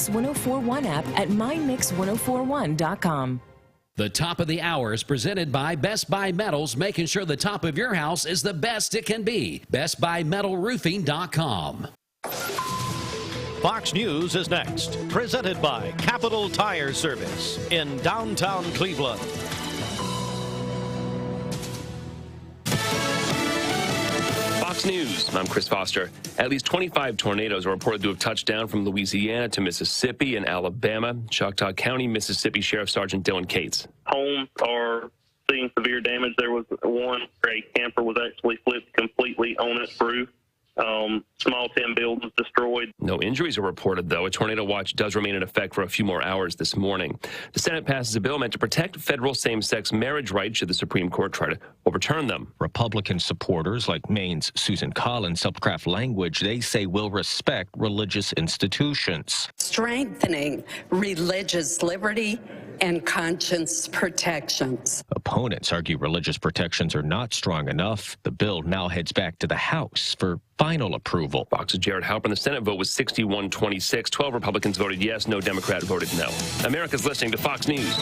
Mix 1041 app at mymix1041.com. The top of the hour is presented by Best Buy Metals, making sure the top of your house is the best it can be. BestBuyMetalRoofing.com. Fox News is next, presented by Capital Tire Service in downtown Cleveland. Fox News, I'm Chris Foster. At least 25 tornadoes are reported to have touched down from Louisiana to Mississippi and Alabama. Choctaw County, Mississippi Sheriff Sergeant Dylan Cates. Homes are seeing severe damage. There was one where a camper was actually flipped completely on its roof. Small tin buildings destroyed. No injuries are reported, though. A tornado watch does remain in effect for a few more hours this morning. The Senate passes a bill meant to protect federal same-sex marriage rights should the Supreme Court try to overturn them. Republican supporters like Maine's Susan Collins helped craft language they say will respect religious institutions. Strengthening religious liberty and conscience protections. Opponents argue religious protections are not strong enough. The bill now heads back to the House for final approval. Fox's Jared Halpern. The Senate vote was 61-26. 12 Republicans voted yes. No Democrat voted no. America's listening to Fox News.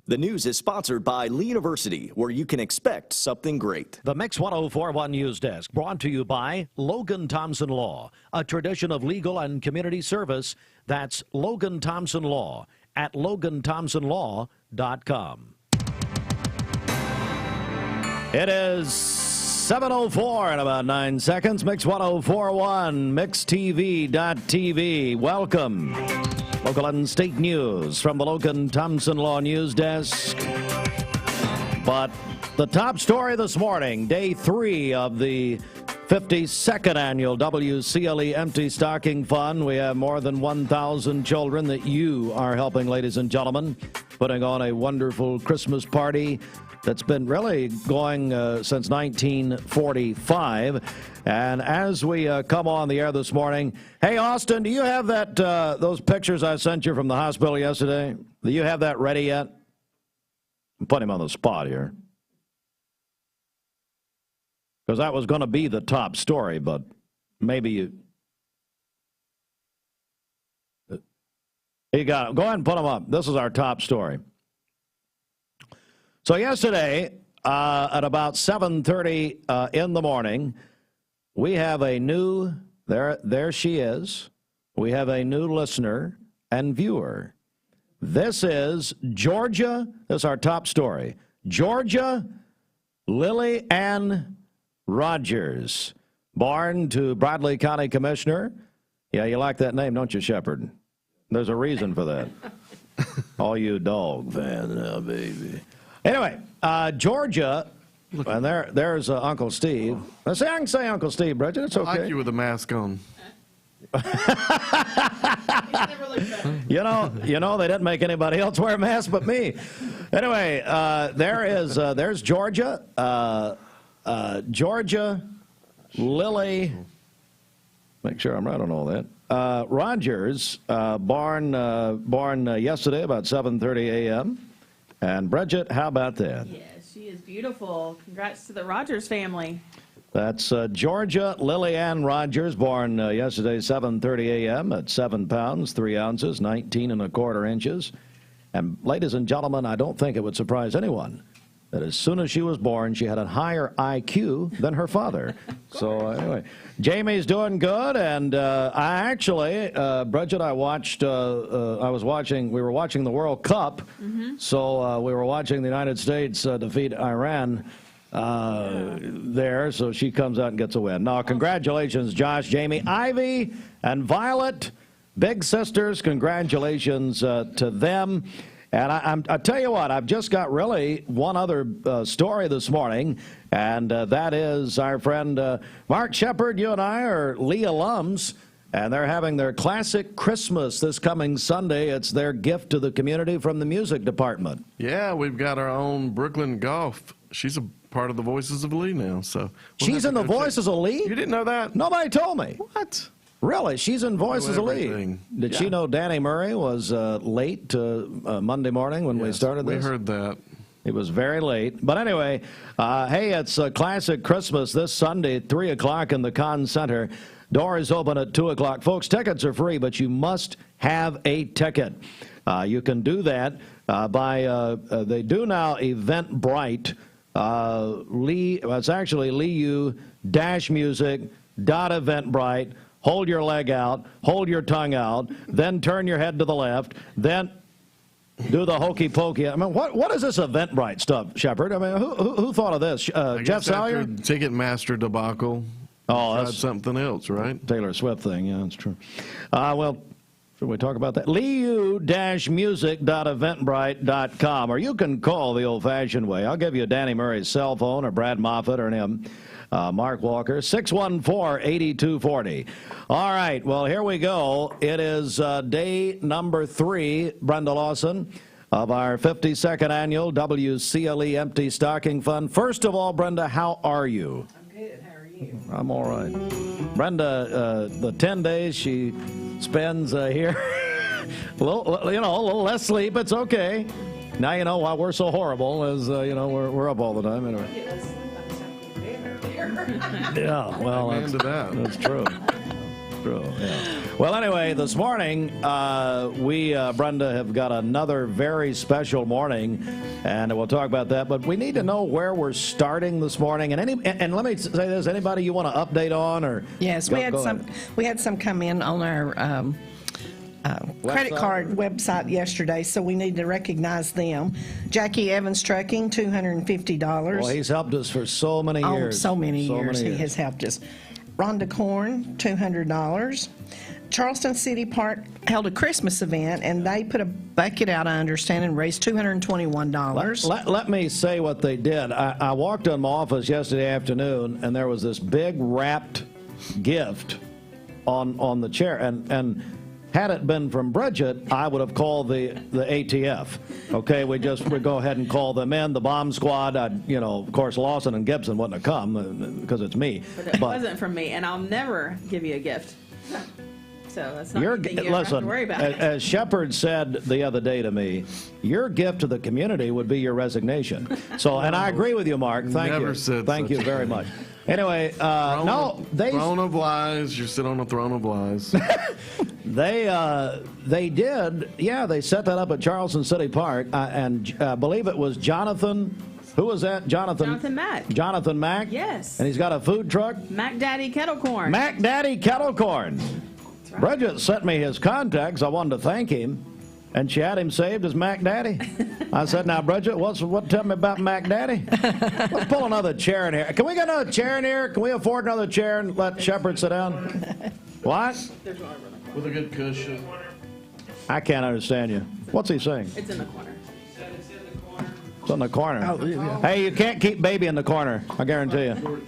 The news is sponsored by Lee University, where you can expect something great. The Mix 1041 News Desk brought to you by Logan Thompson Law, a tradition of legal and community service. That's Logan Thompson Law at LoganThompsonLaw.com. It is 7:04 in about 9 seconds. Mix 1041, MixTV.tv. Welcome. Local and state news from the Logan Thompson Law News Desk. But the top story this morning, day 3 of the 52nd annual WCLE Empty Stocking Fund. We have more than 1,000 children that you are helping, ladies and gentlemen, putting on a wonderful Christmas party that's been really going since 1945. And as we come on the air this morning, hey, Austin, do you have that those pictures I sent you from the hospital yesterday? Do you have that ready yet? I'm putting him on the spot here, because that was going to be the top story, but maybe you got it. Go ahead and put them up. This is our top story. So yesterday, at about 7:30 in the morning, we have a new, there she is. We have a new listener and viewer. This is Georgia. This is our top story. Georgia Lily Ann Rogers, born to Bradley County Commissioner. Yeah, you like that name, don't you, Shepard? There's a reason for that. All you dog fans, oh, baby. Anyway, Georgia, and there's Uncle Steve. I can say Uncle Steve, Bridget. It's okay. I like you with a mask on. You know, they didn't make anybody else wear a mask but me. Anyway, there's Georgia. Georgia Lily. Make sure I'm right on all that. Rogers, born yesterday about 7:30 a.m. And Bridget, how about that? Yeah, she is beautiful. Congrats to the Rogers family. That's Georgia Lily Ann Rogers, born yesterday, 7:30 a.m. at 7 pounds, 3 ounces, 19 1/4 inches. And ladies and gentlemen, I don't think it would surprise anyone that as soon as she was born, she had a higher IQ than her father. So anyway, Jamie's doing good, and I actually, Bridget, we were watching the World Cup, so we were watching the United States defeat Iran there, so she comes out and gets a win. Now, congratulations, Josh, Jamie, Ivy, and Violet, big sisters, congratulations to them. And I tell you what, I've just got really one other story this morning, and that is our friend Mark Shepard. You and I are Lee alums, and they're having their classic Christmas this coming Sunday. It's their gift to the community from the music department. Yeah, we've got our own Brooklyn Golf. She's a part of the Voices of Lee now. So she's in the Voices of Lee? You didn't know that? Nobody told me. What? Really? She's in Voices of Lee. Did she know Danny Murray was late Monday morning when we started this? We heard that. It was very late. But anyway, hey, it's a classic Christmas this Sunday at 3 o'clock in the Conn Center. Doors open at 2 o'clock. Folks, tickets are free, but you must have a ticket. You can do that by, they do now Eventbrite. It's actually LeeU-music.eventbrite. Hold your leg out, hold your tongue out, then turn your head to the left, then do the hokey pokey. I mean, what is this Eventbrite stuff, Shepard? I mean, who thought of this? Jeff Salyer? Ticketmaster debacle. Oh, that's something else, right? Taylor Swift thing. Yeah, that's true. Well, should we talk about that? LeeU-music.eventbrite.com, or you can call the old-fashioned way. I'll give you Danny Murray's cell phone, or Brad Moffitt, or him. Mark Walker, 614-8240. All right, well, here we go. It is day number 3, Brenda Lawson, of our 52nd annual WCLE Empty Stocking Fund. First of all, Brenda, how are you? I'm good. How are you? I'm all right. Brenda, the 10 days she spends here, a little less sleep, it's okay. Now you know why we're so horrible, as, we're up all the time. Anyway. Yeah, well, that's true. Yeah. Well, anyway, this morning, we, Brenda, have got another very special morning, and we'll talk about that. But we need to know where we're starting this morning. And let me say this: anybody you want to update on, or yes, we had some come in on our credit card website yesterday, so we need to recognize them. Jackie Evans Trucking, $250. Well, he's helped us for so many years. So many years he has helped us. Rhonda Corn, $200. Charleston City Park held a Christmas event, and they put a bucket out, I understand, and raised $221. Let me say what they did. I walked in my office yesterday afternoon, and there was this big wrapped gift on the chair, and had it been from Bridget, I would have called the ATF. Okay, we'd go ahead and call them in, the bomb squad. Of course, Lawson and Gibson wouldn't have come because it's me. But it wasn't from me, and I'll never give you a gift. So that's not anything you have to worry about. As Shepard said the other day to me, your gift to the community would be your resignation. So, and I agree with you, Mark. Thank you very much. Anyway, throne of lies. You sit on a throne of lies. They did. Yeah, they set that up at Charleston City Park, and I believe it was Jonathan. Who was that? Jonathan Mack. Jonathan Mack? Yes. And he's got a food truck? Mac Daddy Kettle Corn. Mac Daddy Kettle Corn. That's right. Bridget sent me his contacts. I wanted to thank him. And she had him saved as Mac Daddy. I said, now, Bridget, tell me about Mac Daddy? Let's pull another chair in here. Can we get another chair in here? Can we afford another chair and let Shepard sit down? What? With a good cushion. I can't understand you. What's he saying? It's in the corner. It's in the corner. Oh, yeah. Hey, you can't keep baby in the corner, I guarantee you.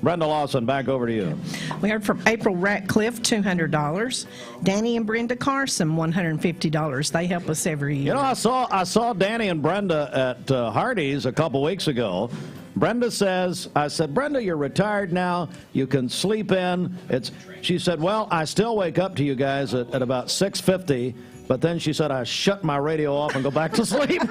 Brenda Lawson, back over to you. We heard from April Ratcliffe, $200. Danny and Brenda Carson, $150. They help us every year. I saw Danny and Brenda at Hardee's a couple weeks ago. Brenda says, I said, Brenda, you're retired now. You can sleep in. She said, well, I still wake up to you guys at about 6:50. But then she said, I shut my radio off and go back to sleep.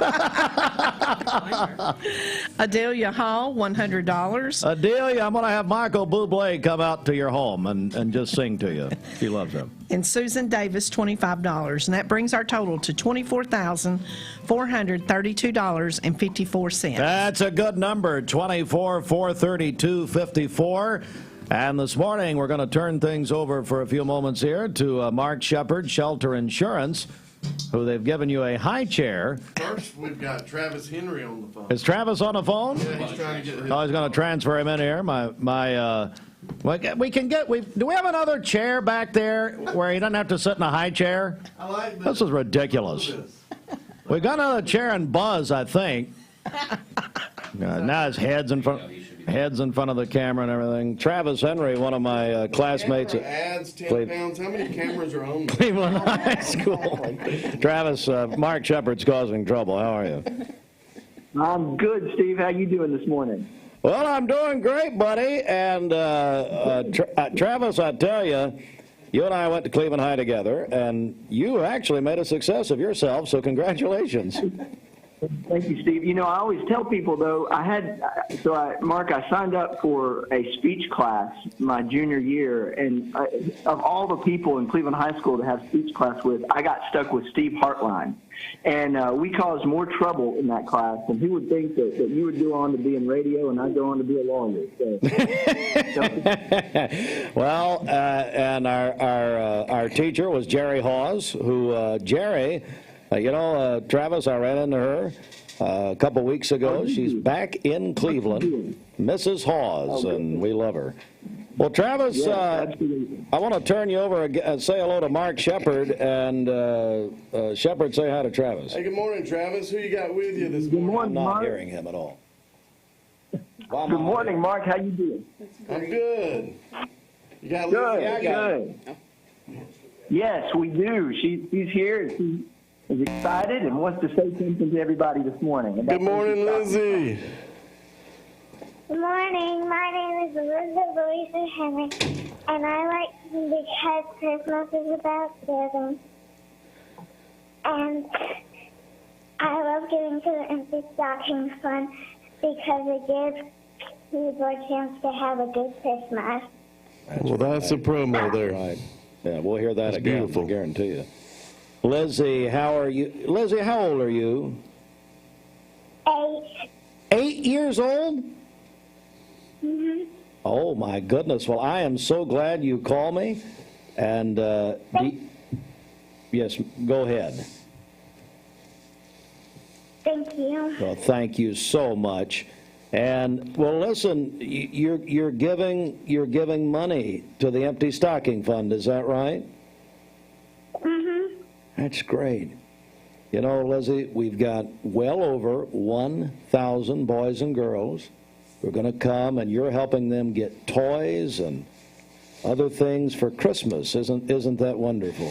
Adelia Hall, $100. Adelia, I'm going to have Michael Bublé come out to your home and just sing to you. She loves him. And Susan Davis, $25. And that brings our total to $24,432.54. That's a good number, $24,432.54. And this morning, we're going to turn things over for a few moments here to Mark Shepard, Shelter Insurance, who they've given you a high chair. First, we've got Travis Henry on the phone. Is Travis on the phone? Yeah, he's trying to get his... Oh, he's going to transfer him in here. We can get. Do we have another chair back there where he doesn't have to sit in a high chair? I like this. Is ridiculous. We got another chair in Buzz, I think. Now his head's in front of the camera and everything. Travis Henry, one of my classmates. Adds 10 pounds. How many cameras are on there? Cleveland High School. Travis, Mark Shepard's causing trouble. How are you? I'm good, Steve. How you doing this morning? Well, I'm doing great, buddy. And Travis, I tell you, you and I went to Cleveland High together, and you actually made a success of yourself, so congratulations. Thank you, Steve. You know, I always tell people, though, Mark, I signed up for a speech class my junior year, and of all the people in Cleveland High School to have speech class with, I got stuck with Steve Hartline. And we caused more trouble in that class, and who would think that you would go on to be in radio and I'd go on to be a lawyer. So. Well, and our teacher was Jerry Hawes, who, Jerry... Travis, I ran into her a couple weeks ago. She's back in Cleveland, Mrs. Hawes, and we love her. Well, Travis, I want to turn you over and say hello to Mark Shepard, and Shepard, say hi to Travis. Hey, good morning, Travis. Who you got with you this morning? I'm not hearing him at all. Good morning, Mark. How you doing? I'm good. You got good. Yes, we do. She's here. She is excited and wants to say something to everybody this morning. Good morning, Lizzie. Good morning. My name is Elizabeth Louisa Henry, and I like because Christmas is about giving. And I love giving to the Empty Stocking Fund because it gives people a chance to have a good Christmas. Well, that's a promo there. Right. Yeah, we'll hear that that's again, beautiful. I guarantee you. Lizzie, how are you? Lizzie, how old are you? 8. 8 years old? Mm-hmm. Oh, my goodness. Well, I am so glad you called me. And, yes, go ahead. Thank you. Well, thank you so much. And, well, listen, you're giving money to the Empty Stocking Fund, is that right? Mm-hmm. That's great. You know, Lizzie, we've got well over 1,000 boys and girls who are going to come, and you're helping them get toys and other things for Christmas. Isn't that wonderful?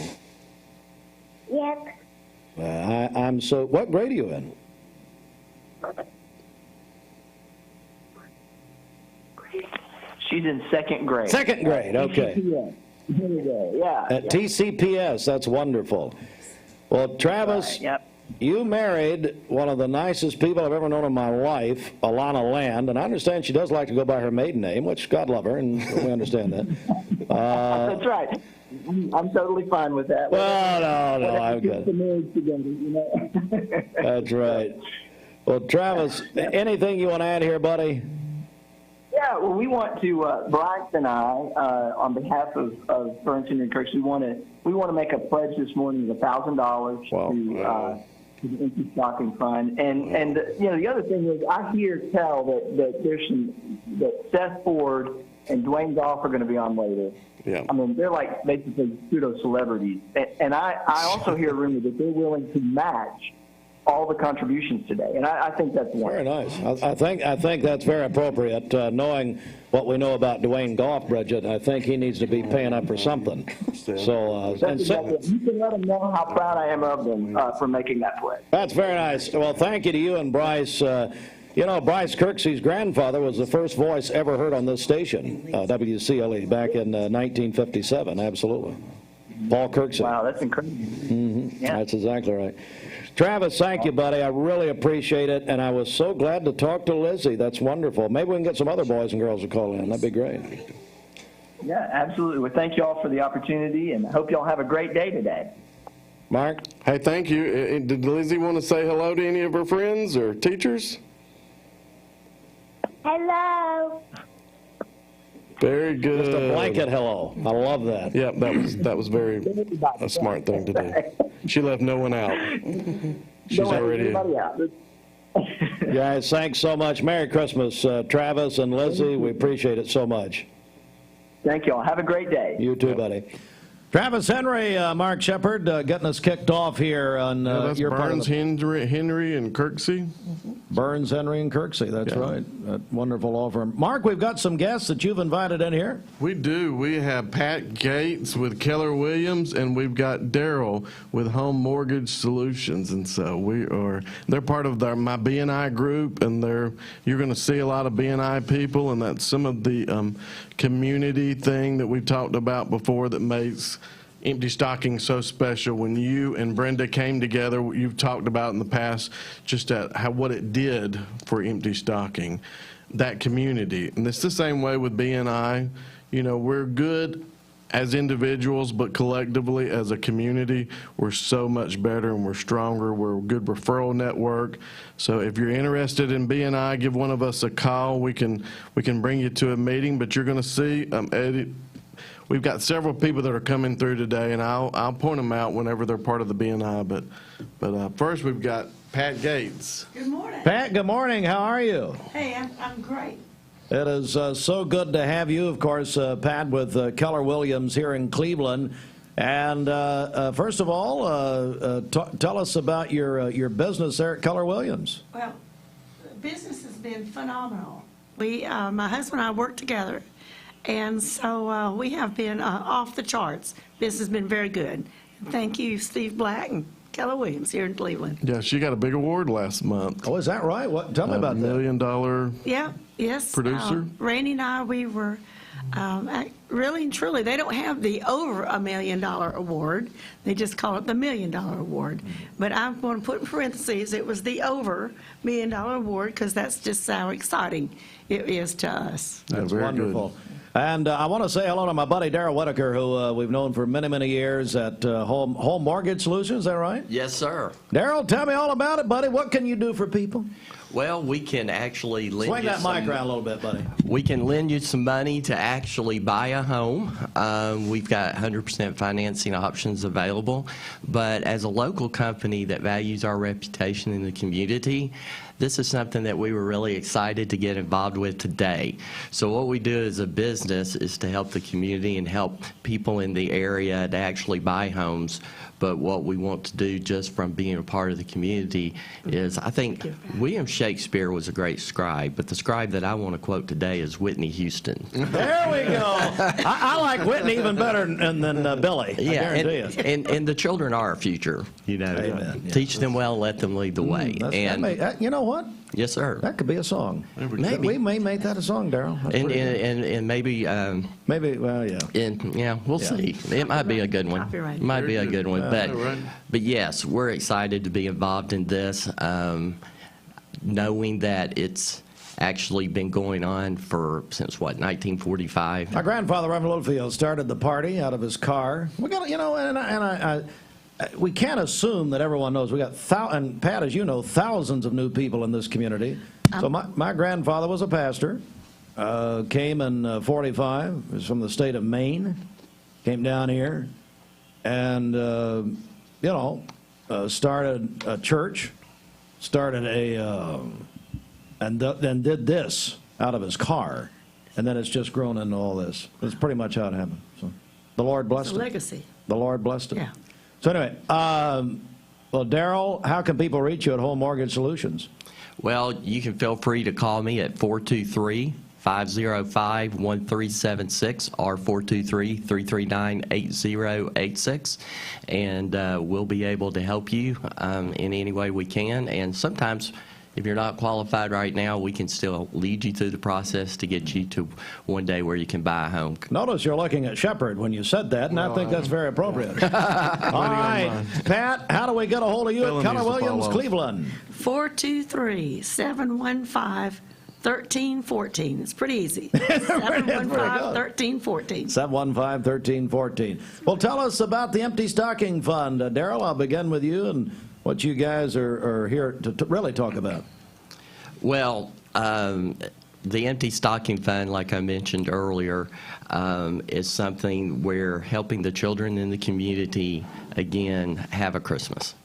Yep. I'm so... What grade are you in? She's in 2nd grade. 2nd grade, okay. Yeah. At TCPS, that's wonderful. Well, Travis, you married one of the nicest people I've ever known in my life, Alana Land, and I understand she does like to go by her maiden name, which God love her, and we understand that. That's right. I'm totally fine with that. Well, no, I'm good. Together, you know? That's right. Well, Travis, anything you want to add here, buddy? Yeah, well, we want to, Bryce and I, on behalf of Burlington and Kirk, we want to make a pledge this morning of $1,000 to the Empty Stocking Fund. And you know, the other thing is, I tell that there's that Seth Ford and Dwayne Goff are going to be on later. Yeah. I mean, they're like basically pseudo celebrities. And I also hear a rumor that they're willing to match all the contributions today, and I think that's wonderful. Very nice. I think that's very appropriate. Knowing what we know about Dwayne Goff, Bridget, I think he needs to be paying up for something. So, you can let them know how proud I am of them for making that pledge. That's very nice. Well, thank you to you and Bryce. You know, Bryce Kirksey's grandfather was the first voice ever heard on this station, WCLE, back in 1957. Absolutely. Paul Kirksey. Wow, that's incredible. Mm-hmm. Yeah. That's exactly right. Travis, thank you, buddy. I really appreciate it, and I was so glad to talk to Lizzie. That's wonderful. Maybe we can get some other boys and girls to call in. That'd be great. Yeah, absolutely. Well, thank you all for the opportunity, and I hope you all have a great day today. Mark? Hey, thank you. Did Lizzie want to say hello to any of her friends or teachers? Hello. Very good. Just a blanket hello. I love that. Yep, that was very a smart thing to do. She left no one out. She's already. Guys, thanks so much. Merry Christmas, Travis and Lizzie. We appreciate it so much. Thank you all. Have a great day. You too, buddy. Travis Henry, Mark Shepard, getting us kicked off here on that's your Burns, Henry, and Kirksey. Burns, Henry, and Kirksey. That's right. That wonderful law firm. Mark, we've got some guests that you've invited in here. We do. We have Pat Gates with Keller Williams, and we've got Daryl with Home Mortgage Solutions. And so they're part of my BNI group, and you're going to see a lot of BNI people, and that's some of the community thing that we've talked about before that makes empty stocking so special. When you and Brenda came together, you've talked about in the past just what it did for empty stocking, that community. And it's the same way with BNI. You know, we're good as individuals, but collectively as a community, we're so much better and we're stronger. We're a good referral network. So if you're interested in BNI, give one of us a call. We can bring you to a meeting, but you're going to see, Eddie, we've got several people that are coming through today, and I'll point them out whenever they're part of the BNI. But first, we've got Pat Gates. Good morning. Pat, good morning. How are you? Hey, I'm great. It is so good to have you, of course, Pat, with Keller Williams here in Cleveland. And first of all, tell us about your business there at Keller Williams. Well, business has been phenomenal. My husband and I work together, and so we have been off the charts. Business has been very good. Thank you, Steve Black and Keller Williams here in Cleveland. Yeah, she got a big award last month. Oh, is that right? What? Tell me about $1 million. Yeah, yes. Producer. Randy and I, we were really and truly, they don't have the over $1 million award. They just call it the $1 million award. But I'm going to put in parentheses, it was the over $1 million award because that's just how exciting it is to us. That's wonderful. Good. And I want to say hello to my buddy Daryl Whitaker, who we've known for many, many years at Home Mortgage Solutions. Is that right? Yes, sir. Daryl, tell me all about it, buddy. What can you do for people? Well, we can actually lend Swing you that mic around a little bit, buddy. We can lend you some money to actually buy a home. We've got 100% financing options available. But as a local company that values our reputation in the community, this is something that we were really excited to get involved with today. So what we do as a business is to help the community and help people in the area to actually buy homes. But what we want to do just from being a part of the community is, I think William Shakespeare was a great scribe, but the scribe that I want to quote today is Whitney Houston. There we go. I like Whitney even better than Billy. Yeah, I guarantee you. And the children are our future. You know, Amen. Teach them well, let them lead the way. And you know what? Yes, sir. That could be a song. Maybe. We may make that a song, Daryl. And maybe. Maybe, well, yeah. Yeah, we'll see. It might be a good one. Copyright. It might be a good one. But yes, we're excited to be involved in this, knowing that it's actually been going on since what, 1945? My grandfather, Reverend Littlefield, started the party out of his car. We got, you know, and we can't assume that everyone knows. We got, and Pat, as you know, thousands of new people in this community. So my grandfather was a pastor, came in 45, was from the state of Maine, came down here, and, you know, started a church, started and did this out of his car, and then it's just grown into all this. That's pretty much how it happened. So the Lord blessed it. Legacy. The Lord blessed it. Yeah. So anyway, well, Daryl, how can people reach you at Home Mortgage Solutions? Well, you can feel free to call me at 423-505-1376 or 423-339-8086, and we'll be able to help you in any way we can. And sometimes, if you're not qualified right now, we can still lead you through the process to get you to one day where you can buy a home. Notice you're looking at Shepard when you said that, and I think that's very appropriate. All right, Pat, how do we get a hold of you at Keller Williams, Cleveland? 423-715-1314. It's pretty easy. 715-1314. 715-1314. Well, tell us about the Empty Stocking Fund. Daryl, I'll begin with you and what you guys are here to really talk about. Well, the Empty Stocking Fund, like I mentioned earlier, is something where helping the children in the community, again, have a Christmas.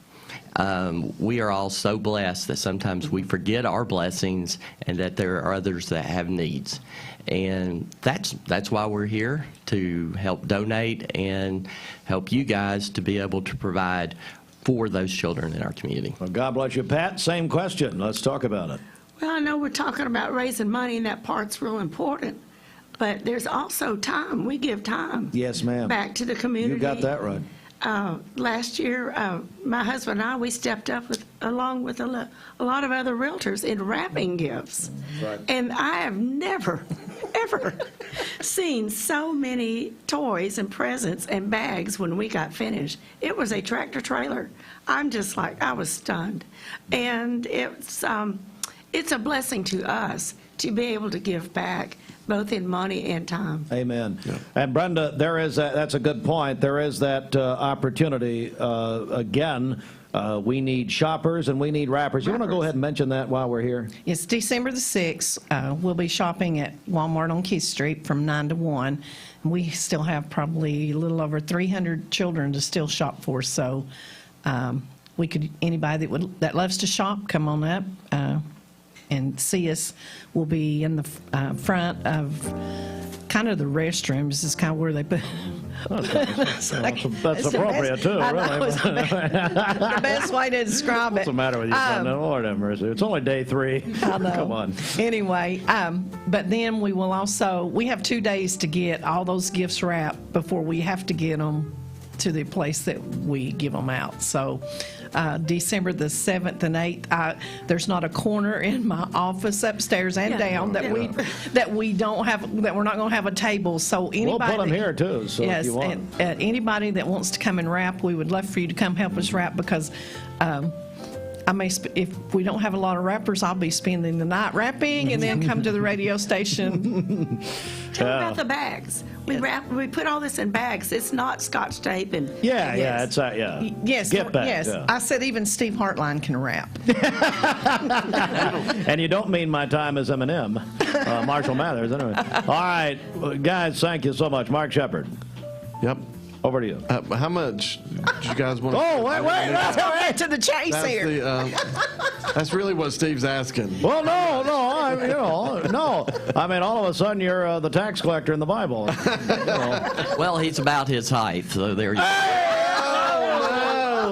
We are all so blessed that sometimes we forget our blessings and that there are others that have needs. And that's why we're here, to help donate and help you guys to be able to provide for those children in our community. Well, God bless you, Pat. Same question. Let's talk about it. Well, I know we're talking about raising money, and that part's real important. But there's also time. We give time. Yes, ma'am. Back to the community. You got that right. Last year, my husband and I, we stepped up along with a lot of other realtors in wrapping gifts. Right. And I have never, ever seen so many toys and presents and bags when we got finished. It was a tractor trailer. I'm just like, I was stunned. And it's a blessing to us to be able to give back, both in money and time. Amen. Yeah. And Brenda, that's a good point. There is that opportunity again. We need shoppers and we need rappers. You want to go ahead and mention that while we're here? It's December the 6th. We'll be shopping at Walmart on Keith Street from 9 to 1. We still have probably a little over 300 children to still shop for, so we could, anybody that loves to shop, come on up and see us. We'll be in the front of kind of the restrooms is kind of where they put. That's appropriate too, really. The best way to describe it. What's the matter with you, Brenda? Lord have mercy. It's only day 3. I know. Come on. Anyway, but then we have 2 days to get all those gifts wrapped before we have to get them to the place that we give them out. So December the 7th and 8th, there's not a corner in my office upstairs and down that we don't have, that we're not going to have a table. So anybody, we'll put them here too. So yes, if you want. And anybody that wants to come and wrap, we would love for you to come help us wrap, because if we don't have a lot of rappers, I'll be spending the night rapping and then come to the radio station. Tell me about the bags. We put all this in bags. It's not Scotch tape and it's yes, gift bags. Yes, yeah. I said even Steve Hartline can rap. And you don't mean my time as Eminem, Marshall Mathers. Anyway, all right, guys, thank you so much, Mark Shepard. Yep. Over to you. How much do you guys want? Oh, wait! Let's go back to the chase here. That's really what Steve's asking. Well, no. I mean, all of a sudden you're the tax collector in the Bible. Well, he's about his height, so there you go.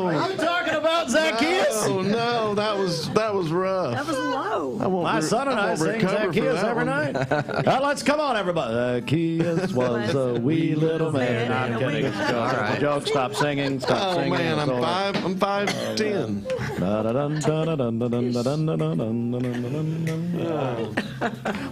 I'm talking about Zacchaeus. Oh no, that was rough. That was low. My son and I sing Zacchaeus every night. Let's come on, everybody. Zacchaeus was a wee little man. I'm kidding. All right. Joke. Stop singing. Stop singing. Oh man, I'm 5'10".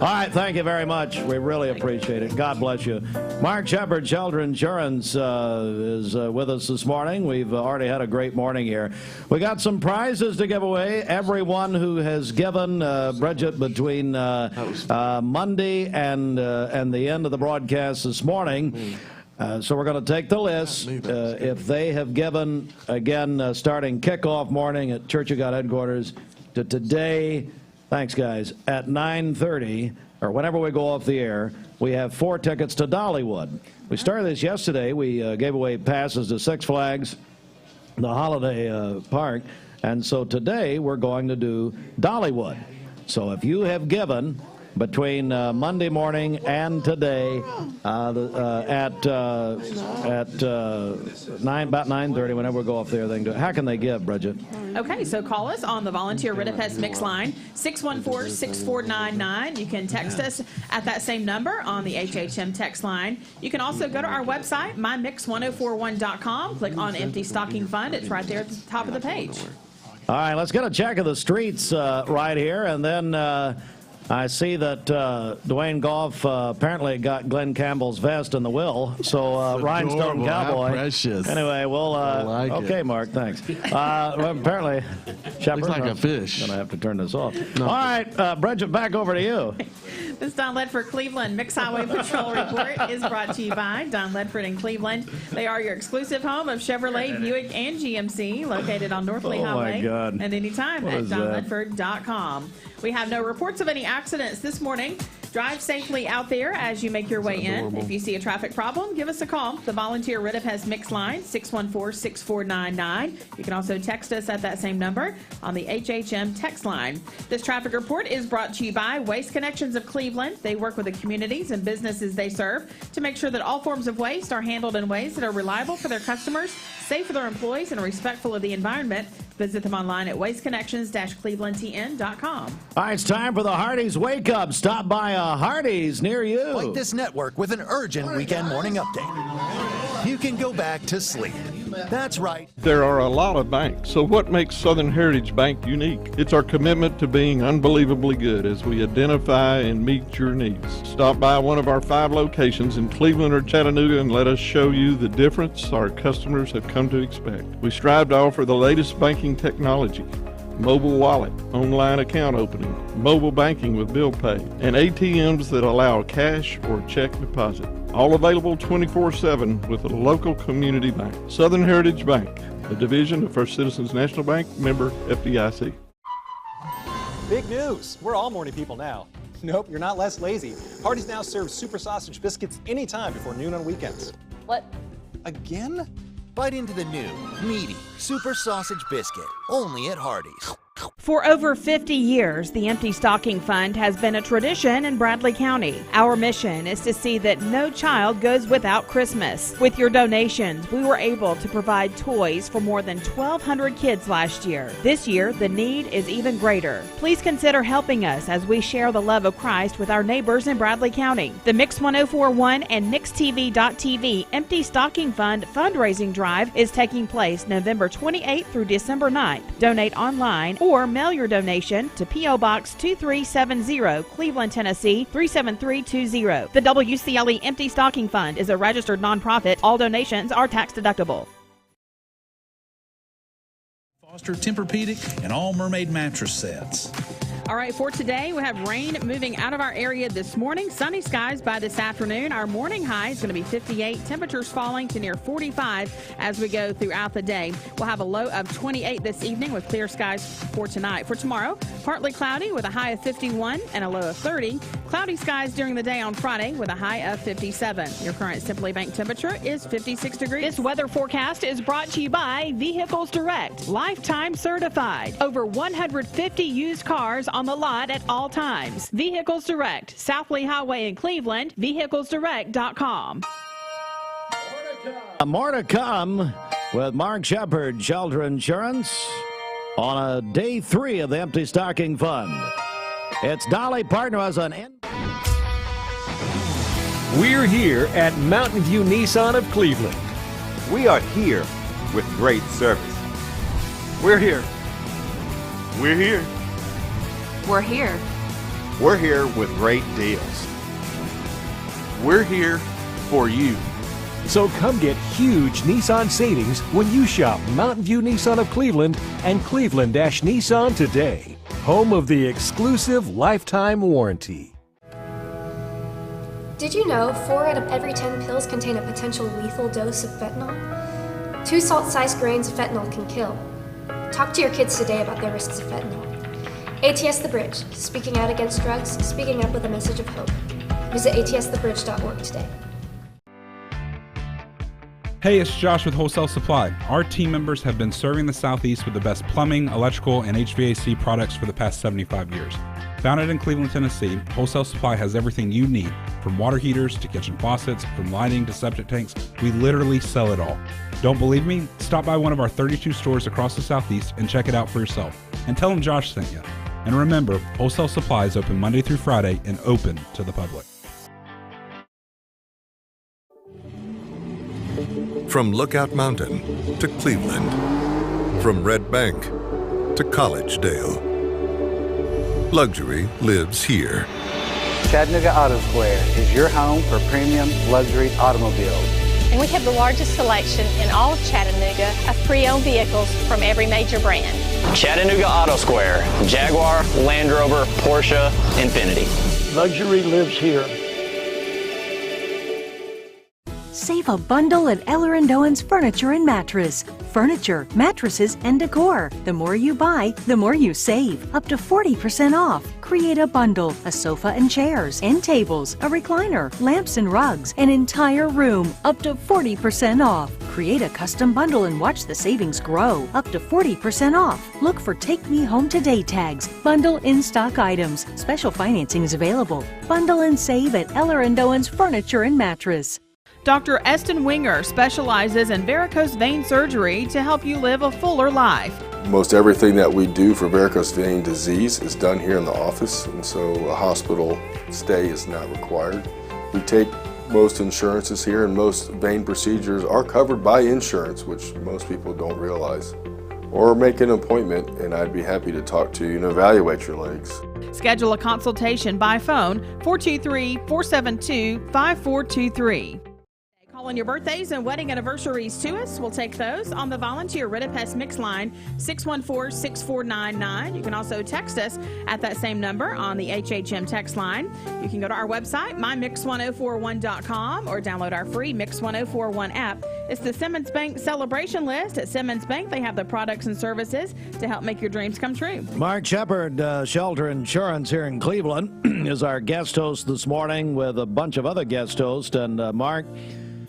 All right, thank you very much. We really appreciate it. God bless you. Mark Shepard, Shelter Insurance, is with us this morning. We've already had a great morning here. We got some prizes to give away. Everyone who has given Bridget between Monday and the end of the broadcast this morning. So we're going to take the list. If they have given, again, starting kickoff morning at Church of God headquarters to today, thanks, guys, at 9:30, or whenever we go off the air, we have 4 tickets to Dollywood. We started this yesterday. We gave away passes to Six Flags, the Holiday Park, and so today we're going to do Dollywood. So if you have given between Monday morning and today at about 9:30, whenever we go off there, they can do it. How can they give, Bridget? Okay, so call us on the Volunteer Rid of Pest Mix line, 614-6499. You can text us at that same number on the HHM text line. You can also go to our website, mymix1041.com, click on Empty Stocking Fund. It's right there at the top of the page. All right, let's get a check of the streets right here, and then I see that Dwayne Goff apparently got Glenn Campbell's vest in the will, so Rhinestone Cowboy. How precious. Anyway, we'll okay, Mark, thanks. Well, apparently, Shepard, looks like a fish. Gonna have to turn this off. No. All right, Bridget, back over to you. This Don Ledford Cleveland Mix Highway Patrol Report is brought to you by Don Ledford in Cleveland. They are your exclusive home of Chevrolet, Buick, and GMC, located on North Lee Highway. My God. And anytime at DonLedford.com. We have no reports of any accidents this morning. Drive safely out there as you make your way in. If you see a traffic problem, give us a call. The Volunteer Rid of Pest Mix line, 614-6499. You can also text us at that same number on the HHM text line. This traffic report is brought to you by Waste Connections of Cleveland. They work with the communities and businesses they serve to make sure that all forms of waste are handled in ways that are reliable for their customers, safe for their employees, and respectful of the environment. Visit them online at wasteconnections-clevelandtn.com. All right, it's time for the Hardee's Wake Up. Stop by a Hardee's near you. Like this network with an urgent weekend morning update. you can go back to sleep. That's right. There are a lot of banks, so what makes Southern Heritage Bank unique? It's our commitment to being unbelievably good as we identify and meet your needs. Stop by one of our 5 locations in Cleveland or Chattanooga and let us show you the difference our customers have come to expect. We strive to offer the latest banking technology, mobile wallet, online account opening, mobile banking with bill pay, and ATMs that allow cash or check deposit. All available 24/7 with a local community bank. Southern Heritage Bank, a division of First Citizens National Bank, member FDIC. Big news. We're all morning people now. Nope, you're not less lazy. Hardee's now serves super sausage biscuits anytime before noon on weekends. What? Again? Bite into the new, meaty Super Sausage Biscuit, only at Hardee's. For over 50 years, the Empty Stocking Fund has been a tradition in Bradley County. Our mission is to see that no child goes without Christmas. With your donations, we were able to provide toys for more than 1,200 kids last year. This year, the need is even greater. Please consider helping us as we share the love of Christ with our neighbors in Bradley County. The Mix 1041 and MixTV.tv Empty Stocking Fund fundraising drive is taking place November 28th through December 9th. Donate online or mail your donation to P.O. Box 2370, Cleveland, Tennessee 37320. The WCLE Empty Stocking Fund is a registered nonprofit. All donations are tax deductible. Foster Tempur-Pedic and all Mermaid mattress sets. All right, for today, we have rain moving out of our area this morning. Sunny skies by this afternoon. Our morning high is going to be 58. Temperatures falling to near 45 as we go throughout the day. We'll have a low of 28 this evening with clear skies for tonight. For tomorrow, partly cloudy with a high of 51 and a low of 30. Cloudy skies during the day on Friday with a high of 57. Your current Simply Bank temperature is 56 degrees. This weather forecast is brought to you by Vehicles Direct, lifetime certified. Over 150 used cars on the lot at all times. Vehicles Direct, South Lee Highway in Cleveland, vehiclesdirect.com. More to come with Mark Shepard, Shelter Insurance, on a day 3 of the Empty Stocking Fund. It's Dolly Partner as an end. We're here at Mountain View Nissan of Cleveland. We are here with great service. We're here. We're here. We're here. We're here with great deals. We're here for you. So come get huge Nissan savings when you shop Mountain View Nissan of Cleveland and Cleveland-Nissan today. Home of the exclusive lifetime warranty. Did you know 4 out of every 10 pills contain a potential lethal dose of fentanyl? 2 salt-sized grains of fentanyl can kill. Talk to your kids today about the risks of fentanyl. ATS The Bridge, speaking out against drugs, speaking up with a message of hope. Visit atsthebridge.org today. Hey, it's Josh with Wholesale Supply. Our team members have been serving the Southeast with the best plumbing, electrical, and HVAC products for the past 75 years. Founded in Cleveland, Tennessee, Wholesale Supply has everything you need, from water heaters to kitchen faucets, from lighting to septic tanks. We literally sell it all. Don't believe me? Stop by one of our 32 stores across the Southeast and check it out for yourself. And tell them Josh sent you. And remember, Wholesale Supply is open Monday through Friday and open to the public. From Lookout Mountain to Cleveland, from Red Bank to Collegedale, luxury lives here. Chattanooga Auto Square is your home for premium luxury automobiles. And we have the largest selection in all of Chattanooga of pre-owned vehicles from every major brand. Chattanooga Auto Square, Jaguar, Land Rover, Porsche, Infiniti. Luxury lives here. Save a bundle at Eller & Owen's Furniture and Mattress. Furniture, mattresses, and decor. The more you buy, the more you save. Up to 40% off. Create a bundle, a sofa and chairs, end tables, a recliner, lamps and rugs, an entire room. Up to 40% off. Create a custom bundle and watch the savings grow. Up to 40% off. Look for Take Me Home Today tags. Bundle in-stock items. Special financing is available. Bundle and save at Eller & Owen's Furniture and Mattress. Dr. Eston Winger specializes in varicose vein surgery to help you live a fuller life. Most everything that we do for varicose vein disease is done here in the office, and so a hospital stay is not required. We take most insurances here, and most vein procedures are covered by insurance, which most people don't realize. Or make an appointment, and I'd be happy to talk to you and evaluate your legs. Schedule a consultation by phone 423-472-5423. Call in your birthdays and wedding anniversaries to us. We'll take those on the Volunteer Rid of Pest Mix line, 614-6499. You can also text us at that same number on the HHM text line. You can go to our website, mymix1041.com, or download our free Mix 1041 app. It's the Simmons Bank Celebration List. At Simmons Bank, they have the products and services to help make your dreams come true. Mark Shepard, Shelter Insurance here in Cleveland, is our guest host this morning with a bunch of other guest hosts. And Mark,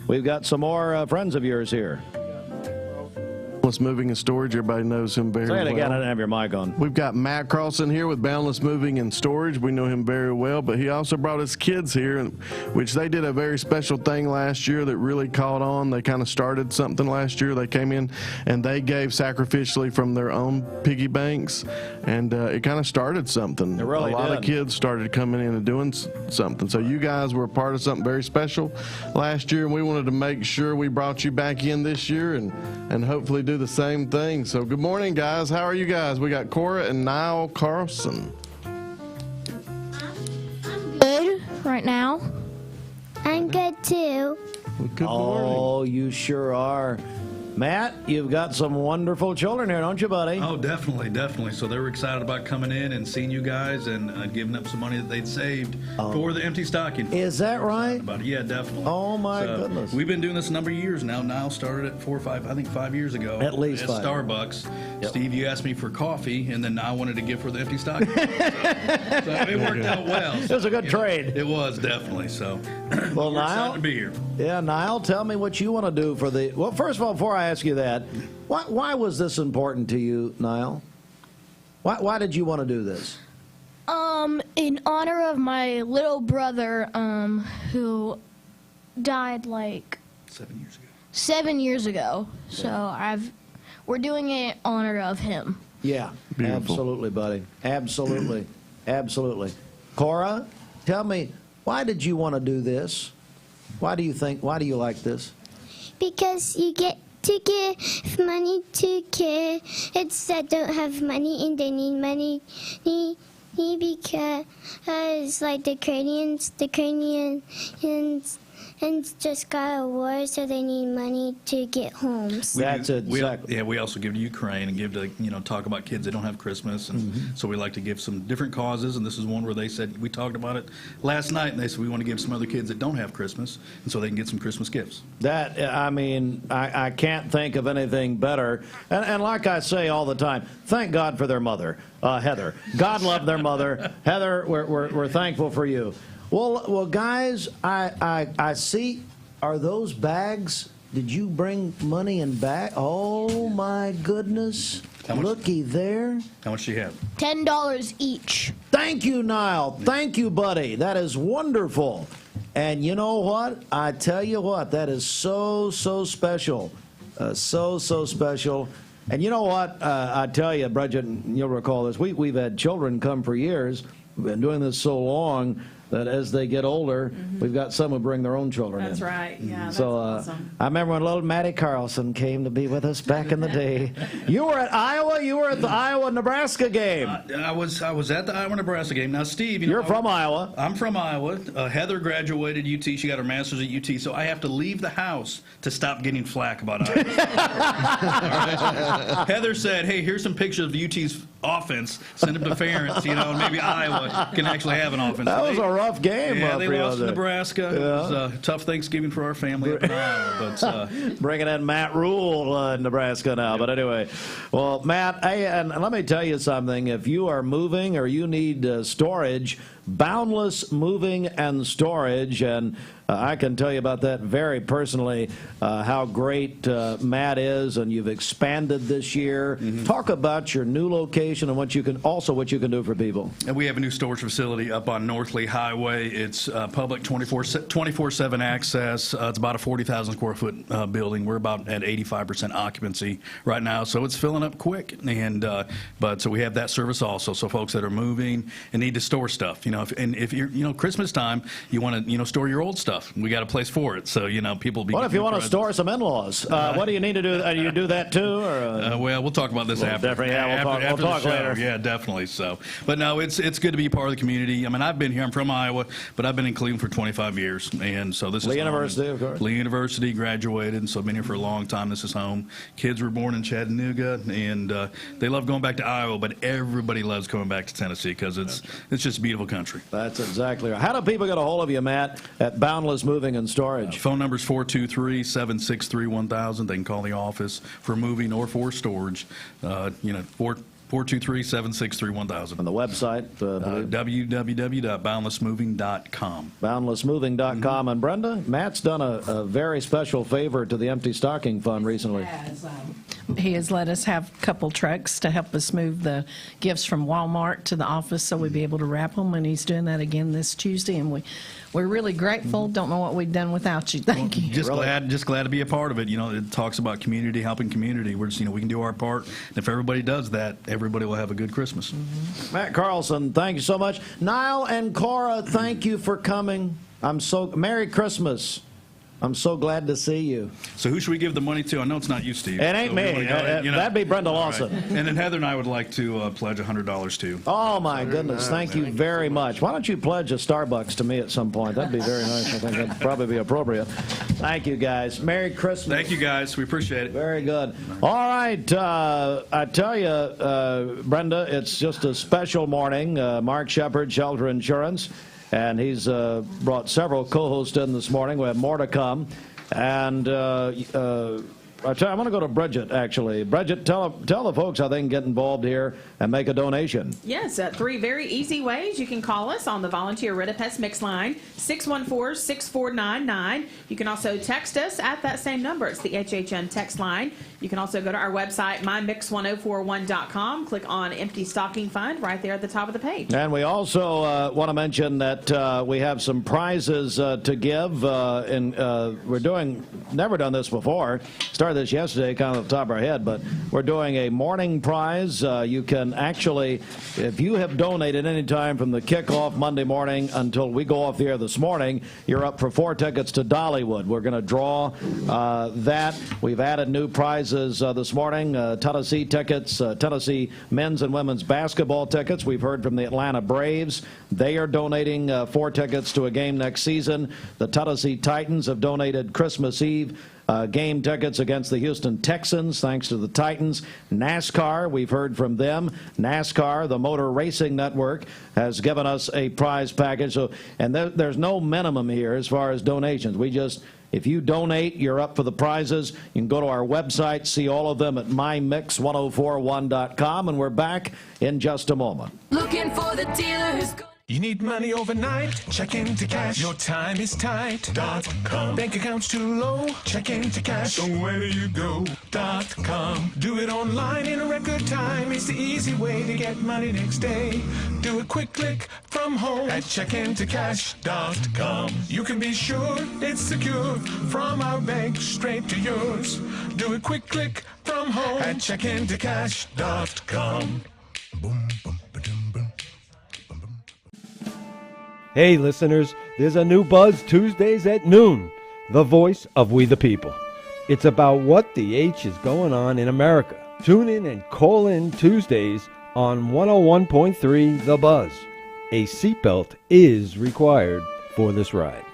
we've got some more friends of yours here. Boundless Moving and Storage, everybody knows him very well. Say it again, I didn't have your mic on. We've got Matt Carlson here with Boundless Moving and Storage. We know him very well, but he also brought his kids here, which they did a very special thing last year that really caught on. They kind of started something last year. They came in and they gave sacrificially from their own piggy banks, and it kind of started something. It really a lot did. of kids started coming in and doing something. So you guys were a part of something very special last year, and we wanted to make sure we brought you back in this year and hopefully do the same thing. So good morning, guys. How are you guys? We got Cora and Niall Carlson. Good right now. I'm good too. Well, good morning. Oh, you sure are. Matt, you've got some wonderful children here, don't you, buddy? Oh, definitely, definitely. So they were excited about coming in and seeing you guys and giving up some money that they'd saved for the empty stocking. Is that right? About it. Yeah, definitely. Oh, my goodness. We've been doing this a number of years now. Niall started at 4 or 5, I think 5 years ago. At least at 5. Starbucks. Yep. Steve, you asked me for coffee, and then I wanted to give for the empty stocking. so it worked out well. It was a good trade. It was, definitely. So Well, we're excited Niall, to be here. Yeah, Niall, tell me what you want to do for the... Well, first of all, before I ask you that, why was this important to you, Niall? Why did you want to do this? In honor of my little brother, who died like 7 years ago. 7 years ago. So we're doing it in honor of him. Yeah, Beautiful. Absolutely, buddy. Absolutely. Absolutely. Cora, tell me, why did you want to do this? Why do you like this? Because you get to give money to kids that don't have money and they need money because like the Ukrainians just got a war, so they need money to get homes. That's exactly. We also give to Ukraine and give to, talk about kids that don't have Christmas. And so we like to give some different causes. And this is one where they said, we talked about it last night, and they said we want to give some other kids that don't have Christmas, and so they can get some Christmas gifts. I can't think of anything better. And like I say all the time, thank God for their mother, Heather. God love their mother. Heather, we're thankful for you. Well, guys, I see. Are those bags? Did you bring money in bag? Oh my goodness! Looky there. How much do you have? $10 each. Thank you, Niall. Thank you, buddy. That is wonderful. And you know what? I tell you what, that is so special, so special. And you know what? I tell you, Bridget, you'll recall this. We've had children come for years. We've been doing this so long that as they get older, we've got some who bring their own children in. That's right. Yeah, that's So awesome. I remember when little Maddie Carlson came to be with us back in the day. You were at Iowa. You were at the Iowa-Nebraska game. I was at the Iowa-Nebraska game. Now, Steve, You're from Iowa. I'm from Iowa. Heather graduated UT. She got her master's at UT. So I have to leave the house to stop getting flack about Iowa. Right? Heather said, "Hey, here's some pictures of UT's offense. Send them to parents. And maybe Iowa can actually have an offense." That was a rough game. Yeah, they for you lost to there. Nebraska. Yeah. It was a tough Thanksgiving for our family up in Iowa. But bringing in Matt Rule in Nebraska now. But anyway, well, Matt, and let me tell you something. If you are moving or you need storage, Boundless Moving and Storage, and I can tell you about that very personally, how great Matt is, and you've expanded this year. Talk about your new location and what you can do for people. And we have a new storage facility up on North Lee Highway. It's public 24/7 access. It's about a 40,000 square foot building. We're about at 85% occupancy right now, so it's filling up quick. And but so we have that service also. So folks that are moving and need to store stuff, if you're Christmas time, you want to store your old stuff. stuff. We got a place for it. So, people be. What if you want to store some in-laws? What do you need to do? You do that too? Or, well, we'll talk about this after. We'll talk later. Yeah, definitely. So, but no, it's good to be part of the community. I mean, I've been here. I'm from Iowa, but I've been in Cleveland for 25 years, and so this is Lee University, of course. Lee University, graduated, so I've been here for a long time. This is home. Kids were born in Chattanooga, and they love going back to Iowa, but everybody loves coming back to Tennessee because it's just a beautiful country. That's exactly right. How do people get a hold of you, Matt, at Boundless Moving and Storage? Phone number is 423-763-1000. They can call the office for moving or for storage. 423-763-1000. On the website? www.boundlessmoving.com. Boundlessmoving.com. Mm-hmm. And Brenda, Matt's done a very special favor to the Empty Stocking Fund recently. He has let us have a couple trucks to help us move the gifts from Walmart to the office so we'd be able to wrap them, and he's doing that again this Tuesday, and we're really grateful. Don't know what we'd done without you. Thank you. Just glad to be a part of it. It talks about community, helping community. We're just, we can do our part. And if everybody does that, everybody will have a good Christmas. Mm-hmm. Matt Carlson, thank you so much. Niall and Cora, thank you for coming. Merry Christmas. I'm so glad to see you. So who should we give the money to? I know it's not you, Steve. It ain't me. That'd be Brenda Lawson. Right. And then Heather and I would like to pledge $100 too. Oh, my goodness. Thank you very much. Why don't you pledge a Starbucks to me at some point? That'd be very nice. I think that'd probably be appropriate. Thank you, guys. Merry Christmas. Thank you, guys. We appreciate it. Very good. All right. I tell you, Brenda, it's just a special morning. Mark Shepard, Shelter Insurance. And he's brought several co-hosts in this morning. We have more to come. And I want to go to Bridget, actually. Bridget, tell the folks how they can get involved here and make a donation. Yes, 3 very easy ways. You can call us on the Volunteer Rid of Pest Mix line, 614-6499. You can also text us at that same number. It's the HHN text line. You can also go to our website, mymix1041.com. Click on Empty Stocking Fund right there at the top of the page. And we also want to mention that we have some prizes to give. We're doing, never done this before. Started this yesterday, kind of off the top of our head, but we're doing a morning prize. You can actually, if you have donated any time from the kickoff Monday morning until we go off the air this morning, you're up for 4 tickets to Dollywood. We're going to draw that. We've added new prizes this morning, Tennessee tickets, Tennessee men's and women's basketball tickets. We've heard from the Atlanta Braves. They are donating 4 tickets to a game next season. The Tennessee Titans have donated Christmas Eve game tickets against the Houston Texans, thanks to the Titans. NASCAR, we've heard from them. NASCAR, the Motor Racing Network, has given us a prize package. And there's no minimum here as far as donations. If you donate, you're up for the prizes. You can go to our website, see all of them at mymix1041.com, and we're back in just a moment. Looking for the dealer who's You need money overnight? Check into cash. Your time is tight. .com. Bank accounts too low? Check into cash. So where do you go? .com. Do it online in a record time. It's the easy way to get money next day. Do a quick click from home at checkintocash.com. You can be sure it's secure from our bank straight to yours. Do a quick click from home at checkintocash.com. Boom, boom. Hey listeners, there's a new buzz Tuesdays at noon, the voice of We the People. It's about what the H is going on in America. Tune in and call in Tuesdays on 101.3 The Buzz. A seatbelt is required for this ride.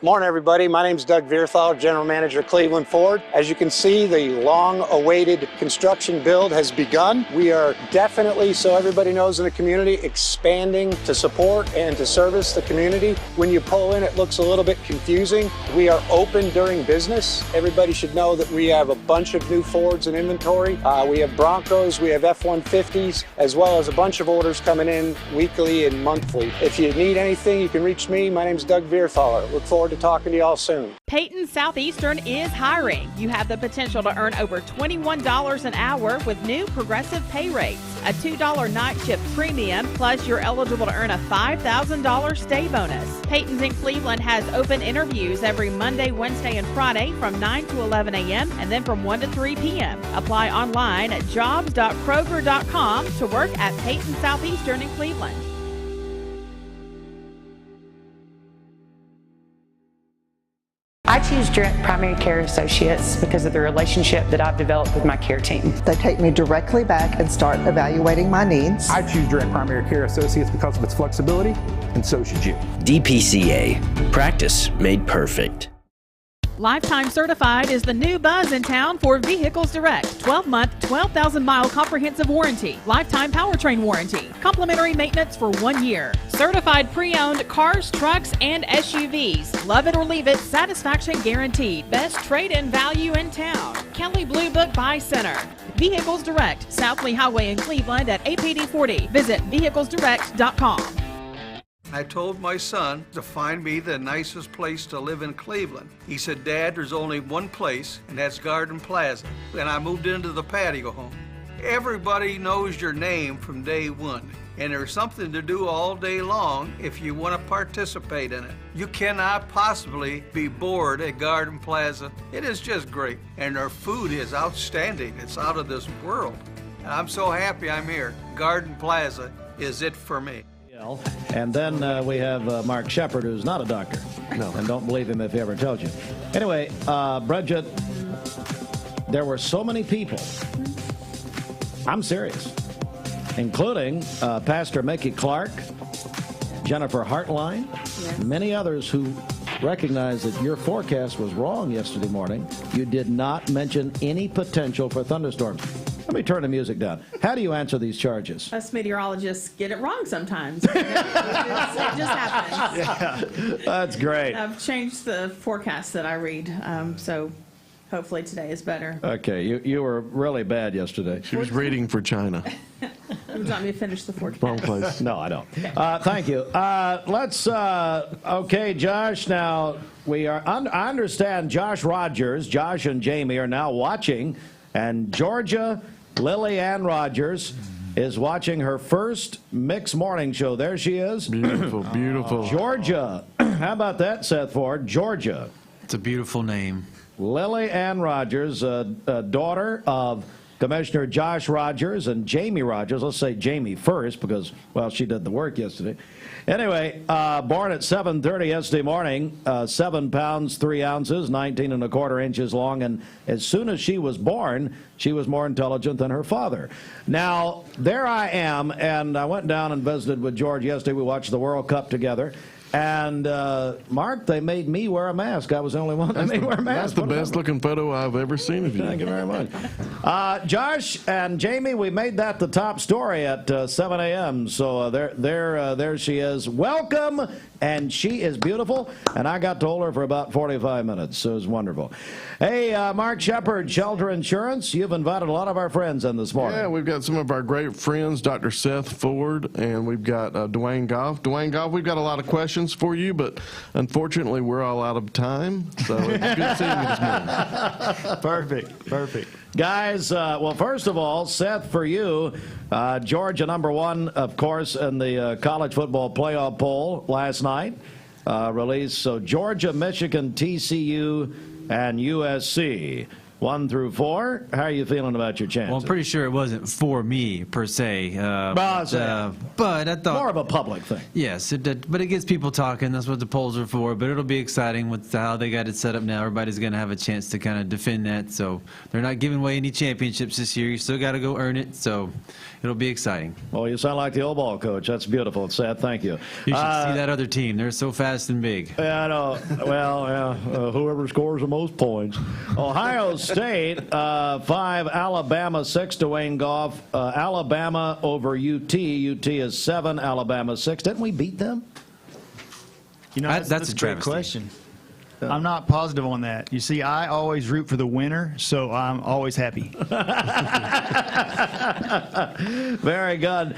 Morning, everybody. My name is Doug Vierthal, General Manager, Cleveland Ford. As you can see, the long-awaited construction build has begun. We are definitely, so everybody knows in the community, expanding to support and to service the community. When you pull in, it looks a little bit confusing. We are open during business. Everybody should know that we have a bunch of new Fords in inventory. We have Broncos, we have F-150s, as well as a bunch of orders coming in weekly and monthly. If you need anything, you can reach me. My name is Doug Vierthaler. Look forward to talking to y'all soon. Peyton Southeastern is hiring. You have the potential to earn over $21 an hour with new progressive pay rates. A $2 night shift premium, plus you're eligible to earn a $5,000 stay bonus. Peyton's in Cleveland has open interviews every Monday, Wednesday, and Friday from 9 to 11 a.m. and then from 1 to 3 p.m. Apply online at jobs.kroger.com to work at Peyton Southeastern in Cleveland. choose Direct Primary Care Associates because of the relationship that I've developed with my care team. They take me directly back and start evaluating my needs. I choose Direct Primary Care Associates because of its flexibility, and so should you. DPCA. Practice made perfect. Lifetime Certified is the new buzz in town for Vehicles Direct. 12-month, 12,000-mile comprehensive warranty. Lifetime powertrain warranty. Complimentary maintenance for 1 year. Certified pre-owned cars, trucks, and SUVs. Love it or leave it, satisfaction guaranteed. Best trade-in value in town. Kelly Blue Book Buy Center. Vehicles Direct, South Lee Highway in Cleveland at APD 40. Visit vehiclesdirect.com. I told my son to find me the nicest place to live in Cleveland. He said, Dad, there's only one place, and that's Garden Plaza. And I moved into the patio home. Everybody knows your name from day one, and there's something to do all day long if you want to participate in it. You cannot possibly be bored at Garden Plaza. It is just great, and their food is outstanding. It's out of this world. And I'm so happy I'm here. Garden Plaza is it for me. And then we have Mark Shepard, who's not a doctor. No. And don't believe him if he ever tells you. Anyway, Bridget, there were so many people. I'm serious. Including Pastor Mickey Clark, Jennifer Hartline, many others who recognized that your forecast was wrong yesterday morning. You did not mention any potential for thunderstorms. Let me turn the music down. How do you answer these charges? Us meteorologists get it wrong sometimes. It just happens. Yeah, that's great. I've changed the forecast that I read, so hopefully today is better. Okay, you were really bad yesterday. She was reading for China. You want me to finish the forecast? Wrong place. No, I don't. Thank you. Okay, Josh, now I understand Josh and Jamie are now watching, and Georgia Lily Ann Rogers is watching her first mixed morning show. There she is. Beautiful, beautiful. Georgia. How about that, Seth Ford? Georgia. It's a beautiful name. Lily Ann Rogers, daughter of Commissioner Josh Rogers and Jamie Rogers. Let's say Jamie first because, well, she did the work yesterday. Anyway, born at 7:30 yesterday morning, 7 pounds, 3 ounces, 19 1/4 inches long. And as soon as she was born, she was more intelligent than her father. Now, there I am, and I went down and visited with George yesterday. We watched the World Cup together. And, Mark, they made me wear a mask. I was the only one that made me wear a mask. That's the best-looking photo I've ever seen of you. Thank you very much. Josh and Jamie, we made that the top story at 7 a.m., so there she is. Welcome, and she is beautiful, and I got to hold her for about 45 minutes, so it was wonderful. Hey, Mark Shepard, Shelter Insurance, you've invited a lot of our friends in this morning. Yeah, we've got some of our great friends, Dr. Seth Ford, and we've got Dwayne Goff. Dwayne Goff, we've got a lot of questions for you, but unfortunately, we're all out of time, so it's good seeing you this morning. Perfect. Guys, well, first of all, Seth, for you, Georgia #1, of course, in the college football playoff poll last night released. So Georgia, Michigan, TCU, and USC. 1 through 4. How are you feeling about your chances? Well, I'm pretty sure it wasn't for me, per se. But I thought... More of a public thing. Yes, it did, but it gets people talking. That's what the polls are for. But it'll be exciting with how they got it set up now. Everybody's going to have a chance to kind of defend that. So they're not giving away any championships this year. You still got to go earn it. So it'll be exciting. Well, you sound like the old ball coach. That's beautiful. Seth, thank you. You should see that other team. They're so fast and big. Yeah, I know. Well, yeah, whoever scores the most points. Ohio State, 5, Alabama 6, Dwayne Goff. Alabama over UT. UT is 7, Alabama 6. Didn't we beat them? You know, that's a great question. I'm not positive on that. You see, I always root for the winner, so I'm always happy. Very good.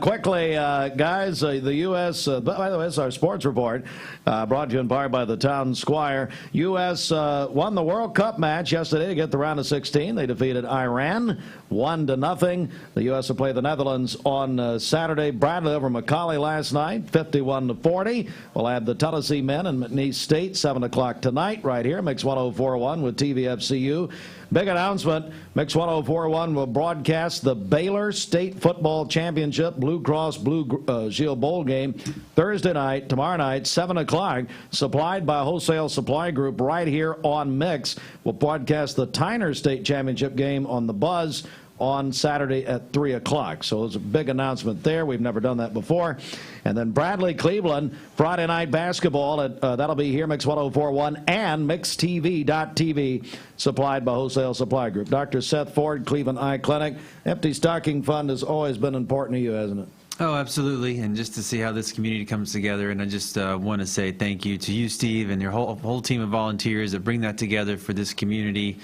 Quickly, guys, the U.S., by the way, it's our sports report, brought to you in part by the Town Squire. U.S. Won the World Cup match yesterday to get the round of 16. They defeated Iran 1-0. The U.S. will play the Netherlands on Saturday. Bradley over Macaulay last night, 51-40. We'll have the Tennessee men and McNeese State, 7 o'clock. o'clock tonight right here, Mix 104.1 with TVFCU. Big announcement, Mix 104.1 will broadcast the Baylor State Football Championship Blue Cross Blue Shield Bowl game Thursday night, tomorrow night, 7 o'clock, supplied by Wholesale Supply Group right here on Mix. We'll broadcast the Tyner State Championship game on the Buzz on Saturday at 3 o'clock. So it's a big announcement there. We've never done that before. And then Bradley, Cleveland, Friday night basketball. That'll be here, Mix 104.1 and MixTV.tv, supplied by Wholesale Supply Group. Dr. Seth Ford, Cleveland Eye Clinic. Empty Stocking Fund has always been important to you, hasn't it? Oh, absolutely. And just to see how this community comes together. And I just want to say thank you to you, Steve, and your whole team of volunteers that bring that together for this community.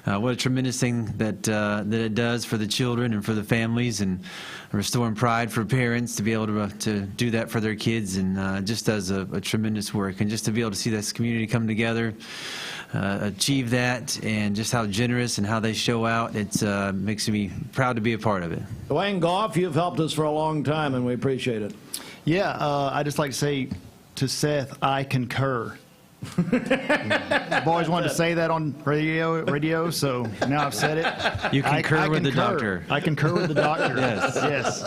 What a tremendous thing that it does for the children and for the families, and restoring pride for parents to be able to do that for their kids, and just does a tremendous work. And just to be able to see this community come together, achieve that, and just how generous and how they show out, it makes me proud to be a part of it. Dwayne Goff, you've helped us for a long time, and we appreciate it. Yeah, I just like to say to Seth, I concur. I've always wanted to say that on radio, so now I've said it. You concur with the doctor. I concur with the doctor. Yes.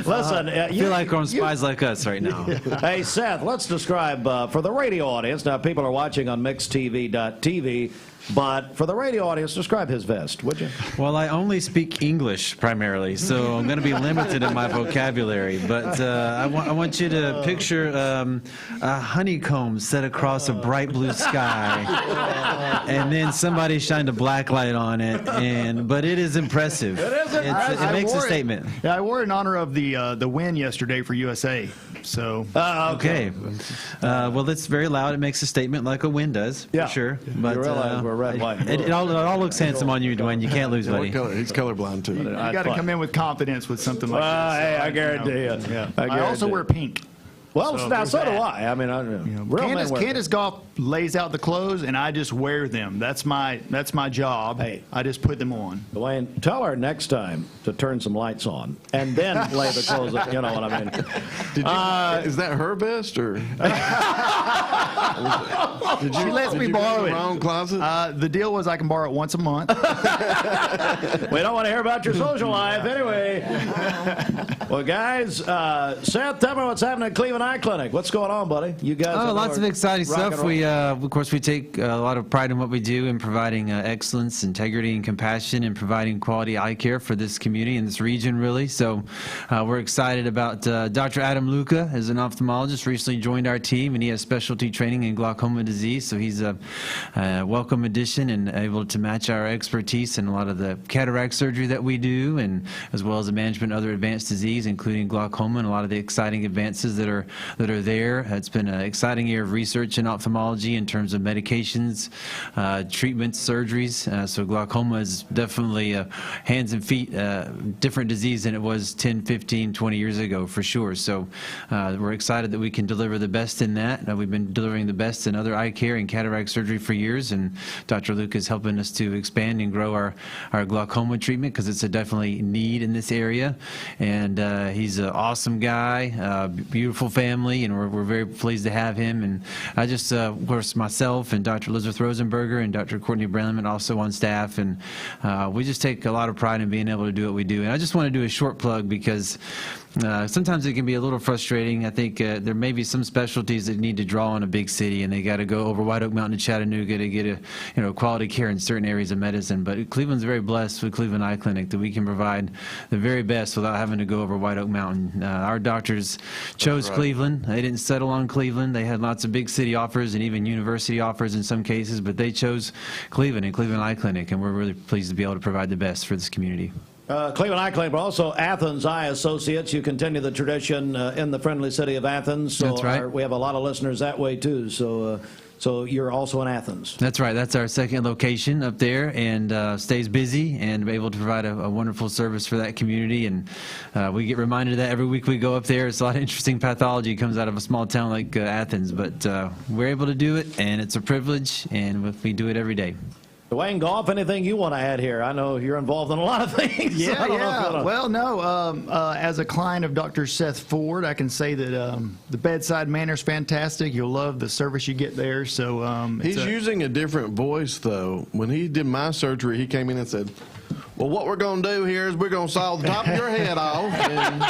Listen, I feel like we're on Spies Like Us right now. Hey, Seth, let's describe for the radio audience. Now, people are watching on MixTV.tv. But for the radio audience, describe his vest, would you? Well, I only speak English primarily, so I'm going to be limited in my vocabulary. But I want you to picture a honeycomb set across a bright blue sky, and then somebody shined a black light on it. But it is impressive. It makes a statement. Yeah, I wore it in honor of the win yesterday for USA. So okay. Well, it's very loud. It makes a statement like a win does, for sure. But you realize we're red, white, and it all looks handsome on you, Dwayne. You can't lose, buddy. He's colorblind too. You got to come in with confidence with something like this. Hey, I guarantee you. Yeah. I also wear pink. Well, so do I. I mean, Candace Goff lays out the clothes, and I just wear them. That's my job. Hey, I just put them on. Dwayne, tell her next time to turn some lights on and then lay the clothes up. You know what I mean? Is that her vest or? She lets me borrow it. My own closet. The deal was I can borrow it once a month. We don't want to hear about your social life anyway. Well, guys, Seth, tell me what's happening at Cleveland Eye Clinic. What's going on, buddy? You guys? Oh, lots of exciting stuff. We, of course, we take a lot of pride in what we do in providing excellence, integrity, and compassion, and providing quality eye care for this community and this region, really. So we're excited about Dr. Adam Luca, as an ophthalmologist, recently joined our team, and he has specialty training in glaucoma disease. So he's a welcome addition and able to match our expertise in a lot of the cataract surgery that we do, and as well as the management of other advanced disease, including glaucoma, and a lot of the exciting advances that are there. It's been an exciting year of research in ophthalmology in terms of medications, treatments, surgeries. So glaucoma is definitely hands and feet different disease than it was 10, 15, 20 years ago, for sure. So we're excited that we can deliver the best in that. We've been delivering the best in other eye care and cataract surgery for years, and Dr. Luke is helping us to expand and grow our glaucoma treatment, because it's a definitely need in this area. And he's an awesome guy, beautiful family, and we're very pleased to have him. And I just, of course, myself and Dr. Elizabeth Rosenberger and Dr. Courtney Brenneman also on staff, and we just take a lot of pride in being able to do what we do. And I just want to do a short plug, because sometimes it can be a little frustrating. I think there may be some specialties that need to draw in a big city, and they got to go over White Oak Mountain to Chattanooga to get quality care in certain areas of medicine. But Cleveland's very blessed with Cleveland Eye Clinic that we can provide the very best without having to go over White Oak Mountain. Our doctors chose Cleveland. They didn't settle on Cleveland. They had lots of big city offers and even university offers in some cases, but they chose Cleveland and Cleveland Eye Clinic, and we're really pleased to be able to provide the best for this community. Cleveland Eye Clinic, but also Athens Eye Associates. You continue the tradition in the friendly city of Athens. So that's right. We have a lot of listeners that way, too. So you're also in Athens. That's right. That's our second location up there, and stays busy and able to provide a wonderful service for that community. And we get reminded of that every week we go up there. It's a lot of interesting pathology comes out of a small town like Athens, but we're able to do it, and it's a privilege, and we do it every day. Dwayne, golf, anything you want to add here? I know you're involved in a lot of things. Yeah, I don't know if you wanna- Well, no. As a client of Dr. Seth Ford, I can say that the bedside manner is fantastic. You'll love the service you get there. So he's using a different voice, though. When he did my surgery, he came in and said, "Well, what we're going to do here is we're going to saw the top of your head off." And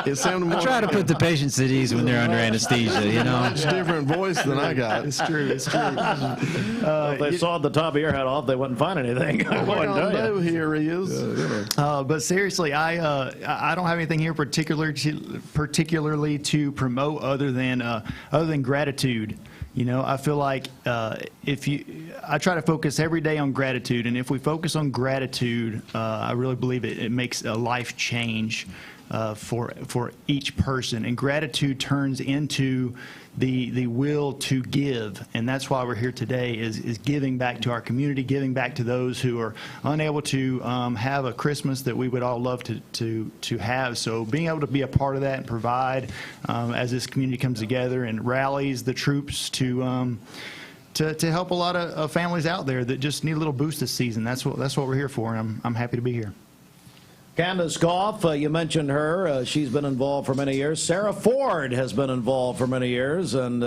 it sounded more. I try to put the patients at ease when they're under anesthesia, you know. Much different voice than I got. It's true. It's true. If they sawed the top of your head off, they wouldn't find anything. What we're going to do here is. But seriously, I don't have anything here particularly to promote other than gratitude. You know, I feel like I try to focus every day on gratitude, and if we focus on gratitude, I really believe it makes a life change for each person, and gratitude turns into the will to give, and that's why we're here today is giving back to our community, giving back to those who are unable to have a Christmas that we would all love to have. So being able to be a part of that and provide as this community comes together and rallies the troops to help a lot of families out there that just need a little boost this season. That's what we're here for, and I'm happy to be here. Candace Goff, you mentioned her. She's been involved for many years. Sarah Ford has been involved for many years, and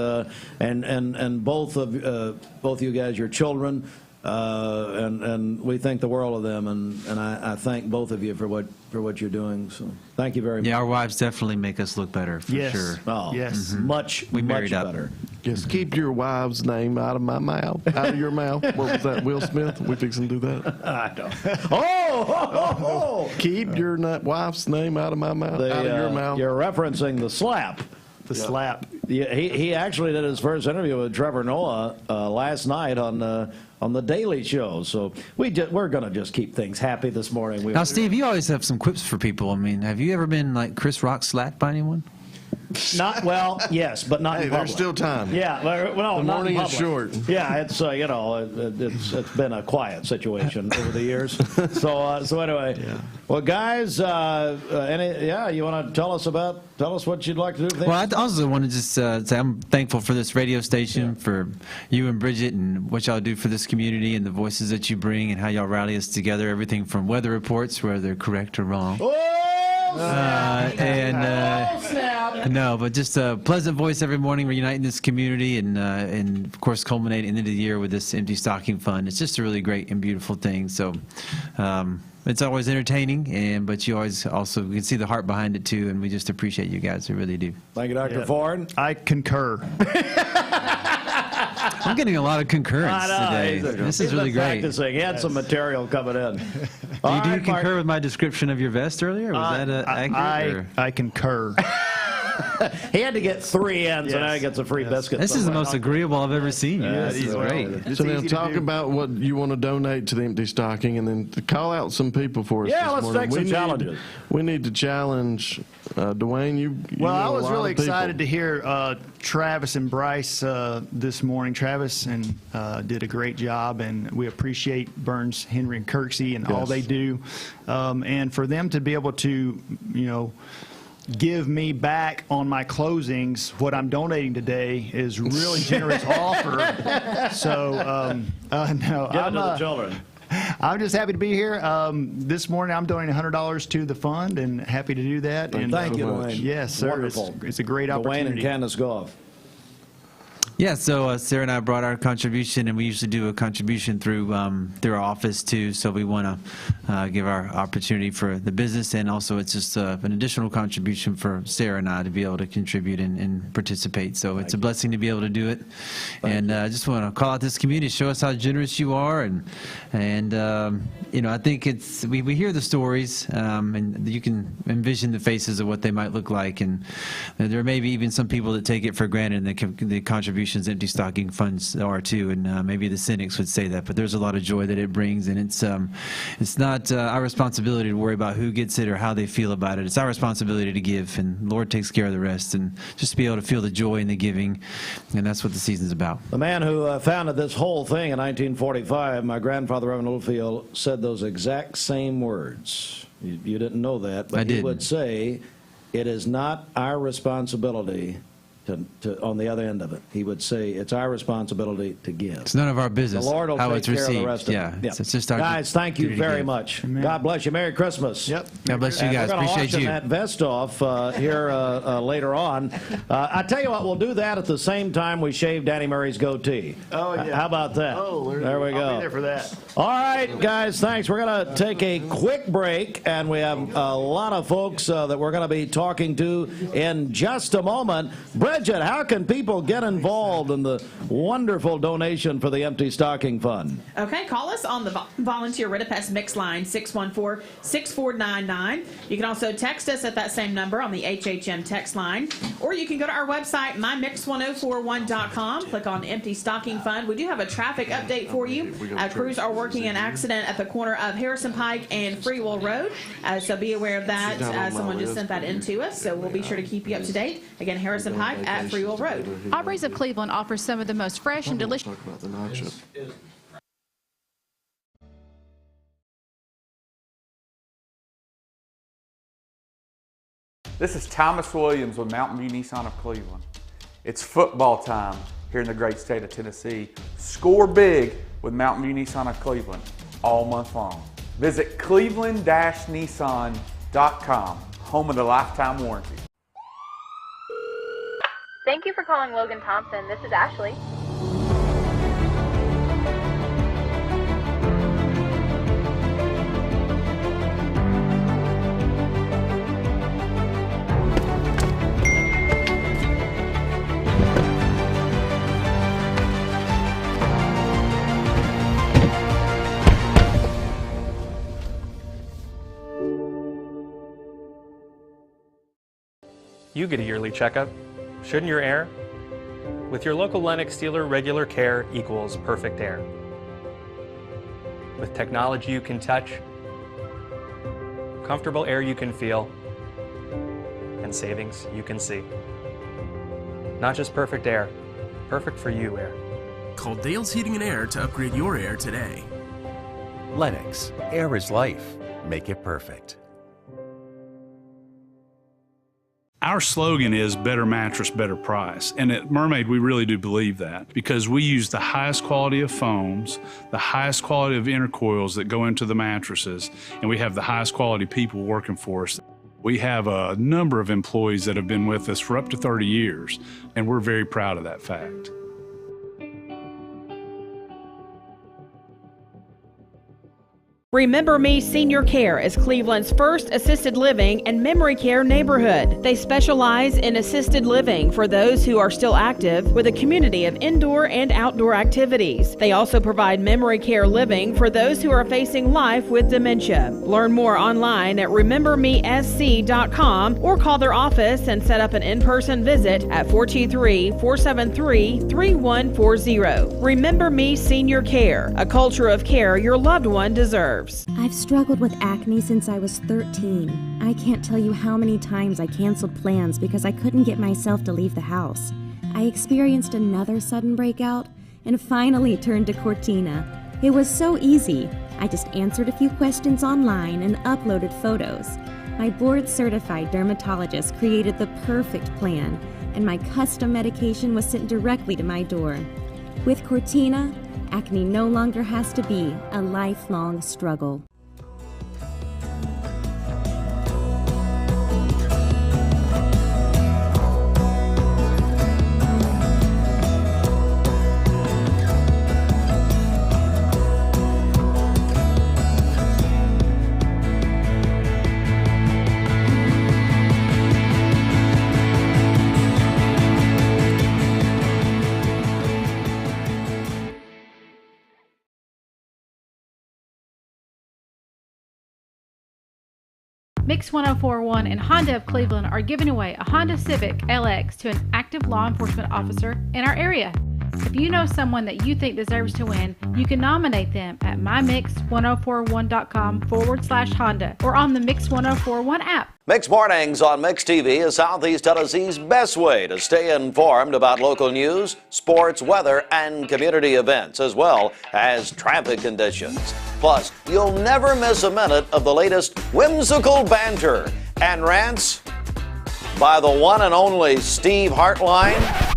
both you guys, your children, and we thank the world of them, and I thank both of you for what you're doing. So thank you very much. Yeah, our wives definitely make us look better for sure. Oh, yes, much better. Just keep your wife's name out of my mouth, out of your mouth. What was that, Will Smith? We fixing to do that? I don't. Keep your wife's name out of my mouth, out of your mouth. You're referencing the slap. The slap. Yeah, he actually did his first interview with Trevor Noah last night on the Daily Show. So we're going to just keep things happy this morning. Now, Steve, you always have some quips for people. I mean, have you ever been like Chris Rock slapped by anyone? Not well, yes, but not in public. There's still time. Yeah, well, the not morning in is public. short. Yeah, it's it's been a quiet situation over the years. So anyway, well, guys, you want to tell us what you'd like to do? Well, I also want to just say I'm thankful for this radio station, for you and Bridget, and what y'all do for this community, and the voices that you bring, and how y'all rally us together. Everything from weather reports, whether they're correct or wrong. No, but just a pleasant voice every morning, reuniting this community, and of course culminating into the year with this Empty Stocking Fund. It's just a really great and beautiful thing. So it's always entertaining, but you always also can see the heart behind it too, and we just appreciate you guys. We really do. Thank you, Dr. Ford. I concur. I'm getting a lot of concurrence today. This is really great. Practicing. He had some material coming in. Do you concur with my description of your vest earlier? Was that accurate? I concur. He had to get 3 ends, and now he gets a free biscuit. This is the most agreeable I've ever seen you. This is great. So now talk about what you want to donate to the Empty Stocking, and then call out some people for us. Yeah, this let's morning. take some challenges. We need to challenge Dwayne. You Well, know I was a lot really of people. excited to hear Travis and Bryce this morning. Travis did a great job, and we appreciate Burns, Henry, and Kirksey and all they do. And for them to be able to, give me back on my closings what I'm donating today is really generous offer. So, no. Get into the children. I'm just happy to be here. This morning I'm donating $100 to the fund, and happy to do that. And thank you, Dwayne. Yes, sir. Wonderful. It's a great opportunity. Dwayne and Candace Goff. Yeah, so Sarah and I brought our contribution, and we usually do a contribution through our office too. So we want to give our opportunity for the business, and also it's just an additional contribution for Sarah and I to be able to contribute and participate. So it's a blessing to be able to do it, and I just want to call out this community, show us how generous you are, and I think it's we hear the stories, and you can envision the faces of what they might look like, and there may be even some people that take it for granted, and the contributions Empty Stocking Funds are too, and maybe the cynics would say that, but there's a lot of joy that it brings, and it's not our responsibility to worry about who gets it or how they feel about it. It's our responsibility to give, and the Lord takes care of the rest, and just to be able to feel the joy in the giving, and that's what the season's about. The man who founded this whole thing in 1945, my grandfather, Reverend Littlefield, said those exact same words. You didn't know that, but he would say, "It is not our responsibility on the other end of it. He would say, it's our responsibility to give. It's none of our business The Lord will how take it's care received. of the rest of Yeah, it. it's just our Guys, thank you duty to very give. much. God bless you. Merry Christmas. Yep. God bless you And guys. we're going to Appreciate auction you. that vest off here later on. I tell you what, we'll do that at the same time we shave Danny Murray's goatee. Oh, yeah. How about that? Oh, there we go. I'll be there for that. All right, guys, thanks. We're going to take a quick break, and we have a lot of folks that we're going to be talking to in just a moment. Bridget, how can people get involved in the wonderful donation for the Empty Stocking Fund? Okay, call us on the Volunteer Rid of Pest Mix line, 614-6499. You can also text us at that same number on the HHM text line, or you can go to our website, mymix1041.com, click on Empty Stocking Fund. We do have a traffic update for you. Crews are working an accident at the corner of Harrison Pike and Freewell Road, so be aware of that. Someone just sent that in to us, so we'll be sure to keep you up to date. Again, Harrison Pike at Freewell Road. Aubrey's of Cleveland offers some of the most fresh and delicious. Talk about the night shift. This is Thomas Williams with Mountain View Nissan of Cleveland. It's football time here in the great state of Tennessee. Score big with Mountain View Nissan of Cleveland all month long. Visit cleveland-nissan.com, home of the lifetime warranty. Thank you for calling Logan Thompson. This is Ashley. You get a yearly checkup. Shouldn't your air? With your local Lennox dealer, regular care equals perfect air. With technology you can touch, comfortable air you can feel, and savings you can see. Not just perfect air, perfect for you air. Call Dale's Heating and Air to upgrade your air today. Lennox, air is life. Make it perfect. Our slogan is better mattress, better price. And at Mermaid, we really do believe that because we use the highest quality of foams, the highest quality of intercoils that go into the mattresses, and we have the highest quality people working for us. We have a number of employees that have been with us for up to 30 years, and we're very proud of that fact. Remember Me Senior Care is Cleveland's first assisted living and memory care neighborhood. They specialize in assisted living for those who are still active with a community of indoor and outdoor activities. They also provide memory care living for those who are facing life with dementia. Learn more online at remembermesc.com or call their office and set up an in-person visit at 423-473-3140. Remember Me Senior Care, a culture of care your loved one deserves. I've struggled with acne since I was 13. I can't tell you how many times I canceled plans because I couldn't get myself to leave the house. I experienced another sudden breakout and finally turned to Cortina. It was so easy. I just answered a few questions online and uploaded photos. My board-certified dermatologist created the perfect plan, and my custom medication was sent directly to my door. With Cortina, acne no longer has to be a lifelong struggle. Mix 1041 and Honda of Cleveland are giving away a Honda Civic LX to an active law enforcement officer in our area. If you know someone that you think deserves to win, you can nominate them at mymix1041.com/Honda or on the Mix 1041 app. Mix Mornings on Mix TV is Southeast Tennessee's best way to stay informed about local news, sports, weather, and community events, as well as traffic conditions. Plus, you'll never miss a minute of the latest whimsical banter and rants by the one and only Steve Hartline.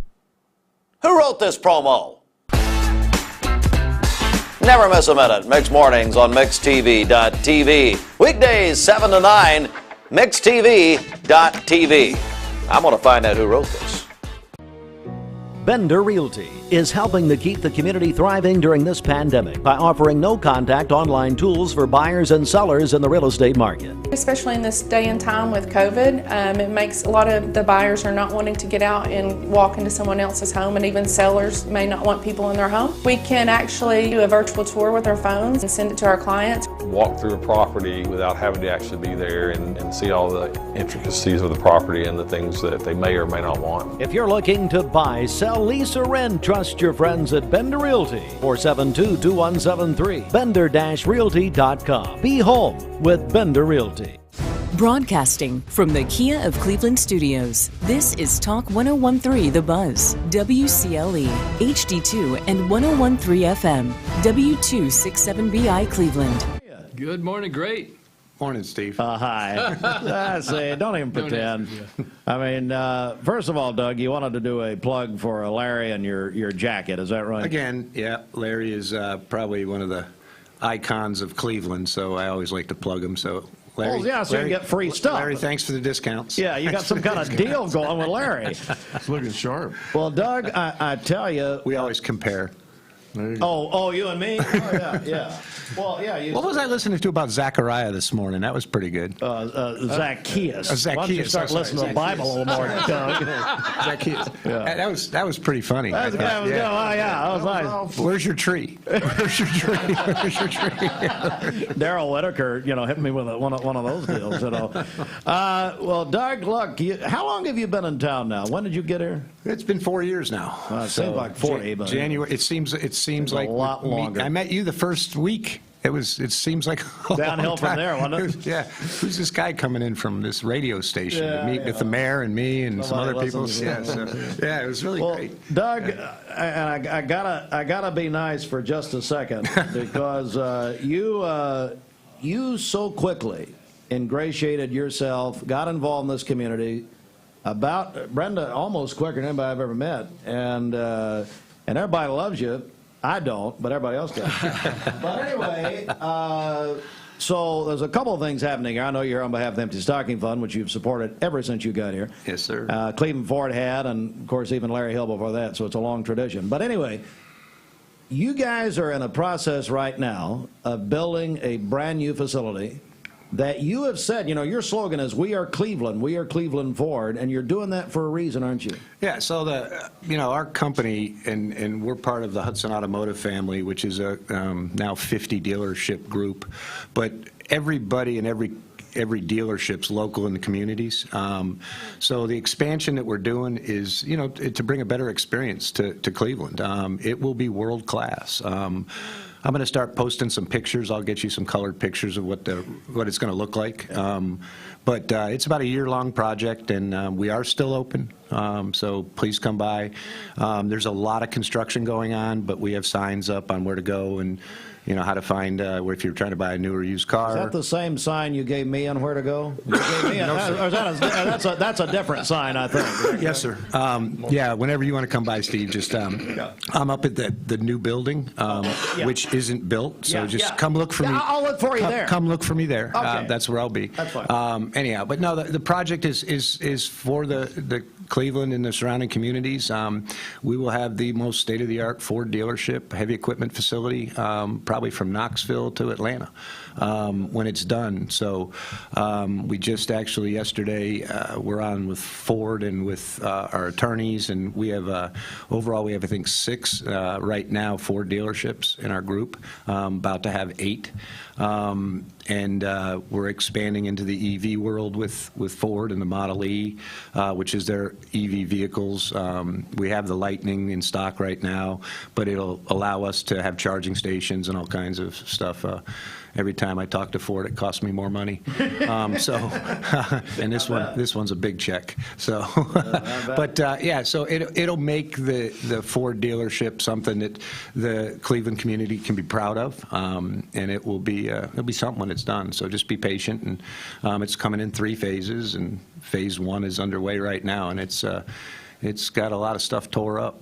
Who wrote this promo? Never miss a minute. Mixed Mornings on MixedTV.tv. Weekdays 7 to 9, MixedTV.tv. I'm going to find out who wrote this. Bender Realty is helping to keep the community thriving during this pandemic by offering no-contact online tools for buyers and sellers in the real estate market. Especially in this day and time with COVID, it makes a lot of the buyers are not wanting to get out and walk into someone else's home, and even sellers may not want people in their home. We can actually do a virtual tour with our phones and send it to our clients. Walk through a property without having to actually be there and see all the intricacies of the property and the things that they may or may not want. If you're looking to buy, sell, lease, or rent, trust your friends at Bender Realty, 472-2173, bender-realty.com. Be home with Bender Realty. Broadcasting from the Kia of Cleveland studios, this is Talk 1013 The Buzz, WCLE, HD2 and 1013 FM, W267BI Cleveland. Good morning, great. Morning, Steve. Hi. I say, don't even pretend. I mean, first of all, Doug, you wanted to do a plug for Larry and your jacket. Is that right? Again, yeah. Larry is probably one of the icons of Cleveland, so I always like to plug him. So, Larry, yeah, so you get free stuff. Larry, thanks for the discounts. Yeah, you got some kind of deal going with Larry. It's looking sharp. Well, Doug, I tell you. We always compare. Oh, you and me? Oh, yeah. Well, yeah. What was I listening to about Zechariah this morning? That was pretty good. Zacchaeus. Zacchaeus. Why don't you start listening to the Bible a little more, Doug? Zacchaeus. Yeah. That was pretty funny. That was good. Oh, yeah, that was nice. Where's your tree? Where's your tree? Where's your tree? Daryl Whitaker, hit me with one of those deals, Well, Doug, look, how long have you been in town now? When did you get here? It's been 4 years now. It seems like 40, but January. It seems like a lot longer. I met you the first week. It seems like a downhill long from time. there, wasn't it? Yeah. Who's this guy coming in from this radio station to meet with the mayor and me and some other people? Yeah, it was really great. Doug, and I gotta be nice for just a second because you so quickly ingratiated yourself, got involved in this community. About Brenda, almost quicker than anybody I've ever met, and everybody loves you. I don't, but everybody else does. But anyway, so there's a couple of things happening here. I know you're on behalf of the Empty Stocking Fund, which you've supported ever since you got here. Yes, sir. Cleveland Ford had, and of course even Larry Hill before that. So it's a long tradition. But anyway, you guys are in a process right now of building a brand new facility that you have said, your slogan is "We are Cleveland Ford," and you're doing that for a reason, aren't you? Yeah. So our company, and we're part of the Hudson Automotive family, which is a now 50 dealership group, but everybody and every dealership's local in the communities. So the expansion that we're doing is, to bring a better experience to Cleveland. It will be world class. I'm going to start posting some pictures. I'll get you some colored pictures of what it's going to look like. But it's about a year-long project, and we are still open. So please come by. There's a lot of construction going on, but we have signs up on where to go and how to find where if you're trying to buy a new or used car. Is that the same sign you gave me on where to go? You gave me that's a different sign, I think. Yes, sir. Yeah, whenever you want to come by, Steve, just I'm up at the new building, which isn't built, so just come look for me. I'll look for you there. Come look for me there. Okay. That's where I'll be. That's fine. Anyhow, but no, the project is for the Cleveland and the surrounding communities. We will have the most state-of-the-art Ford dealership, heavy equipment facility, probably from Knoxville to Atlanta when it's done. So we just actually yesterday we're on with Ford and with our attorneys, and we have overall we have I think 6 right now Ford dealerships in our group, about to have 8. And we're expanding into the EV world with Ford and the Model E, which is their EV vehicles. We have the Lightning in stock right now, but it'll allow us to have charging stations and all kinds of stuff every time I talk to Ford, it costs me more money. And this one's a big check. So, but yeah, so it'll make the Ford dealership something that the Cleveland community can be proud of, and it'll be something when it's done. So just be patient, and it's coming in 3 phases, and phase 1 is underway right now, and it's got a lot of stuff tore up.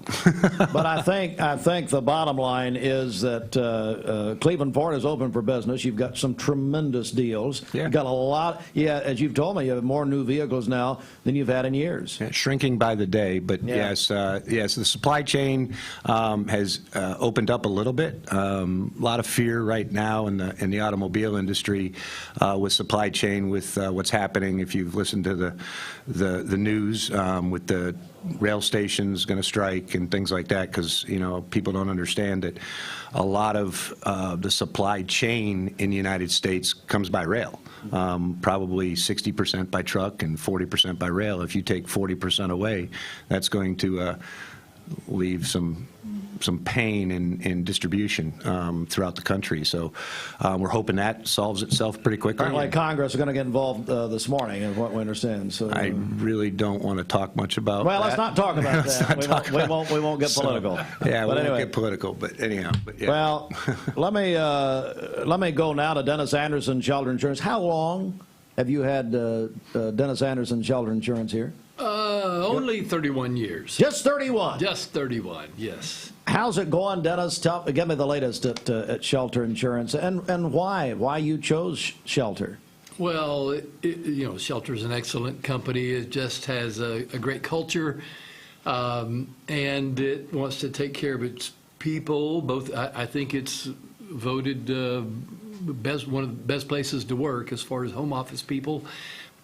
But I think the bottom line is that Cleveland Ford is open for business. You've got some tremendous deals. Yeah. You've got a lot. Yeah, as you've told me, you have more new vehicles now than you've had in years. Yeah, shrinking by the day, but yes, the supply chain has opened up a little bit. A lot of fear right now in the automobile industry with supply chain, with what's happening. If you've listened to the news with the rail stations going to strike and things like that, because people don't understand that a lot of the supply chain in the United States comes by rail. Probably 60% by truck and 40% by rail. If you take 40% away, that's going to leave some pain in distribution throughout the country. So we're hoping that solves itself pretty quickly. Apparently Congress is going to get involved this morning, is what we understand. So I really don't want to talk much about well, that. let's not talk about that. We won't get political. Yeah, we anyway. won't get political, but anyhow. But yeah. Well, let me go now to Dennis Anderson, Shelter Insurance. How long have you had Dennis Anderson, Shelter Insurance here? Only 31 years. Just 31? Just 31, yes. How's it going, Dennis? Give me the latest at Shelter Insurance, and why you chose Shelter. Well, Shelter is an excellent company. It just has a great culture, and it wants to take care of its people. Both, I think it's voted one of the best places to work as far as home office people.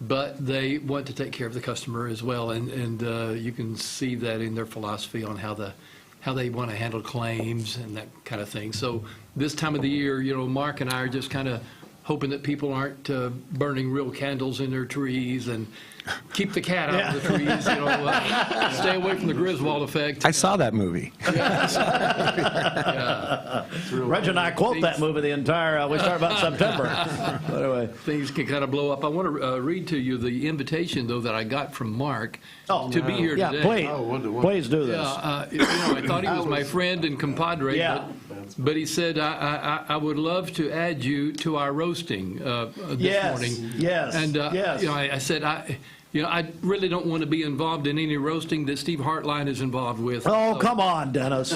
But they want to take care of the customer as well, and you can see that in their philosophy on how they want to handle claims and that kind of thing. So this time of the year, Mark and I are just kind of hoping that people aren't burning real candles in their trees, and keep the cat out of the trees. Stay away from the Griswold effect. I saw that movie. Reg and I quote that movie the entire. We start about September. Anyway, things can kind of blow up. I want to read to you the invitation, though, that I got from Mark to be here today. Please do this. I thought he was my friend and compadre. Yeah. But he said, I would love to add you to our roasting this morning. Yes. And yes. I said, I really don't want to be involved in any roasting that Steve Hartline is involved with. Oh, come on, Dennis.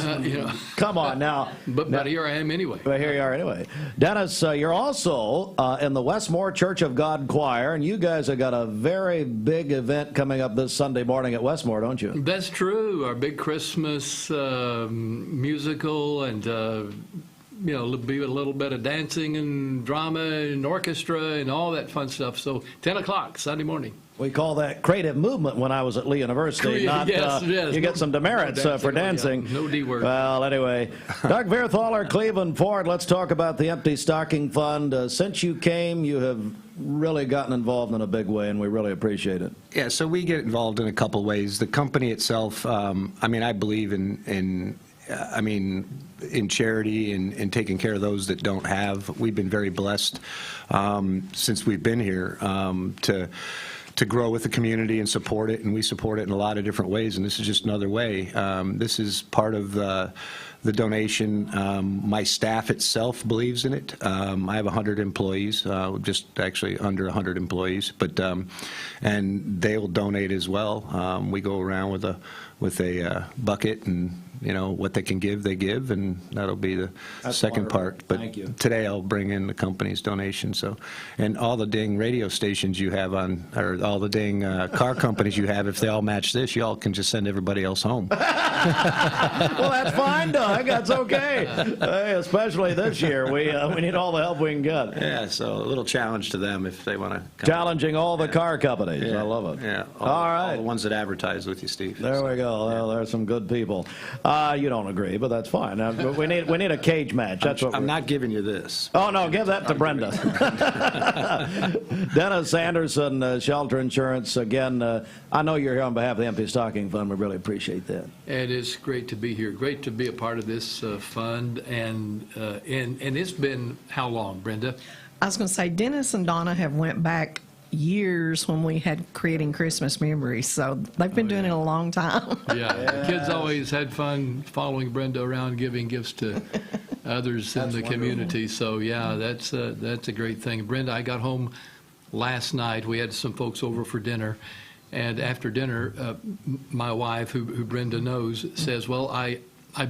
Come on now. But here I am anyway. But here you are anyway. Dennis, you're also in the Westmore Church of God Choir, and you guys have got a very big event coming up this Sunday morning at Westmore, don't you? That's true. Our big Christmas musical, and be a little bit of dancing and drama and orchestra and all that fun stuff. So 10 o'clock Sunday morning. We call that creative movement when I was at Lee University. Yes. You get some demerits for dancing. No D word. Well, anyway, Doug Vierthaler, Cleveland Ford. Let's talk about the Empty Stocking Fund. Since you came, you have really gotten involved in a big way, and we really appreciate it. Yeah, so we get involved in a couple ways. The company itself, I believe in charity and taking care of those that don't have. We've been very blessed since we've been here to grow with the community and support it, and we support it in a lot of different ways, and this is just another way. This is part of the donation. My staff itself believes in it. I have 100 employees, just actually under 100 employees, but and they will donate as well. We go around with a bucket, and what they can give, they give, and that'll be the second part. But Thank you. Today I'll bring in the company's donation. So, and all the dang radio stations you have on, or all the dang car companies you have, if they all match this, y'all can just send everybody else home. Well, that's fine, Doug. That's okay. Hey, especially this year, we need all the help we can get. Yeah, so a little challenge to them if they want to. Challenging all the car companies. Yeah. I love it. Yeah. All right. All the ones that advertise with you, Steve. There we go. Well, there's some good people. You don't agree, but that's fine. We need a cage match. That's what I'm not giving you this. Oh, no, give that to Brenda. Dennis Anderson, Shelter Insurance. Again, I know you're here on behalf of the Empty Stocking Fund. We really appreciate that. And it's great to be here. Great to be a part of this fund. And it's been how long, Brenda? I was going to say, Dennis and Donna have went back years when we had Creating Christmas Memories, so they've been doing it a long time. Yeah, the kids always had fun following Brenda around, giving gifts to others in the community. So yeah, that's a great thing. Brenda, I got home last night. We had some folks over for dinner, and after dinner, my wife, who Brenda knows, says, "Well, I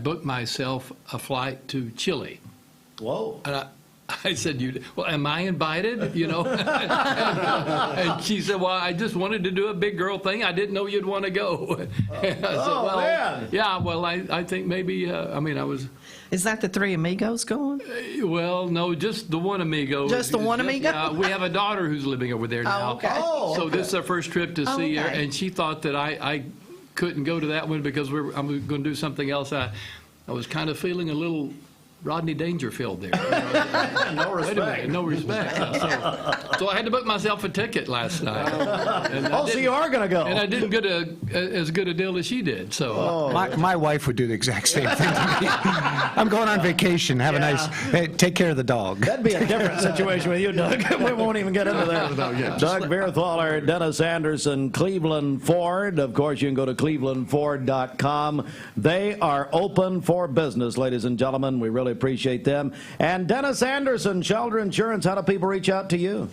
booked myself a flight to Chile." Whoa! And I said, well, am I invited? You know? And she said, well, I just wanted to do a big girl thing. I didn't know you'd want to go. And I said, well, man. Yeah, well, I think maybe, I was. Is that the three amigos going? Well, no, just the one amigo. Just the one amigo? Yeah, we have a daughter who's living over there now. Oh, okay. So this is our first trip to see her, and she thought that I couldn't go to that one because I'm going to do something else. I was kind of feeling a little Rodney Dangerfield there. No respect. No respect. So I had to book myself a ticket last night. So you are going to go. And I didn't get as good a deal as she did. So my wife would do the exact same thing to me. I'm going on vacation. Have a nice, take care of the dog. That'd be a different situation with you, Doug. We won't even get into that. Doug Beerthaler, Dennis Anderson, Cleveland Ford. Of course, you can go to clevelandford.com. They are open for business, ladies and gentlemen. We really appreciate them. And Dennis Anderson, Shelter Insurance, how do people reach out to you?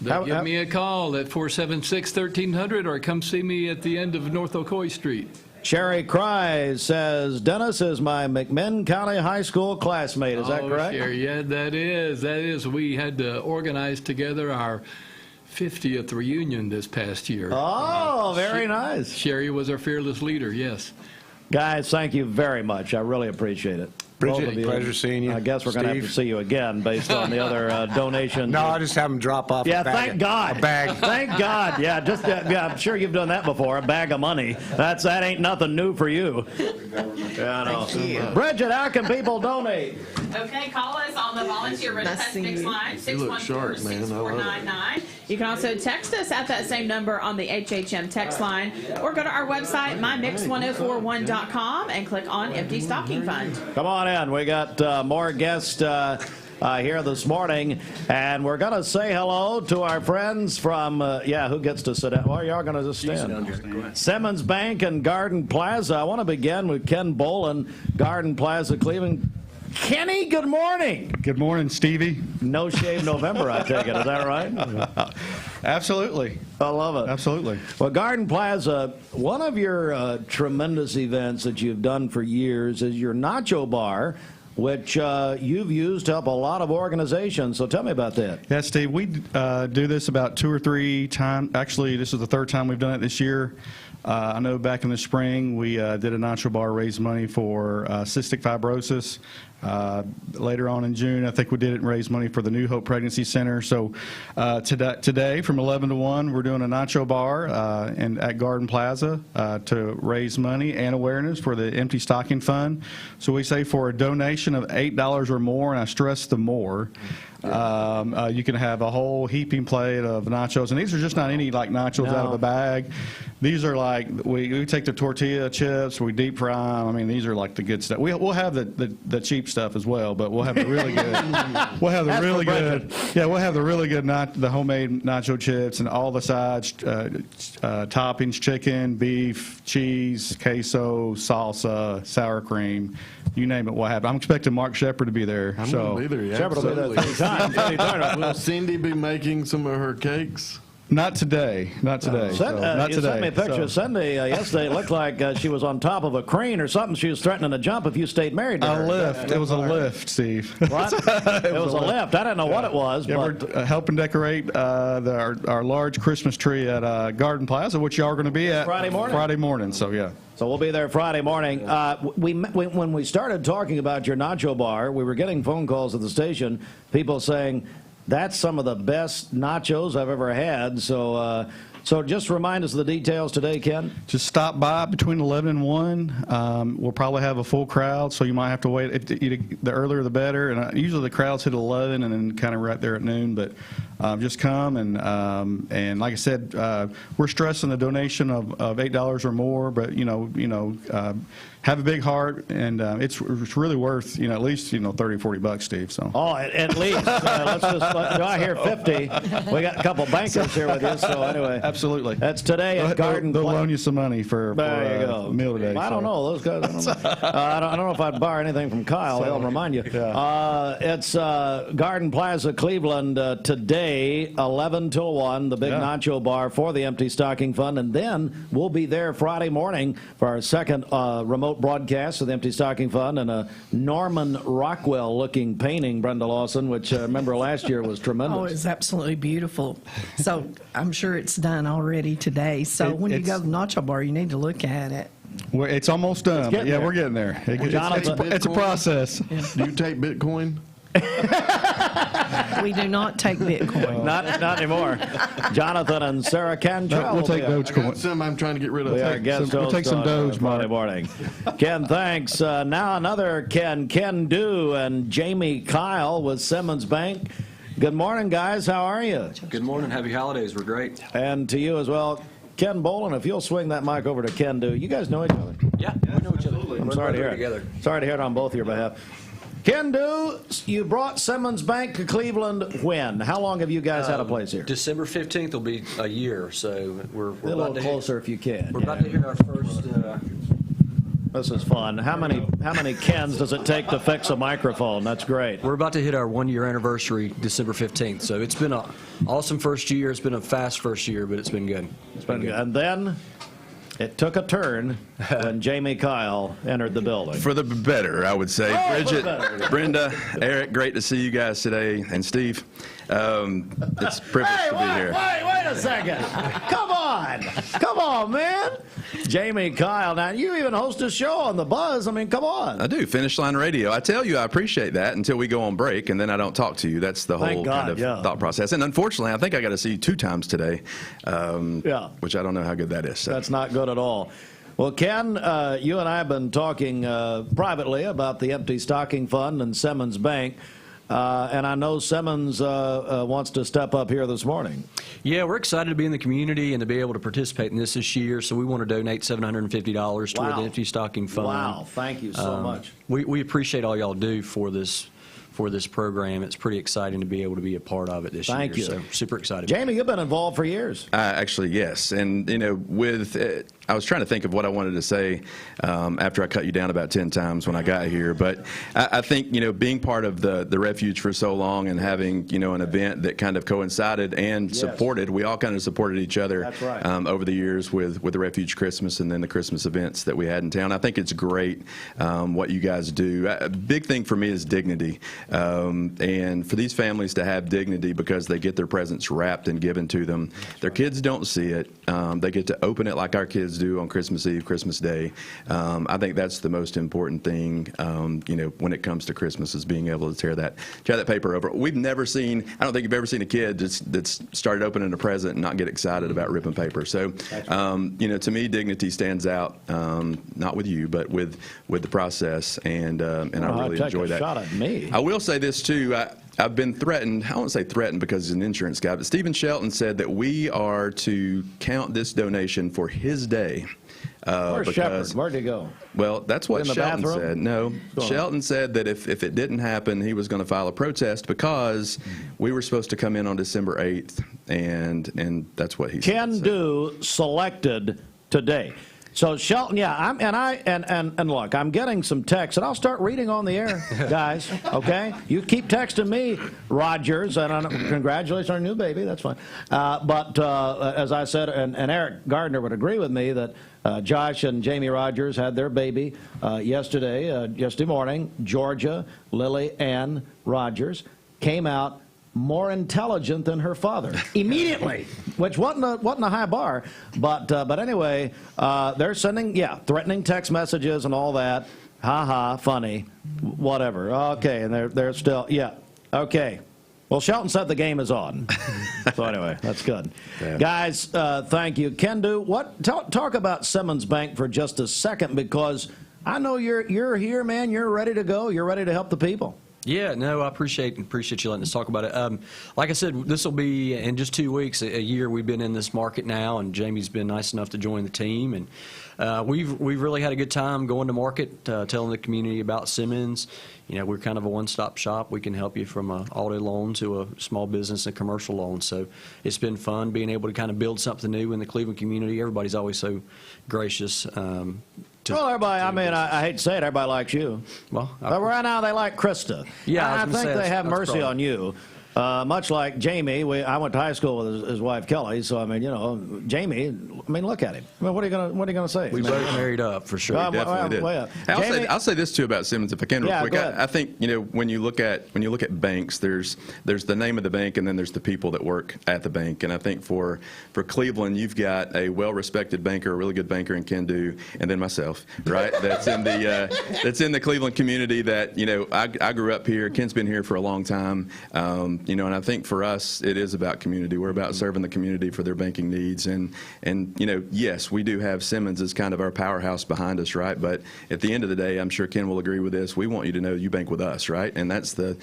Give me a call at 476-1300 or come see me at the end of North Ocoee Street. Sherry Cry says, Dennis is my McMinn County High School classmate. Is that correct? Sherry, yeah, that is. We had to organize together our 50th reunion this past year. Oh, very nice. Sherry was our fearless leader, yes. Guys, thank you very much. I really appreciate it. Bridget, pleasure seeing you. I guess we're going to have to see you again based on the other donations. No, I'll just have them drop off a bag. Thank God. A bag. Thank God. Yeah, I'm sure you've done that before, a bag of money. That ain't nothing new for you. Yeah, I know. Bridget, how can people donate? Okay, call us on the Volunteer Red Pest Mix line, 614-6499. You can also text us at that same number on the HHM text line, or go to our website, mymix1041.com, and click on Empty Stocking Fund. Come on in. We got more guests here this morning, and we're going to say hello to our friends from, who gets to sit down? Well, you are going to just stand. Simmons Bank and Garden Plaza. I want to begin with Ken Bolin, Garden Plaza, Cleveland. Kenny, good morning. Good morning, Stevie. No Shave November, I take it. Is that right? Absolutely. I love it. Absolutely. Well, Garden Plaza, one of your tremendous events that you've done for years is your Nacho Bar, which you've used to help a lot of organizations. So tell me about that. Yeah, Steve, we do this about 2 or 3 times. Actually, this is the 3rd time we've done it this year. I know back in the spring we did a Nacho Bar, raise money for cystic fibrosis. Later on in June, I think we did it and raised money for the New Hope Pregnancy Center. So today from 11 to 1, we're doing a Nacho Bar at Garden Plaza to raise money and awareness for the Empty Stocking Fund. So we say for a donation of $8 or more, and I stress the more, you can have a whole heaping plate of nachos. And these are just not any like nachos out of a bag. These are like, we take the tortilla chips, we deep fry them. I mean, these are like the good stuff. We'll have the cheap stuff as well, but we'll have the really good. We'll have the really good. Yeah, we'll have the really good, the homemade nacho chips and all the sides, toppings: chicken, beef, cheese, queso, salsa, sour cream. You name it, we'll have it. I'm expecting Mark Shepard to be there. I'm going to be there, yeah. Shepard will be there 3 times. Will Cindy be making some of her cakes? Not today. Not today. Not you today. sent me a picture of Cindy yesterday. It looked like she was on top of a crane or something. She was threatening to jump if you stayed married to her. A lift. It was a lift, Steve. What? It was a lift. I didn't know what it was. Yeah, but we're helping decorate our large Christmas tree at Garden Plaza, which y'all are going to be at Friday morning. Friday morning. So yeah. So we'll be there Friday morning. When we started talking about your Nacho Bar, we were getting phone calls at the station, people saying, that's some of the best nachos I've ever had. So So just remind us of the details today, Ken. Just stop by between 11 and 1. We'll probably have a full crowd, so you might have to wait. The earlier the better. And usually the crowds hit 11 and then kind of right there at noon. But just come and like I said, we're stressing a donation of $8 or more. But have a big heart, and it's really worth at least $30 or $40, Steve. So. Oh, at least. Let's just. Do I hear 50? We got a couple bankers here with you. So anyway, absolutely. That's today at Garden. They'll loan you some money for a meal today. I don't know those guys. I don't know if I'd borrow anything from Kyle. He'll remind you. Yeah. It's Garden Plaza, Cleveland today, 11 till 1. The big nacho bar for the Empty Stocking Fund, and then we'll be there Friday morning for our second remote broadcast of the Empty Stocking Fund and a Norman Rockwell-looking painting, Brenda Lawson, which remember last year was tremendous. Oh, it's absolutely beautiful. So I'm sure it's done already today. So when you go to the nacho bar, you need to look at it. Well, it's almost done. But we're getting there. It's a process. Yeah. Do you take Bitcoin? We do not take Bitcoin. Not anymore. Jonathan and Sarah Cantrell. We'll take Dogecoin. Some I'm trying to get rid of. We'll take some Doge Friday morning. Ken, thanks. Now another Ken Do and Jamie Kyle with Simmons Bank. Good morning, guys. How are you? Good morning. Happy holidays. We're great. And to you as well. Ken Bolin, if you'll swing that mic over to Ken Do. You guys know each other? Yeah, we know each other. I'm sorry to hear it. Sorry to hear it on both your behalf. Ken Do, you brought Simmons Bank to Cleveland when? How long have you guys had a place here? December 15th will be a year, so we're a little closer if you can. We're about to hear our first. This is fun. How many Kens does it take to fix a microphone? That's great. We're about to hit our 1-year anniversary December 15th, so it's been an awesome first year. It's been a fast first year, but it's been good. It's been good. And then it took a turn when Jamie Kyle entered the building. For the better, I would say. Oh, Bridget, Brenda, Erik, great to see you guys today, and Steve. It's a privilege to be here. Wait a second. Come on, man. Jamie Kyle, now you even host a show on the Buzz. I mean, come on. I do. Finish Line Radio. I tell you, I appreciate that until we go on break, and then I don't talk to you. That's the whole kind of thought process. And unfortunately, I think I got to see you 2 times today, which I don't know how good that is. So. That's not good at all. Well, Ken, you and I have been talking privately about the Empty Stocking Fund and Simmons Bank. And I know Simmons wants to step up here this morning. Yeah, we're excited to be in the community and to be able to participate in this year. So we want to donate $750 toward the Empty Stocking Fund. Wow, thank you so much. We appreciate all y'all do for this program. It's pretty exciting to be able to be a part of it this year. Thank you. So super excited. Jamie, you've been involved for years. Actually, yes. And, I was trying to think of what I wanted to say after I cut you down about 10 times when I got here. But I think, being part of the Refuge for so long and having, an event that kind of coincided and supported, we all kind of supported each other over the years with the Refuge Christmas and then the Christmas events that we had in town. I think it's great what you guys do. A big thing for me is dignity. And for these families to have dignity because they get their presents wrapped and given to them. Their kids don't see it. They get to open it like our kids do on Christmas Eve, Christmas Day. I think that's the most important thing, when it comes to Christmas is being able to tear that paper over. We've never seen, I don't think you've ever seen a kid that's started opening a present and not get excited about ripping paper. So, to me, dignity stands out, not with you, but with the process, and I really enjoy that. Shot at me. I will say this, too. I've been threatened. I won't say threatened because he's an insurance guy, but Stephen Shelton said that we are to count this donation for his day. Where's Shepard? Where'd he go? Well, that's what Shelton said. No, Go Shelton said that if it didn't happen, he was going to file a protest because we were supposed to come in on December 8th, and that's what he said. Ken Do selected today. So Shelton, and look, I'm getting some texts, and I'll start reading on the air, guys. Okay, you keep texting me, Rogers, and congratulations on your new baby. That's fine. But as I said, and Erik Gardner would agree with me that Josh and Jamie Rogers had their baby yesterday morning. Georgia Lily Ann Rogers came out more intelligent than her father immediately, which wasn't a high bar, but anyway, they're sending threatening text messages and all that. Ha ha, funny, whatever. Okay, and they're still okay. Well, Shelton said the game is on. So anyway, that's good. Guys, thank you. Kendu, talk about Simmons Bank for just a second, because I know you're here, man. You're ready to go. You're ready to help the people. Yeah, no, I appreciate you letting us talk about it. Like I said, this will be in just 2 weeks, a year we've been in this market now, and Jamie's been nice enough to join the team, and we've really had a good time going to market, telling the community about Simmons. You know, we're kind of a one-stop shop. We can help you from an auto loan to a small business and commercial loan. So it's been fun being able to kind of build something new in the Cleveland community. Everybody's always so gracious. Well, everybody, I mean, I hate to say it, everybody likes you. Well, but right now they like Krista. Yeah, I think they have mercy on you. Much like Jamie, I went to high school with his wife Kelly, so I mean, you know, Jamie. I mean, look at him. I mean, what are you gonna say? We both married up for sure. Definitely did. I'll say this too about Simmons, if I can, real quick. I think, you know, when you look at banks, there's the name of the bank, and then there's the people that work at the bank. And I think for Cleveland, you've got a well-respected banker, a really good banker in Kendu, and then myself, right? That's in the Cleveland community. That, you know, I grew up here. Ken's been here for a long time. You know, and I think for us, it is about community. We're about serving the community for their banking needs. And you know, yes, we do have Simmons as kind of our powerhouse behind us, right? But at the end of the day, I'm sure Ken will agree with this. We want you to know you bank with us, right? And that's the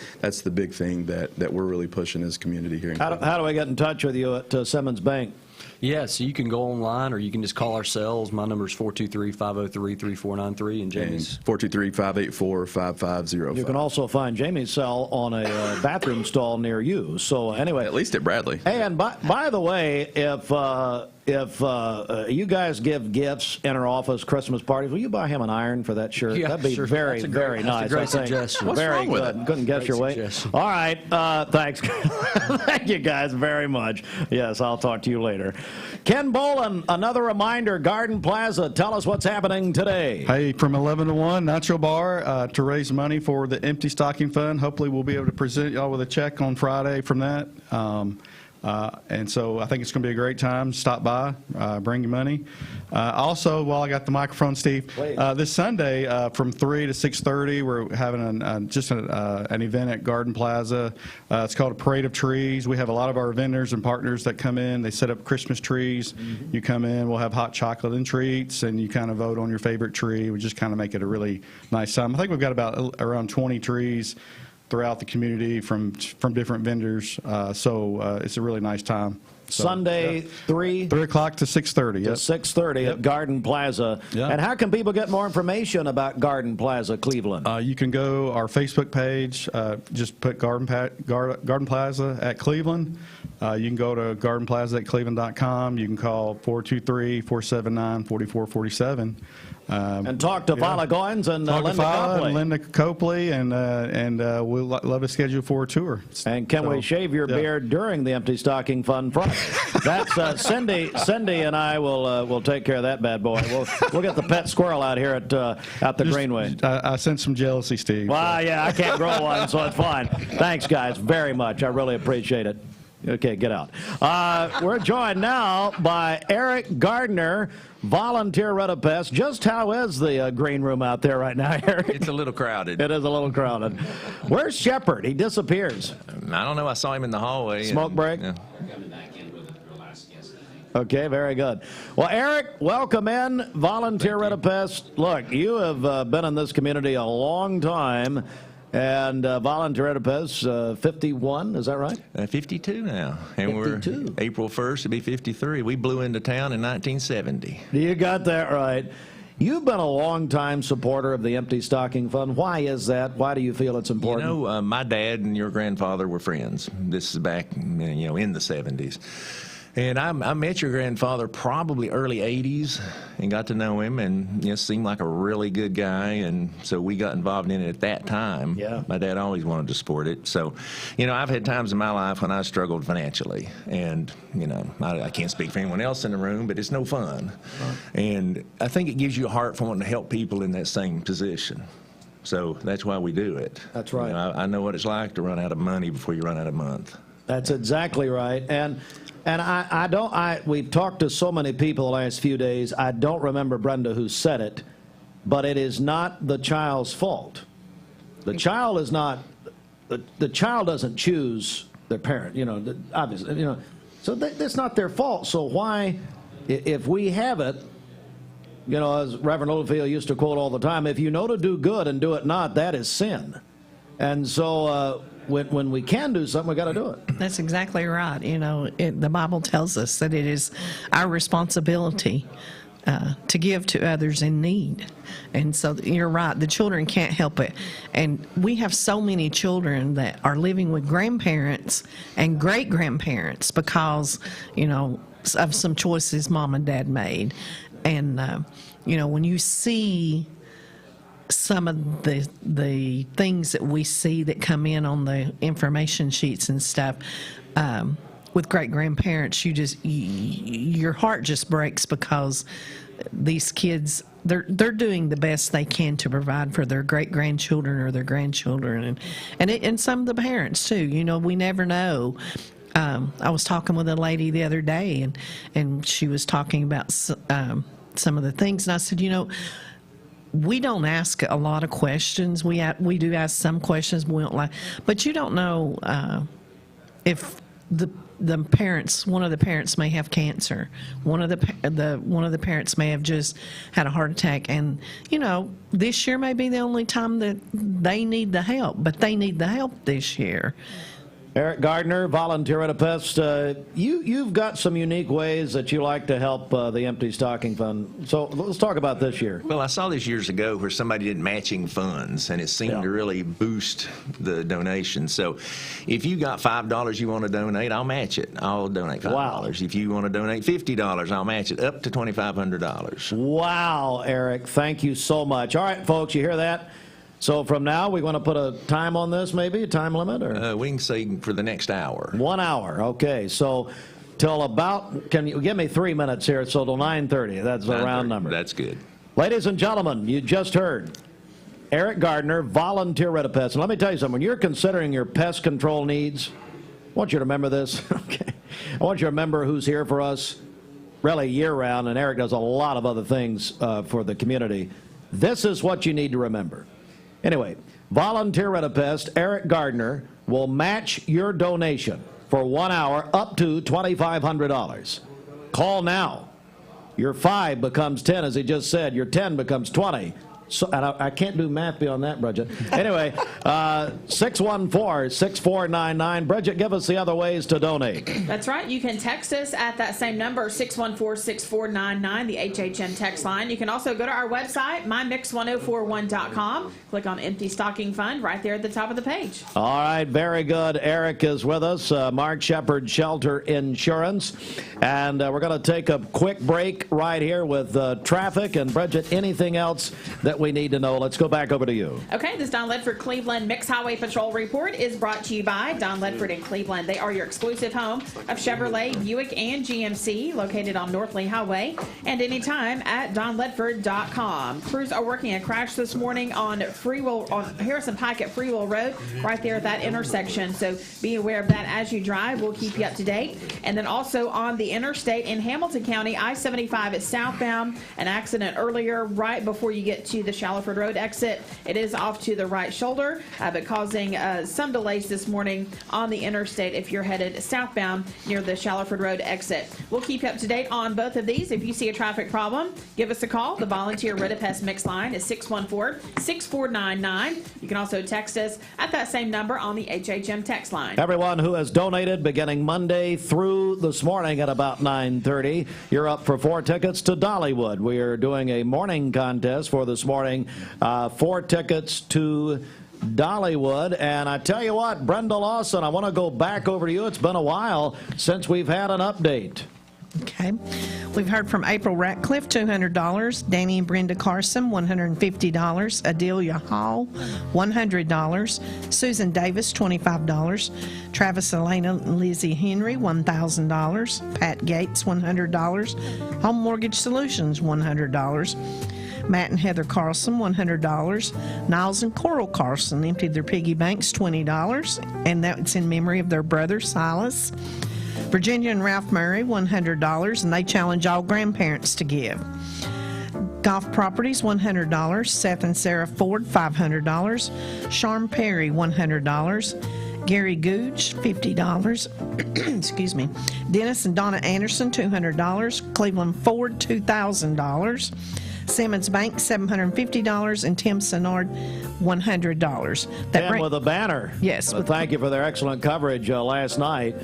big thing that we're really pushing as community here in Cleveland. How do I get in touch with you at Simmons Bank? Yeah, so you can go online, or you can just call our cells. My number is 423-503-3493, and Jamie's 423-584-5505. You can also find Jamie's cell on a bathroom stall near you. So anyway, at least at Bradley. Hey, and by the way, if you guys give gifts in our office, Christmas parties, will you buy him an iron for that shirt? Yeah, That'd be sure. very, That's very nice. That's a great suggestion. What's very wrong with good. it? Couldn't guess Great your weight. suggestion. All right, thanks. Thank you guys very much. Yes, I'll talk to you later. Ken Boland, another reminder, Garden Plaza, tell us what's happening today. Hey, from 11 to 1, Nacho Bar, to raise money for the Empty Stocking Fund. Hopefully we'll be able to present y'all with a check on Friday from that. And so I think it's going to be a great time. Stop by, bring your money. Also, while I got the microphone, Steve, this Sunday from 3 to 6:30, we're having an event at Garden Plaza. It's called a Parade of Trees. We have a lot of our vendors and partners that come in. They set up Christmas trees. You come in, we'll have hot chocolate and treats, and you kind of vote on your favorite tree. We just kind of make it a really nice time. I think we've got about around 20 trees throughout the community from different vendors. So it's a really nice time. So, Sunday, 3 o'clock to 6:30. To 6:30 at Garden Plaza. Yep. And how can people get more information about Garden Plaza, Cleveland? You can go our Facebook page. Just put Garden Plaza at Cleveland. You can go to gardenplaza@cleveland.com. You can call 423-479-4447. And talk to Fala Goins and Linda Copley, and we'll love to schedule for a tour. And can we shave your beard during the Empty Stocking Fund Friday? That's Cindy and I will take care of that bad boy. We'll get the pet squirrel out here at the Greenway. I sense some jealousy, Steve. Well, yeah, I can't grow one, so it's fine. Thanks, guys, very much. I really appreciate it. Okay, get out. We're joined now by Erik Gardner, volunteer Redipest. Just how is the green room out there right now, Erik? It's a little crowded. It is a little crowded. Where's Shepard? He disappears. I don't know. I saw him in the hallway. Smoke break? Yeah. Okay, very good. Well, Erik, welcome in, volunteer Redipest. Look, you have been in this community a long time. And volunteer Redipest, 51, is that right? 52 now. And 52. We're April 1st to be 53. We blew into town in 1970. You got that right. You've been a long-time supporter of the Empty Stocking Fund. Why is that? Why do you feel it's important? You know, my dad and your grandfather were friends. This is back, in the 70s. And I met your grandfather probably early 80s and got to know him, and seemed like a really good guy, and so we got involved in it at that time. Yeah. My dad always wanted to support it. So, I've had times in my life when I struggled financially, and, I can't speak for anyone else in the room, but it's no fun. Right. And I think it gives you a heart for wanting to help people in that same position. So that's why we do it. That's right. I know what it's like to run out of money before you run out of a month. That's exactly right. And we've talked to so many people the last few days. I don't remember, Brenda, who said it, but it is not the child's fault. The child is not, the child doesn't choose their parent, obviously, So that's not their fault. So why, if we have it, as Reverend Littlefield used to quote all the time, if you know to do good and do it not, that is sin. And so when we can do something, we got to do it. That's exactly right. The Bible tells us that it is our responsibility to give to others in need. And so you're right, the children can't help it. And we have so many children that are living with grandparents and great-grandparents because, of some choices mom and dad made. And, when you see some of the things that we see that come in on the information sheets and stuff, with great-grandparents, your heart just breaks because these kids, they're doing the best they can to provide for their great-grandchildren or their grandchildren, and some of the parents too. We never know. I was talking with a lady the other day, and she was talking about some of the things, and I said, we don't ask a lot of questions. We do ask some questions, but we don't like. But you don't know if the parents, one of the parents may have cancer. One of the parents may have just had a heart attack, and this year may be the only time that they need the help. But they need the help this year. Erik Gardner, volunteer at a pest. You've got some unique ways that you like to help the Empty Stocking Fund. So let's talk about this year. Well, I saw this years ago where somebody did matching funds, and it seemed to really boost the donation. So if you got $5 you want to donate, I'll match it. I'll donate $5. Wow. If you want to donate $50, I'll match it up to $2,500. Wow, Erik, thank you so much. All right, folks, you hear that? So from now, we want to put a time on this, maybe a time limit, or we can say for the next hour. 1 hour, okay. So till about, can you give me 3 minutes here? So till 9:30. That's a round number. That's good. Ladies and gentlemen, you just heard Erik Gardner, volunteer Redipest. And let me tell you something. When you're considering your pest control needs, I want you to remember this. Okay, I want you to remember who's here for us, really year-round. And Erik does a lot of other things for the community. This is what you need to remember. Anyway, volunteer Redipest, Erik Gardner, will match your donation for 1 hour up to $2,500. Call now. Your 5 becomes 10, as he just said. Your 10 becomes 20. So, and I can't do math beyond that, Bridget. Anyway, 614-6499. Bridget, give us the other ways to donate. That's right. You can text us at that same number, 614-6499, the HHM text line. You can also go to our website, mymix1041.com. Click on Empty Stocking Fund right there at the top of the page. All right, very good. Erik is with us, Mark Shepard Shelter Insurance. And we're going to take a quick break right here with traffic. And Bridget, anything else that we need to know? Let's go back over to you. Okay, this Don Ledford Cleveland Mixed Highway Patrol Report is brought to you by Don Ledford in Cleveland. They are your exclusive home of Chevrolet, Buick, and GMC, located on North Lee Highway, and anytime at donledford.com. Crews are working a crash this morning on Harrison Pike at Freewell Road, right there at that intersection. So be aware of that as you drive. We'll keep you up to date. And then also on the interstate in Hamilton County, I-75 is southbound. An accident earlier right before you get to the Shallowford Road exit. It is off to the right shoulder, but causing some delays this morning on the interstate if you're headed southbound near the Shallowford Road exit. We'll keep you up to date on both of these. If you see a traffic problem, give us a call. The volunteer Redipest mix line is 614-6499. You can also text us at that same number on the HHM text line. Everyone who has donated beginning Monday through this morning at about 9:30, you're up for 4 tickets to Dollywood. We are doing a morning contest for this morning. 4 tickets to Dollywood. And I tell you what, Brenda Lawson, I want to go back over to you. It's been a while since we've had an update. Okay. We've heard from April Ratcliffe, $200. Danny and Brenda Carson, $150. Adelia Hall, $100. Susan Davis, $25. Travis Elena and Lizzie Henry, $1,000. Pat Gates, $100. Home Mortgage Solutions, $100. Matt and Heather Carlson, $100. Niles and Coral Carlson emptied their piggy banks, $20, and that's in memory of their brother, Silas. Virginia and Ralph Murray, $100, and they challenge all grandparents to give. Golf Properties, $100. Seth and Sarah Ford, $500. Sharm Perry, $100. Gary Googe, $50. Excuse me. Dennis and Donna Anderson, $200. Cleveland Ford, $2,000. Simmons Bank, $750, and Tim Senard, $100. And with a banner. Yes. Thank you for their excellent coverage last night.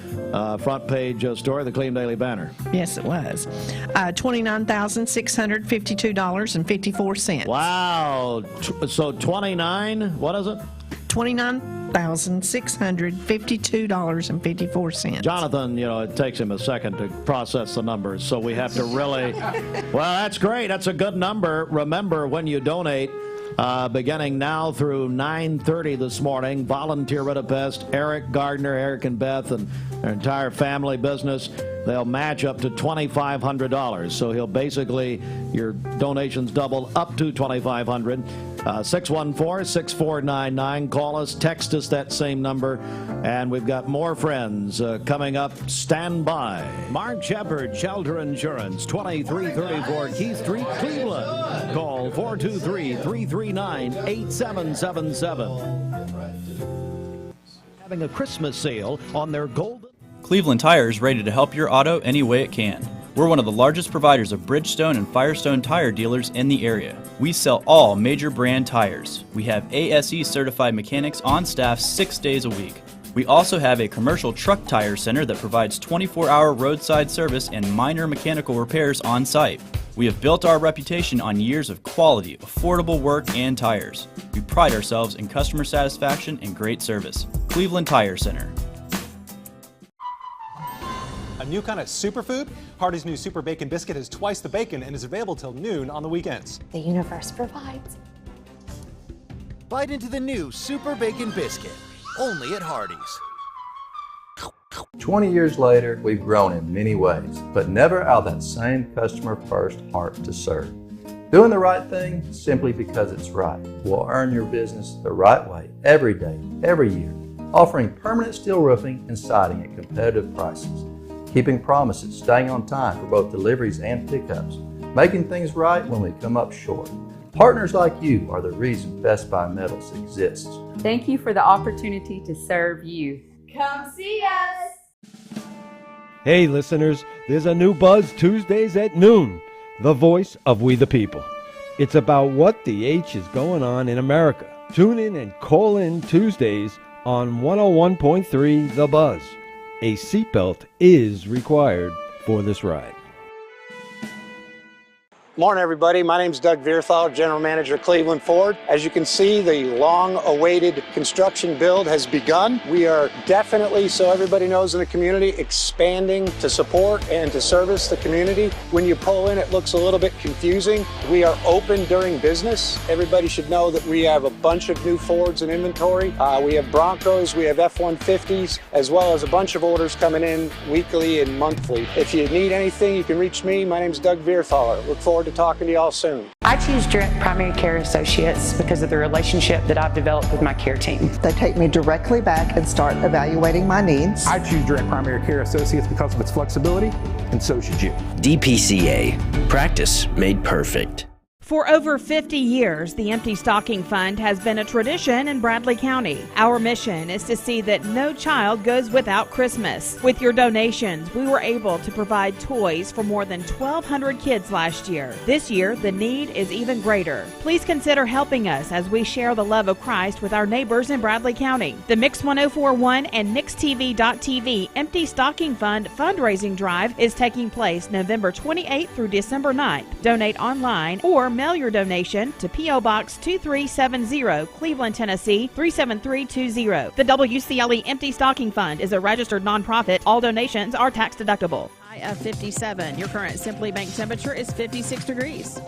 Front page story of the Cleveland Daily Banner. Yes, it was. $29,652.54. Wow. So 29, what is it? $29,652.54. Jonathan, it takes him a second to process the numbers, so we have to really. Well, that's great. That's a good number. Remember, when you donate, beginning now through 9:30 this morning, Volunteer Budapest, Erik, Gardner, Erik and Beth, and their entire family business, they'll match up to $2,500. So your donations double up to $2,500. 614-6499. Call us, text us that same number, and we've got more friends coming up. Stand by. Mark Shepard, Shelter Insurance, 2334 Keith Street, Cleveland. Call 423-339-8777. Having a Christmas sale on their golden. Cleveland Tire is ready to help your auto any way it can. We're one of the largest providers of Bridgestone and Firestone tire dealers in the area. We sell all major brand tires. We have ASE certified mechanics on staff 6 days a week. We also have a commercial truck tire center that provides 24-hour roadside service and minor mechanical repairs on site. We have built our reputation on years of quality, affordable work and tires. We pride ourselves in customer satisfaction and great service. Cleveland Tire Center. A new kind of superfood? Hardee's new Super Bacon Biscuit has twice the bacon and is available till noon on the weekends. The universe provides. Bite into the new Super Bacon Biscuit, only at Hardee's. 20 years later, we've grown in many ways, but never out of that same customer-first heart to serve. Doing the right thing simply because it's right will earn your business the right way every day, every year, offering permanent steel roofing and siding at competitive prices. Keeping promises, staying on time for both deliveries and pickups, making things right when we come up short. Partners like you are the reason Best Buy Metals exists. Thank you for the opportunity to serve you. Come see us! Hey listeners, there's a new Buzz Tuesdays at noon, the voice of we the people. It's about what the H is going on in America. Tune in and call in Tuesdays on 101.3 The Buzz. A seatbelt is required for this ride. Morning, everybody. My name is Doug Vierthal, General Manager, Cleveland Ford. As you can see, the long-awaited construction build has begun. We are definitely, so everybody knows in the community, expanding to support and to service the community. When you pull in, it looks a little bit confusing. We are open during business. Everybody should know that we have a bunch of new Fords in inventory. We have Broncos, we have F-150s, as well as a bunch of orders coming in weekly and monthly. If you need anything, you can reach me. My name is Doug Vierthaler. Look forward to talking to y'all soon. I choose Direct Primary Care Associates because of the relationship that I've developed with my care team. They take me directly back and start evaluating my needs. I choose Direct Primary Care Associates because of its flexibility, and so should you. DPCA. Practice made perfect. For over 50 years, the Empty Stocking Fund has been a tradition in Bradley County. Our mission is to see that no child goes without Christmas. With your donations, we were able to provide toys for more than 1,200 kids last year. This year, the need is even greater. Please consider helping us as we share the love of Christ with our neighbors in Bradley County. The Mix 1041 and MixTV.tv Empty Stocking Fund fundraising drive is taking place November 28th through December 9th. Donate online or mail your donation to P.O. Box 2370, Cleveland, Tennessee 37320. The WCLE Empty Stocking Fund is a registered nonprofit. All donations are tax deductible. High of 57. Your current Simply Bank temperature is 56 degrees.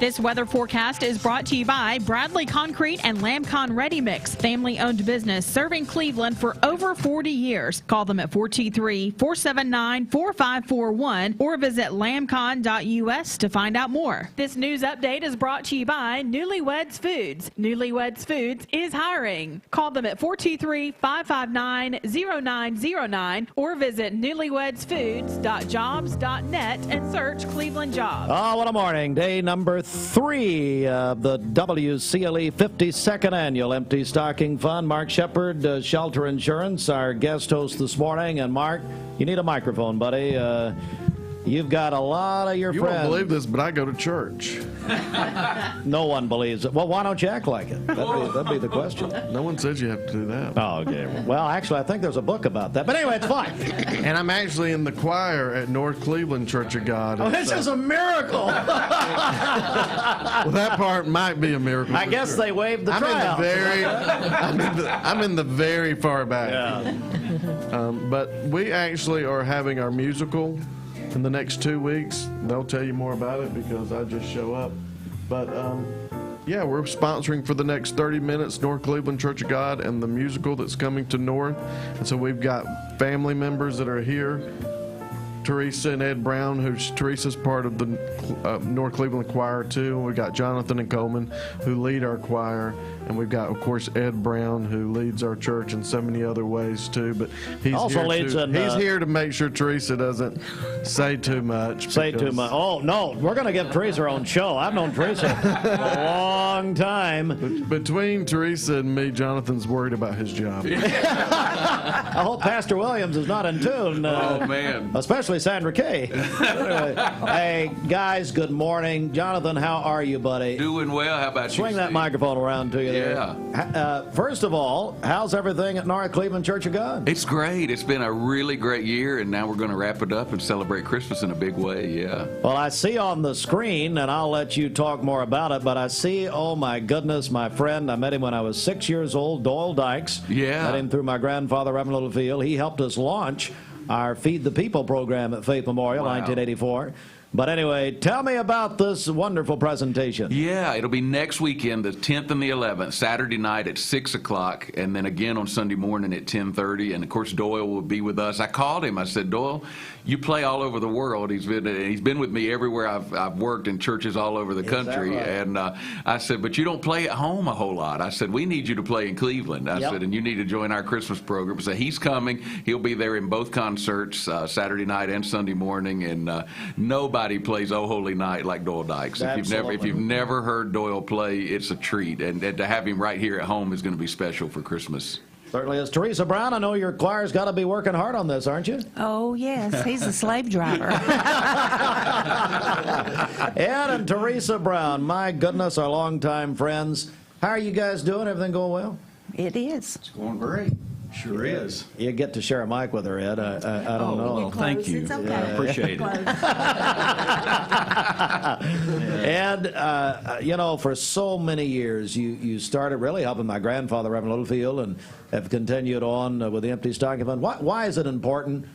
This weather forecast is brought to you by Bradley Concrete and Lamcon Ready Mix, family-owned business serving Cleveland for over 40 years. Call them at 423-479-4541 or visit lamcon.us to find out more. This news update is brought to you by Newlyweds Foods. Newlyweds Foods is hiring. Call them at 423-559-0909 or visit newlywedsfoods.jobs.net and search Cleveland Jobs. Oh, what a morning. Day number 3 of the WCLE 52nd Annual Empty Stocking Fund. Mark Shepard, Shelter Insurance, our guest host this morning. And Mark, you need a microphone, buddy. You've got a lot of your You friends. won't believe this, but I go to church. No one believes it. Well, why don't you act like it? That'd be the question. No one says you have to do that. Oh, okay. Well, actually, I think there's a book about that. But anyway, it's fine. And I'm actually in the choir at North Cleveland Church of God. Oh, this is a miracle. Well, that part might be a miracle. I guess they waived the tryout. I'm in the very far back. Yeah. But we actually are having our musical in the next 2 weeks. They'll tell you more about it because I just show up. But yeah, we're sponsoring for the next 30 minutes North Cleveland Church of God and the musical that's coming to North. And so we've got family members that are here. Teresa and Ed Brown, Teresa's part of the North Cleveland Choir too. And we've got Jonathan and Coleman who lead our choir. And we've got, of course, Ed Brown, who leads our church in so many other ways, too. But he's he's here to make sure Teresa doesn't say too much. Oh, no. We're going to give Teresa her own show. I've known Teresa a long time. Between Teresa and me, Jonathan's worried about his job. I hope Pastor Williams is not in tune. Oh, man. Especially Sandra Kay. Anyway, hey, guys, good morning. Jonathan, how are you, buddy? Doing well. How about you, Swing that microphone around to you. Yeah. First of all, how's everything at North Cleveland Church of God? It's great. It's been a really great year, and now we're going to wrap it up and celebrate Christmas in a big way, yeah. Well, I see on the screen, and I'll let you talk more about it, but I see, oh my goodness, my friend, I met him when I was 6 years old, Doyle Dykes. Yeah. Met him through my grandfather, Reverend Littlefield. He helped us launch our Feed the People program at Faith Memorial, 1984. But anyway, tell me about this wonderful presentation. Yeah, it'll be next weekend, the 10th and the 11th, Saturday night at 6 o'clock, and then again on Sunday morning at 10:30. And of course, Doyle will be with us. I called him. I said, Doyle, you play all over the world. He's been with me everywhere I've worked in churches all over the country. Right? And I said, but you don't play at home a whole lot. I said, we need you to play in Cleveland. I said, and you need to join our Christmas program. So he's coming. He'll be there in both concerts, Saturday night and Sunday morning. And nobody plays Oh Holy Night like Doyle Dykes. If you've never heard Doyle play, it's a treat. And to have him right here at home is going to be special for Christmas. Certainly is. Teresa Brown, I know your choir's got to be working hard on this, aren't you? Oh, yes. He's a slave driver. Ed and Teresa Brown, my goodness, our longtime friends. How are you guys doing? Everything going well? It is. It's going great. Sure is. You get to share a mic with her, Ed. I don't know. Well, thank you. It's okay. I appreciate it. And, you know, for so many years, you started really helping my grandfather, Reverend Littlefield, and have continued on with the Empty Stocking Fund. Why is it important,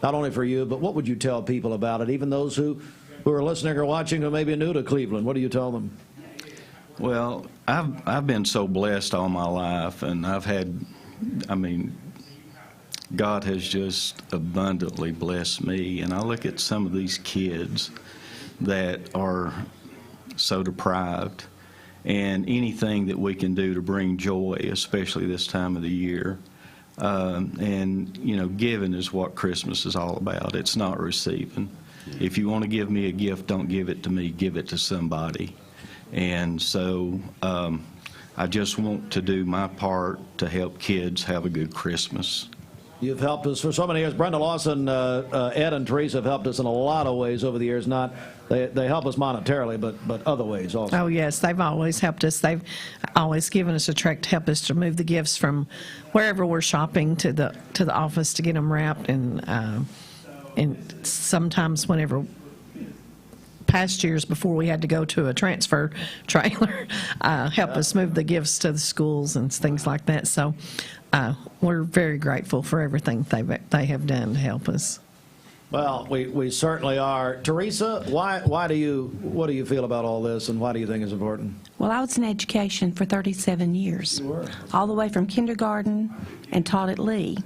not only for you, but what would you tell people about it, even those who are listening or watching who may be new to Cleveland? What do you tell them? Well, I've been so blessed all my life, and God has just abundantly blessed me, and I look at some of these kids that are so deprived, and anything that we can do to bring joy, especially this time of the year. And, you know, giving is what Christmas is all about. It's not receiving. If you want to give me a gift, don't give it to me, give it to somebody. And so I just want to do my part to help kids have a good Christmas. You've helped us for so many years. Brenda Lawson, Ed, and Teresa have helped us in a lot of ways over the years. Not they help us monetarily, but other ways also. Oh yes, they've always helped us. They've always given us a truck to help us to move the gifts from wherever we're shopping to the office to get them wrapped, and sometimes whenever. Past years before we had to go to a transfer trailer, help us move the gifts to the schools and things like that. So we're very grateful for everything they have done to help us. Well, we certainly are. Teresa, what do you feel about all this, and why do you think it's important? Well, I was in education for 37 years, all the way from kindergarten and taught at Lee.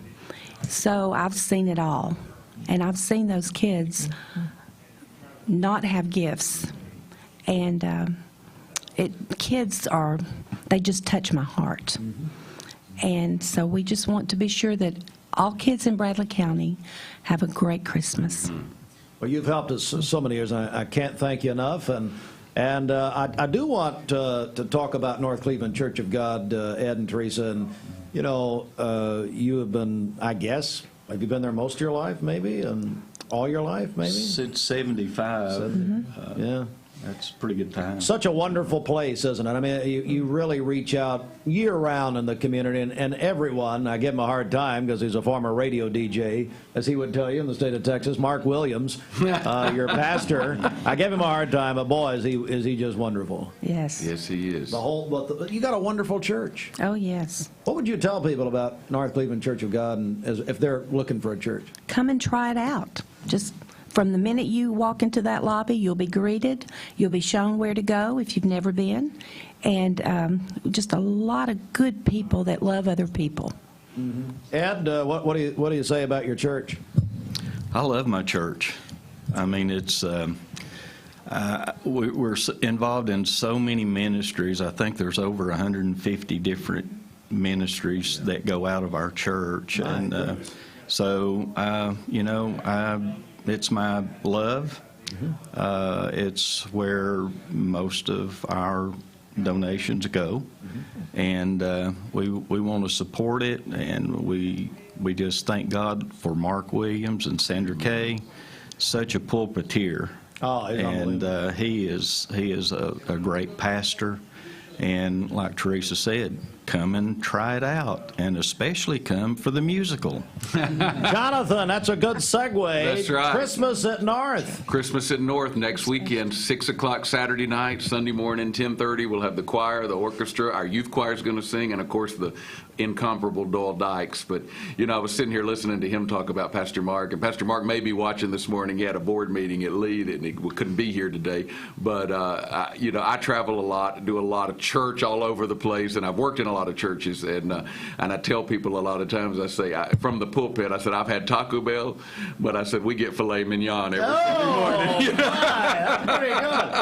So I've seen it all, and I've seen those kids not have gifts, and kids they just touch my heart. And so we just want to be sure that all kids in Bradley County have a great Christmas. Well, you've helped us so many years, and I can't thank you enough. And And I do want to talk about North Cleveland Church of God, Ed and Teresa. And, you know, you have been, I guess, have you been there most of your life, maybe? And all your life, maybe? Since 75. Yeah. That's a pretty good time. Such a wonderful place, isn't it? I mean, you really reach out year-round in the community, and everyone, I give him a hard time because he's a former radio DJ, as he would tell you, in the state of Texas. Mark Williams, your pastor, I give him a hard time, but boy, is he just wonderful. Yes. Yes, he is. You got a wonderful church. Oh, yes. What would you tell people about North Cleveland Church of God and if they're looking for a church? Come and try it out. Just from the minute you walk into that lobby, you'll be greeted. You'll be shown where to go if you've never been. And just a lot of good people that love other people. Mm-hmm. Ed, what do you say about your church? I love my church. I mean, it's we're involved in so many ministries. I think there's over 150 different ministries that go out of our church. And so, you know, it's my love. Mm-hmm. It's where most of our donations go. Mm-hmm. And we want to support it, and we just thank God for Mark Williams and Sandra Kay, such a pulpiteer. Oh, and he is a great pastor. And like Teresa said, come and try it out, and especially come for the musical. Jonathan, that's a good segue. That's right. Christmas at North. Christmas at North next weekend, 6 o'clock Saturday night, Sunday morning, 10:30. We'll have the choir, the orchestra, our youth choir is going to sing, and of course the incomparable Doyle Dykes. But, you know, I was sitting here listening to him talk about Pastor Mark, and Pastor Mark may be watching this morning. He had a board meeting at Lead, and he couldn't be here today. But, you know, I travel a lot, do a lot of church all over the place, and I've worked in a lot of churches, and I tell people a lot of times, I say, from the pulpit, I said, I've had Taco Bell, but I said, we get filet mignon every Sunday morning. That's pretty good.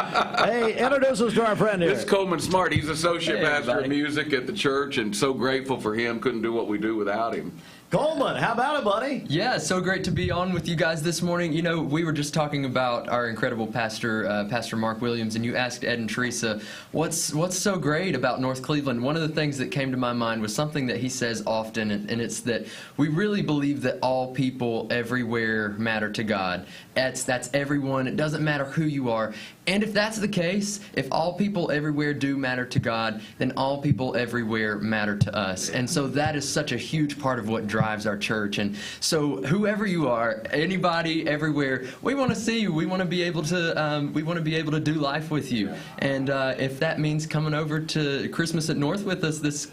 Hey, introduce us to our friend here. This is Coleman Smart. He's associate pastor of music at the church, and so grateful for him. Couldn't do what we do without him. Coleman, how about it, buddy? Yeah, so great to be on with you guys this morning. You know, we were just talking about our incredible pastor, Pastor Mark Williams, and you asked Ed and Teresa, what's so great about North Cleveland? One of the things that came to my mind was something that he says often, and it's that we really believe that all people everywhere matter to God. That's everyone. It doesn't matter who you are. And if that's the case, if all people everywhere do matter to God, then all people everywhere matter to us. And so that is such a huge part of what drives our church. And so whoever you are, anybody, everywhere, we want to see you. We want to be able to do life with you. And if that means coming over to Christmas at North with us this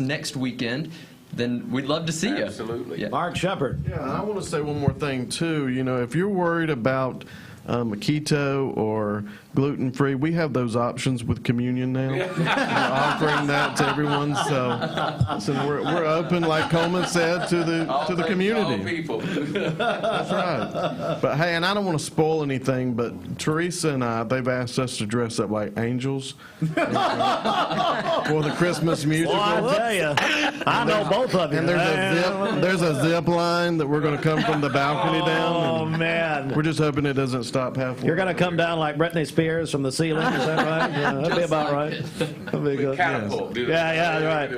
next weekend, then we'd love to see you. Absolutely. Yeah. Mark Shepard. Yeah, I want to say one more thing, too. You know, if you're worried about keto or gluten-free, we have those options with communion now. We're offering that to everyone. So listen, we're open, like Coleman said, to the community. All people. That's right. But hey, and I don't want to spoil anything, but Teresa and they've asked us to dress up like angels for the Christmas musical. Well, I tell you, I know both of you. And there's a zip line that we're going to come from the balcony down. Oh, man. We're just hoping it doesn't stop halfway. You're going to come down like Britney Spears from the ceiling, is that right? Yeah, that'd be about right. That'd be good. Catapult. Yeah, right.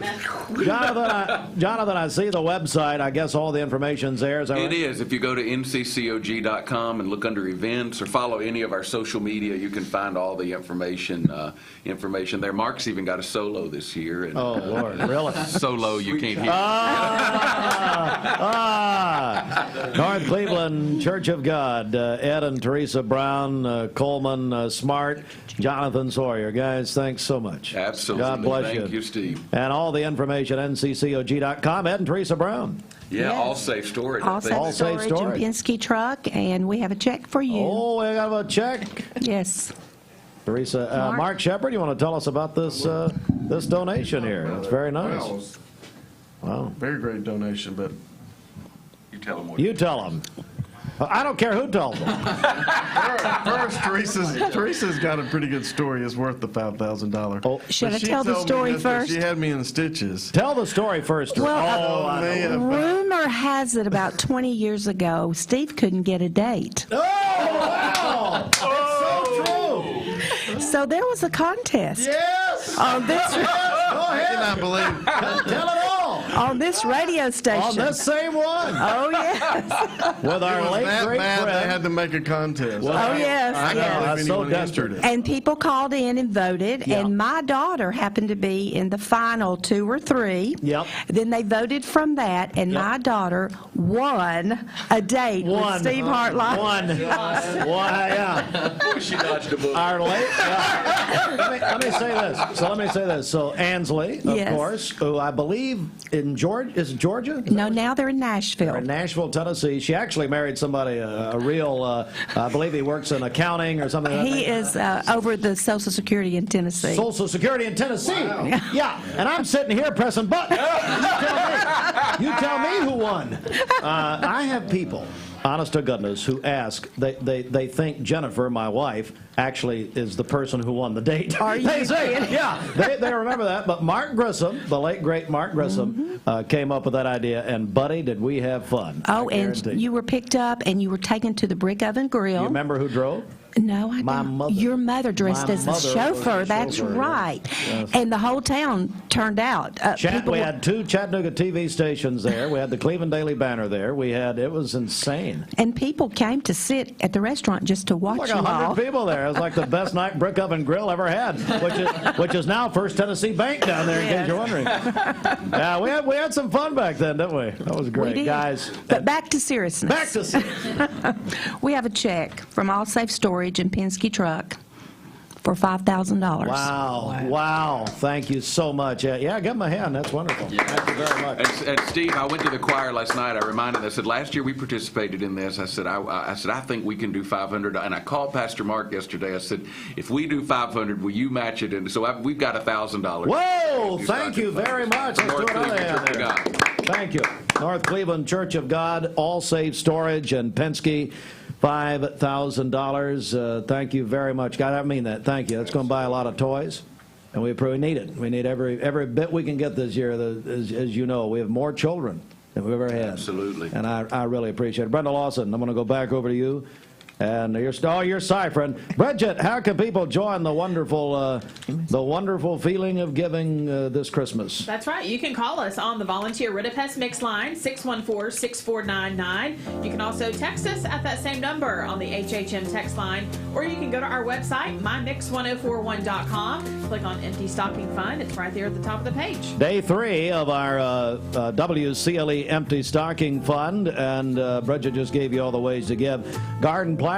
Jonathan, I see the website. I guess all the information's there. Is that right? It is. If you go to nccog.com and look under events or follow any of our social media, you can find all the information there. Mark's even got a solo this year. And, oh, Lord, really? Solo you can't hear. North Cleveland Church of God, Ed and Teresa Brown, Coleman Smart, Jonathan Sawyer. Guys, thanks so much. Absolutely. God bless you. Thank you, Steve. And all the information at nccog.com. Ed and Teresa Brown. Yeah, Yes. all safe storage. All safe storage and Penske truck, and we have a check for you. Oh, we got a check. Yes. Teresa, Mark Shepard, you want to tell us about this this donation here? That's very nice. Wow. Very great donation, but you tell them what. You tell them. I don't care who tells them. First, Teresa's got a pretty good story. It's worth the $5,000. Oh, should I tell the story first? She had me in stitches. Tell the story first. Well, rumor has it about 20 years ago, Steve couldn't get a date. Oh, wow! That's so true. So there was a contest. Yes! On this, Go ahead. I cannot believe. Tell it all. on this radio station. On this same one. Oh, yes. With our It was late that great bad friend. they had to make a contest. Well, Oh, yes, I yes. don't believe So anyone entered desperate. it. And people called in and voted, Yeah. and my daughter happened to be in the final 2 or 3. Yep. Then they voted from that, and Yep. my daughter won a date with Steve Hartline. One. Yeah. She dodged a bullet. Our late. Let me say this. So Ansley, of Yes. course, who I believe in Georgia, is it Georgia? No, now they're in Nashville. They're in Nashville, Tennessee. She actually married somebody, a real, I believe he works in accounting or something like that. He is over the Social Security in Tennessee. Social Security in Tennessee. Yeah, and I'm sitting here pressing buttons. You tell me who won. I have people, honest to goodness, who ask, they think Jennifer, my wife, actually is the person who won the date. Are you They say, kidding? yeah, they remember that. But Mark Grissom, the late, great Mark Grissom, came up with that idea, and buddy, did we have fun. Oh, I guarantee. and you were picked up and you were taken to the Brick Oven Grill. You remember who drove? No, I My don't. mother. Your mother dressed My as the mother was chauffeur. the That's chauffeur, yeah. right. Yes. And the whole town turned out. People We were- had 2 Chattanooga TV stations there. We had the Cleveland Daily Banner there. It was insane. and people came to sit at the restaurant just to watch Like you all. 100 people there. It was like the best night Brick Oven Grill ever had, which is now First Tennessee Bank down there, in case you're wondering. Yeah, we had some fun back then, didn't we? That was great, We did. guys. But back to seriousness. Back to We have a check from All Safe Storage and Penske Truck for $5,000. Wow. Thank you so much. Yeah, give him a hand. That's wonderful. Thank you very much. And Steve, I went to the choir last night. I reminded them, I said, last year we participated in this. I said, I think we can do 500. And I called Pastor Mark yesterday. I said, if we do 500, will you match it? And so we've got $1,000. Whoa, thank you very much. Let's do North another Cleveland hand Church of there. God. Thank you. North Cleveland Church of God, All Safe Storage, and Penske, $5,000. Thank you very much. God, I mean that. Thank you. That's going to buy a lot of toys, and we need it. We need every bit we can get this year. As you know, we have more children than we've ever had. Absolutely. And I really appreciate it. Brenda Lawson, I'm going to go back over to you. And your side friend. Bridget, how can people join the wonderful feeling of giving this Christmas? That's right. You can call us on the Volunteer Ridipest Mix line, 614-6499. You can also text us at that same number on the HHM text line, or you can go to our website, mymix1041.com. Click on Empty Stocking Fund. It's right there at the top of the page. Day 3 of our WCLE Empty Stocking Fund, and Bridget just gave you all the ways to give. Garden Plaza,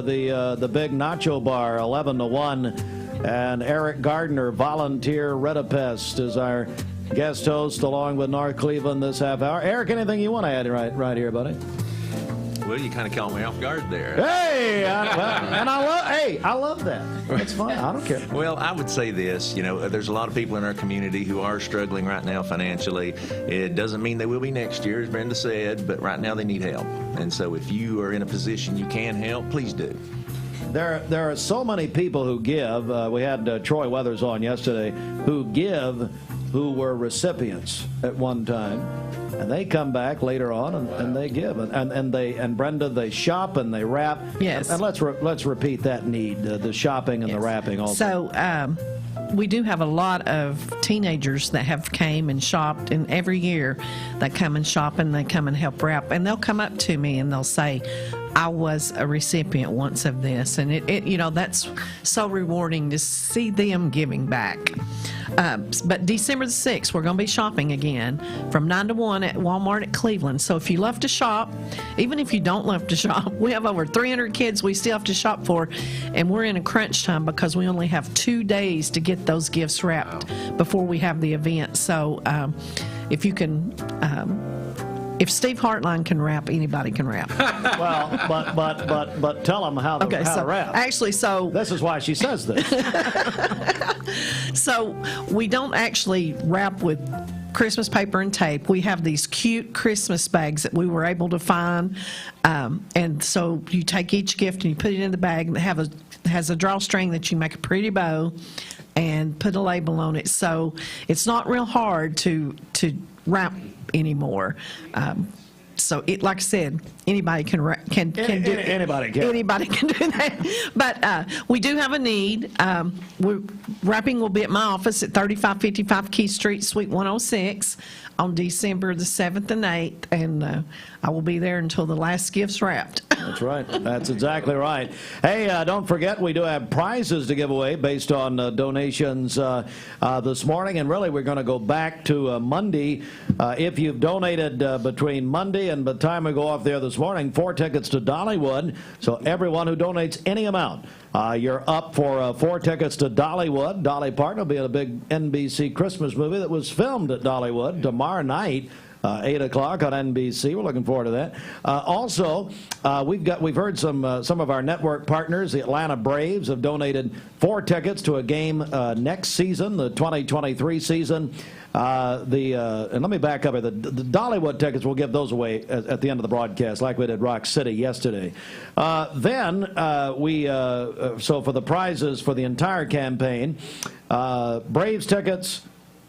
the big nacho bar, 11-1, and Erik Gardner, Volunteer Ridipest, is our guest host along with North Cleveland this half hour. Erik, anything you want to add right here, buddy? Well, you kind of caught me off guard there. Hey, I love that. It's fun. I don't care. Well, I would say this, there's a lot of people in our community who are struggling right now financially. It doesn't mean they will be next year, as Brenda said, but right now they need help. And so if you are in a position you can help, please do. There are so many people who give. We had Troy Weathers on yesterday, who who were recipients at one time. And they come back later on and they give, and Brenda, they shop and they wrap. Yes. And let's repeat that need, the shopping and the wrapping also. So we do have a lot of teenagers that have came and shopped, and every year they come and shop and they come and help wrap, and they'll come up to me and they'll say, I was a recipient once of this, and it that's so rewarding to see them giving back. But December the 6th, we're going to be shopping again from 9 to 1 at Walmart at Cleveland. So if you love to shop, even if you don't love to shop, we have over 300 kids we still have to shop for, and we're in a crunch time because we only have 2 days to get those gifts wrapped before we have the event. So if you can... if Steve Hartline can rap, anybody can rap. Well, but tell them how to rap. Actually, this is why she says this. So we don't actually wrap with Christmas paper and tape. We have these cute Christmas bags that we were able to find, and so you take each gift and you put it in the bag, and it has a drawstring that you make a pretty bow and put a label on it. So it's not real hard to wrap anymore. So, like I said, anybody can do it. Anybody can. Anybody can do that. But we do have a need. Wrapping will be at my office at 3555 Key Street, Suite 106, on December the 7th and 8th, and I will be there until the last gift's wrapped. That's right. That's exactly right. Hey, don't forget, we do have prizes to give away based on donations this morning, and really we're going to go back to Monday. If you've donated between Monday and the time we go off there this morning, 4 tickets to Dollywood. So everyone who donates any amount, you're up for 4 tickets to Dollywood. Dolly Parton will be in a big NBC Christmas movie that was filmed at Dollywood tomorrow night. 8 o'clock on NBC. We're looking forward to that. Also, we've heard some of our network partners. The Atlanta Braves have donated 4 tickets to a game next season, the 2023 season. And let me back up here. The Dollywood tickets, we'll give those away at the end of the broadcast, like we did Rock City yesterday. So for the prizes for the entire campaign, Braves tickets,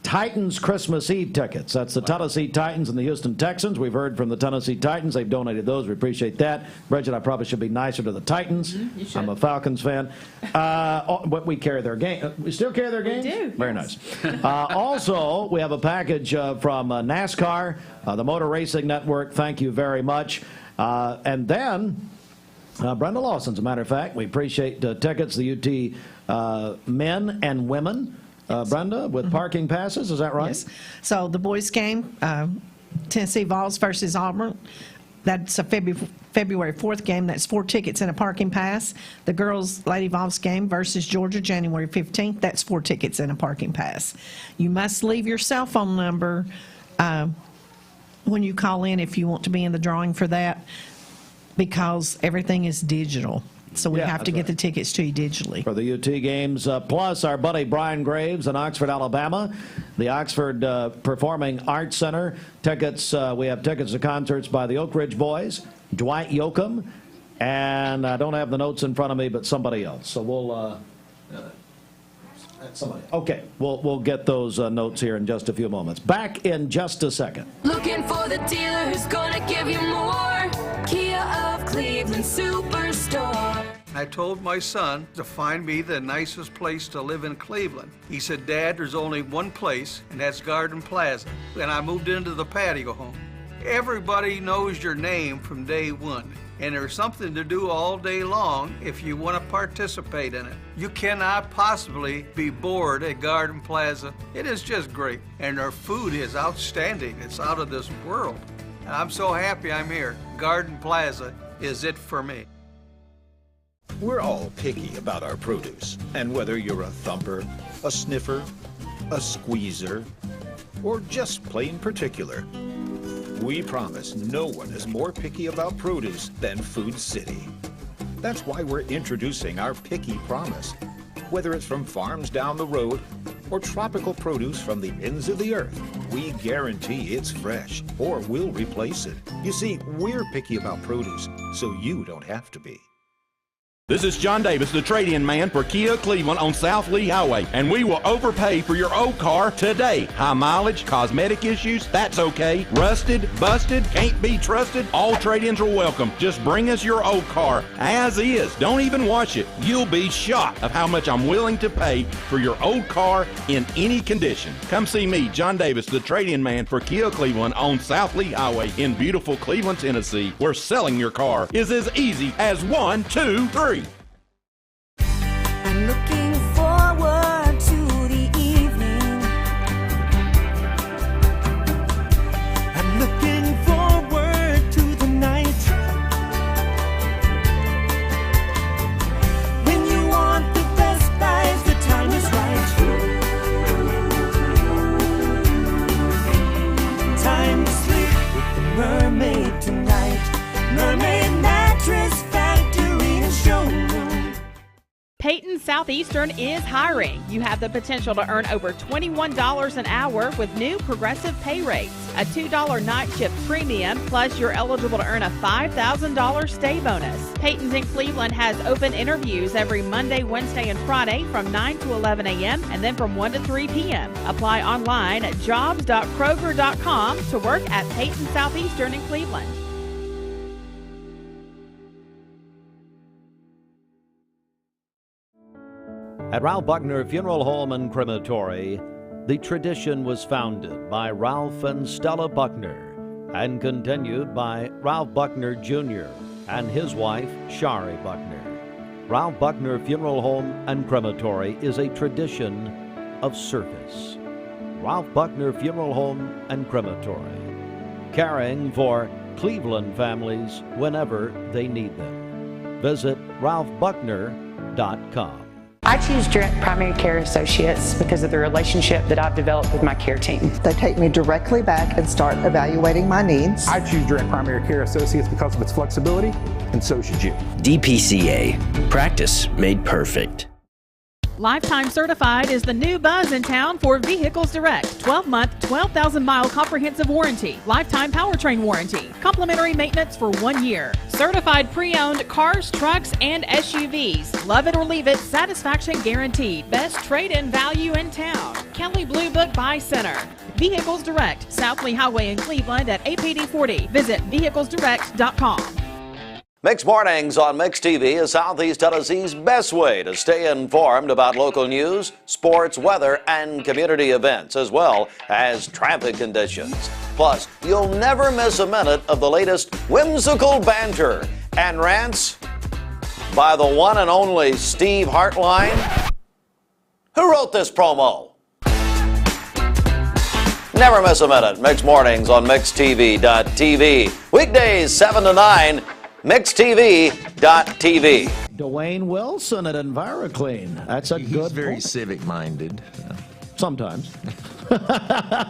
Titans Christmas Eve tickets. That's the Tennessee Titans and the Houston Texans. We've heard from the Tennessee Titans. They've donated those. We appreciate that. Bridget, I probably should be nicer to the Titans. You should. I'm a Falcons fan. But we carry their game. We still carry their games? We do. Very nice. Also, we have a package from NASCAR, the Motor Racing Network. Thank you very much. And then Brenda Lawson, as a matter of fact. We appreciate tickets, the UT men and women. Brenda, with parking passes, is that right? Yes. So the boys' game, Tennessee Vols versus Auburn, that's a February 4th game. That's 4 tickets and a parking pass. The girls' Lady Vols game versus Georgia, January 15th, that's 4 tickets and a parking pass. You must leave your cell phone number when you call in if you want to be in the drawing for that, because everything is digital. So we have to get the tickets to you digitally. For the UT games, plus our buddy Brian Graves in Oxford, Alabama, the Oxford Performing Arts Center. Tickets, we have tickets to concerts by the Oak Ridge Boys, Dwight Yoakam, and I don't have the notes in front of me, but somebody else. So we'll... somebody. Okay, we'll get those notes here in just a few moments. Back in just a second. Looking for the dealer who's gonna give you more. Kia of Cleveland Superstore. I told my son to find me the nicest place to live in Cleveland. He said, Dad, there's only one place, and that's Garden Plaza. And I moved into the patio home. Everybody knows your name from day one. And there's something to do all day long if you want to participate in it. You cannot possibly be bored at Garden Plaza. It is just great. And their food is outstanding. It's out of this world. And I'm so happy I'm here. Garden Plaza is it for me. We're all picky about our produce. And whether you're a thumper, a sniffer, a squeezer, or just plain particular, we promise no one is more picky about produce than Food City. That's why we're introducing our Picky Promise. Whether it's from farms down the road or tropical produce from the ends of the earth, we guarantee it's fresh or we'll replace it. You see, we're picky about produce, so you don't have to be. This is John Davis, the trade-in man for Kia Cleveland on South Lee Highway, and we will overpay for your old car today. High mileage, cosmetic issues, that's okay. Rusted, busted, can't be trusted, all trade-ins are welcome. Just bring us your old car as is. Don't even wash it. You'll be shocked of how much I'm willing to pay for your old car in any condition. Come see me, John Davis, the trade-in man for Kia Cleveland on South Lee Highway in beautiful Cleveland, Tennessee, where selling your car is as easy as 1, 2, 3. I'm looking forward to the evening. I'm looking forward to the night. When you want the best buys, the time is right. Time to sleep with the mermaid tonight. Mermaid Mattress Factory and Showroom. Peyton Southeastern is hiring. You have the potential to earn over $21 an hour with new progressive pay rates. A $2 night shift premium, plus you're eligible to earn a $5,000 stay bonus. Peyton's in Cleveland has open interviews every Monday, Wednesday, and Friday from 9 to 11 a.m. and then from 1 to 3 p.m. Apply online at jobs.kroger.com to work at Peyton Southeastern in Cleveland. At Ralph Buckner Funeral Home and Crematory, the tradition was founded by Ralph and Stella Buckner and continued by Ralph Buckner Jr. and his wife, Shari Buckner. Ralph Buckner Funeral Home and Crematory is a tradition of service. Ralph Buckner Funeral Home and Crematory, caring for Cleveland families whenever they need them. Visit ralphbuckner.com. I choose Direct Primary Care Associates because of the relationship that I've developed with my care team. They take me directly back and start evaluating my needs. I choose Direct Primary Care Associates because of its flexibility, and so should you. DPCA. Practice made perfect. Lifetime Certified is the new buzz in town for Vehicles Direct. 12-month, 12,000-mile comprehensive warranty, lifetime powertrain warranty, complimentary maintenance for 1 year. Certified pre-owned cars, trucks, and SUVs. Love it or leave it, satisfaction guaranteed. Best trade-in value in town. Kelly Blue Book Buy Center. Vehicles Direct, South Lee Highway in Cleveland at APD 40. Visit vehiclesdirect.com. Mix Mornings on Mix TV is Southeast Tennessee's best way to stay informed about local news, sports, weather, and community events, as well as traffic conditions. Plus, you'll never miss a minute of the latest whimsical banter and rants by the one and only Steve Hartline. Who wrote this promo? Never miss a minute. Mix Mornings on MixTV.tv. Weekdays 7 to 9. MixTV.tv. Dwayne Wilson at EnviroClean. That's a good. He's very civic-minded. Sometimes.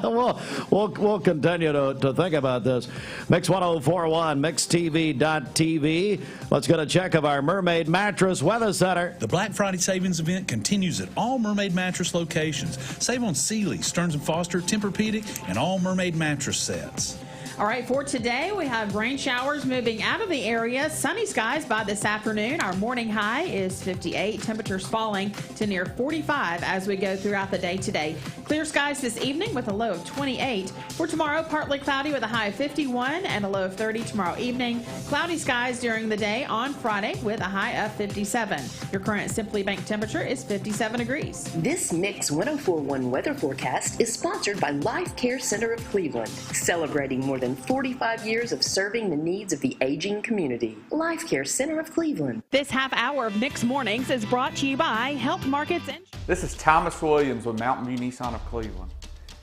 We'll continue to think about this. Mix 1041, MixTV.tv. Let's get a check of our Mermaid Mattress Weather Center. The Black Friday Savings Event continues at all Mermaid Mattress locations. Save on Sealy, Stearns & Foster, Tempur-Pedic, and all Mermaid Mattress sets. All right, for today, we have rain showers moving out of the area. Sunny skies by this afternoon. Our morning high is 58. Temperatures falling to near 45 as we go throughout the day today. Clear skies this evening with a low of 28. For tomorrow, partly cloudy with a high of 51 and a low of 30 tomorrow evening. Cloudy skies during the day on Friday with a high of 57. Your current Simply Bank temperature is 57 degrees. This Mix 1041 weather forecast is sponsored by Life Care Center of Cleveland, celebrating more than 45 years of serving the needs of the aging community. Life Care Center of Cleveland. This half hour of Mix Mornings is brought to you by Health Markets. This is Thomas Williams with Mountain View Nissan of Cleveland.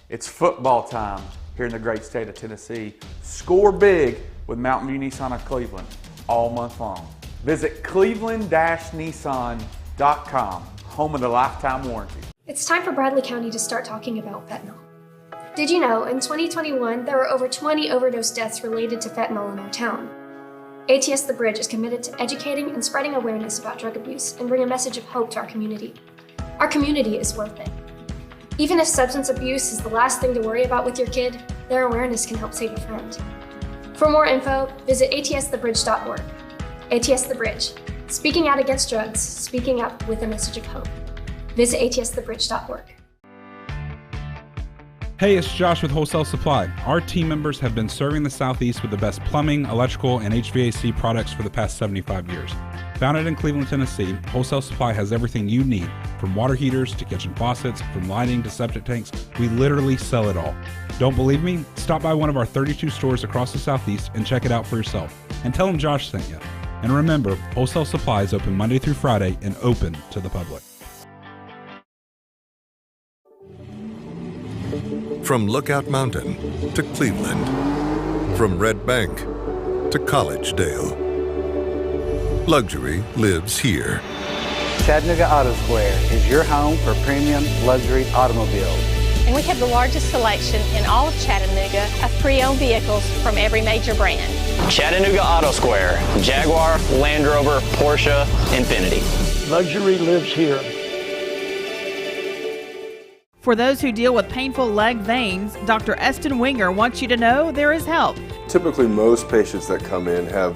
It's football time here in the great state of Tennessee. Score big with Mountain View Nissan of Cleveland all month long. Visit cleveland-nissan.com, home of the lifetime warranty. It's time for Bradley County to start talking about fentanyl. Did you know in 2021 there were over 20 overdose deaths related to fentanyl in our town? ATS The Bridge is committed to educating and spreading awareness about drug abuse and bring a message of hope to our community. Our community is worth it. Even if substance abuse is the last thing to worry about with your kid, their awareness can help save a friend. For more info, visit atsthebridge.org. ATS The Bridge, speaking out against drugs, speaking up with a message of hope. Visit atsthebridge.org. Hey, it's Josh with Wholesale Supply. Our team members have been serving the Southeast with the best plumbing, electrical, and HVAC products for the past 75 years. Founded in Cleveland, Tennessee, Wholesale Supply has everything you need, from water heaters to kitchen faucets, from lighting to septic tanks. We literally sell it all. Don't believe me? Stop by one of our 32 stores across the Southeast and check it out for yourself. And tell them Josh sent you. And remember, Wholesale Supply is open Monday through Friday and open to the public. From Lookout Mountain to Cleveland, from Red Bank to Collegedale, luxury lives here. Chattanooga Auto Square is your home for premium luxury automobiles. And we have the largest selection in all of Chattanooga of pre-owned vehicles from every major brand. Chattanooga Auto Square, Jaguar, Land Rover, Porsche, Infiniti. Luxury lives here. For those who deal with painful leg veins, Dr. Eston Winger wants you to know there is help. Typically, most patients that come in have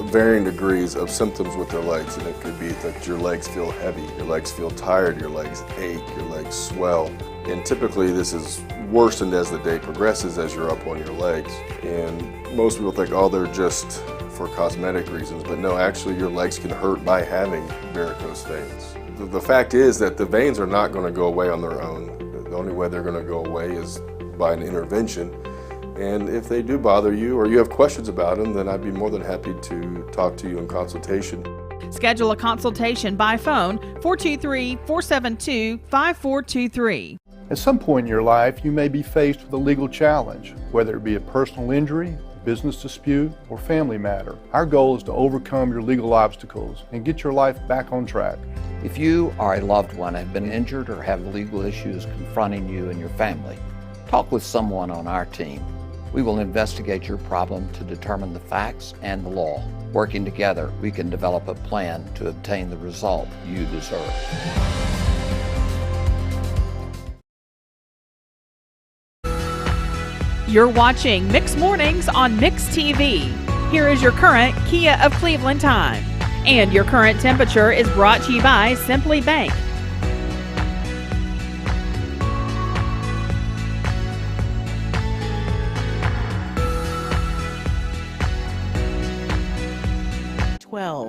varying degrees of symptoms with their legs, and it could be that your legs feel heavy, your legs feel tired, your legs ache, your legs swell. And typically this is worsened as the day progresses as you're up on your legs. And most people think, oh, they're just for cosmetic reasons, but no, actually your legs can hurt by having varicose veins. The fact is that the veins are not going to go away on their own. The only way they're going to go away is by an intervention. And if they do bother you or you have questions about them, then I'd be more than happy to talk to you in consultation. Schedule a consultation by phone 423-472-5423. At some point in your life, you may be faced with a legal challenge, whether it be a personal injury, business dispute, or family matter. Our goal is to overcome your legal obstacles and get your life back on track. If you or a loved one have been injured or have legal issues confronting you and your family, talk with someone on our team. We will investigate your problem to determine the facts and the law. Working together, we can develop a plan to obtain the result you deserve. You're watching Mix Mornings on Mix TV. Here is your current Kia of Cleveland time. And your current temperature is brought to you by Simply Bank.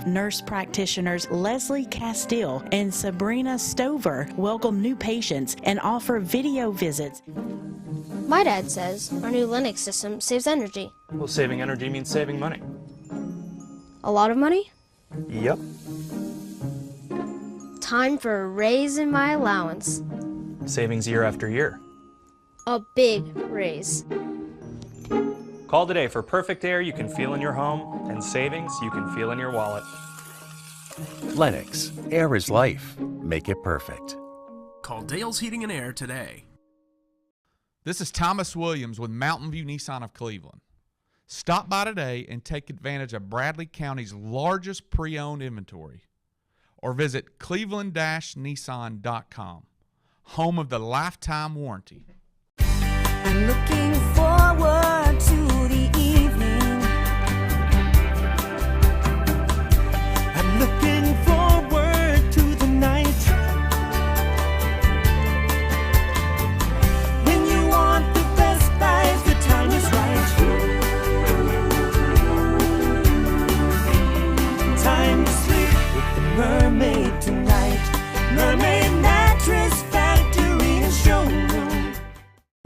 Nurse practitioners Leslie Castile and Sabrina Stover welcome new patients and offer video visits. My dad says our new Linux system saves energy. Well, saving energy means saving money. A lot of money? Yep. Time for a raise in my allowance. Savings year after year. A big raise. Call today for perfect air you can feel in your home and savings you can feel in your wallet. Lennox, air is life. Make it perfect. Call Dale's Heating and Air today. This is Thomas Williams with Mountain View Nissan of Cleveland. Stop by today and take advantage of Bradley County's largest pre-owned inventory. Or visit cleveland-nissan.com, home of the lifetime warranty. I'm looking forward to the evening. I'm looking forward to the night. When you want the best life, the time is right. Time to sleep with the mermaid tonight. Mermaid Mattress Factory and Showroom.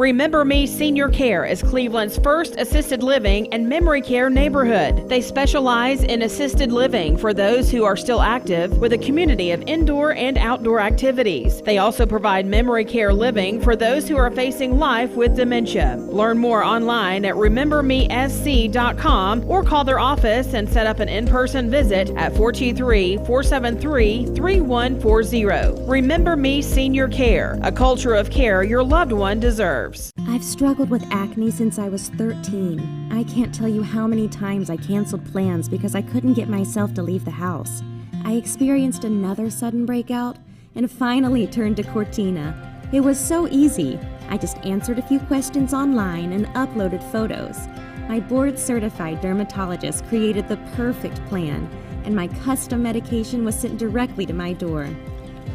Remember Me Senior Care is Cleveland's first assisted living and memory care neighborhood. They specialize in assisted living for those who are still active with a community of indoor and outdoor activities. They also provide memory care living for those who are facing life with dementia. Learn more online at remembermesc.com or call their office and set up an in-person visit at 423-473-3140. Remember Me Senior Care, a culture of care your loved one deserves. I've struggled with acne since I was 13. I can't tell you how many times I canceled plans because I couldn't get myself to leave the house. I experienced another sudden breakout and finally turned to Cortina. It was so easy. I just answered a few questions online and uploaded photos. My board-certified dermatologist created the perfect plan, and my custom medication was sent directly to my door.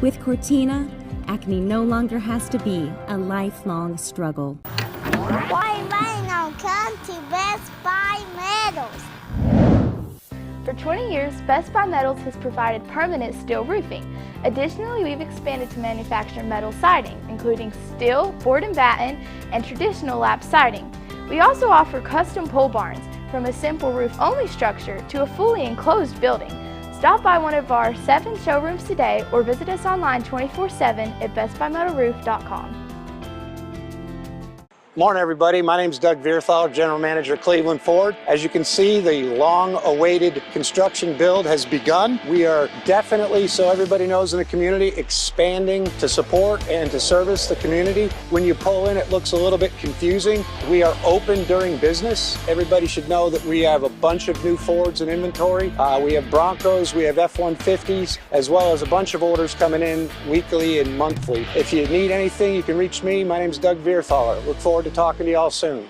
With Cortina, acne no longer has to be a lifelong struggle. Why rain on come to Best Buy Metals? For 20 years, Best Buy Metals has provided permanent steel roofing. Additionally, we've expanded to manufacture metal siding, including steel, board and batten, and traditional lap siding. We also offer custom pole barns, from a simple roof-only structure to a fully enclosed building. Stop by one of our 7 showrooms today or visit us online 24/7 at bestbuymetalroof.com. Morning, everybody. My name is Doug Vierthal, General Manager, Cleveland Ford. As you can see, the long-awaited construction build has begun. We are definitely, so everybody knows in the community, expanding to support and to service the community. When you pull in, it looks a little bit confusing. We are open during business. Everybody should know that we have a bunch of new Fords in inventory. We have Broncos, we have F-150s, as well as a bunch of orders coming in weekly and monthly. If you need anything, you can reach me. My name is Doug Vierthaler. Look forward to talking to y'all soon.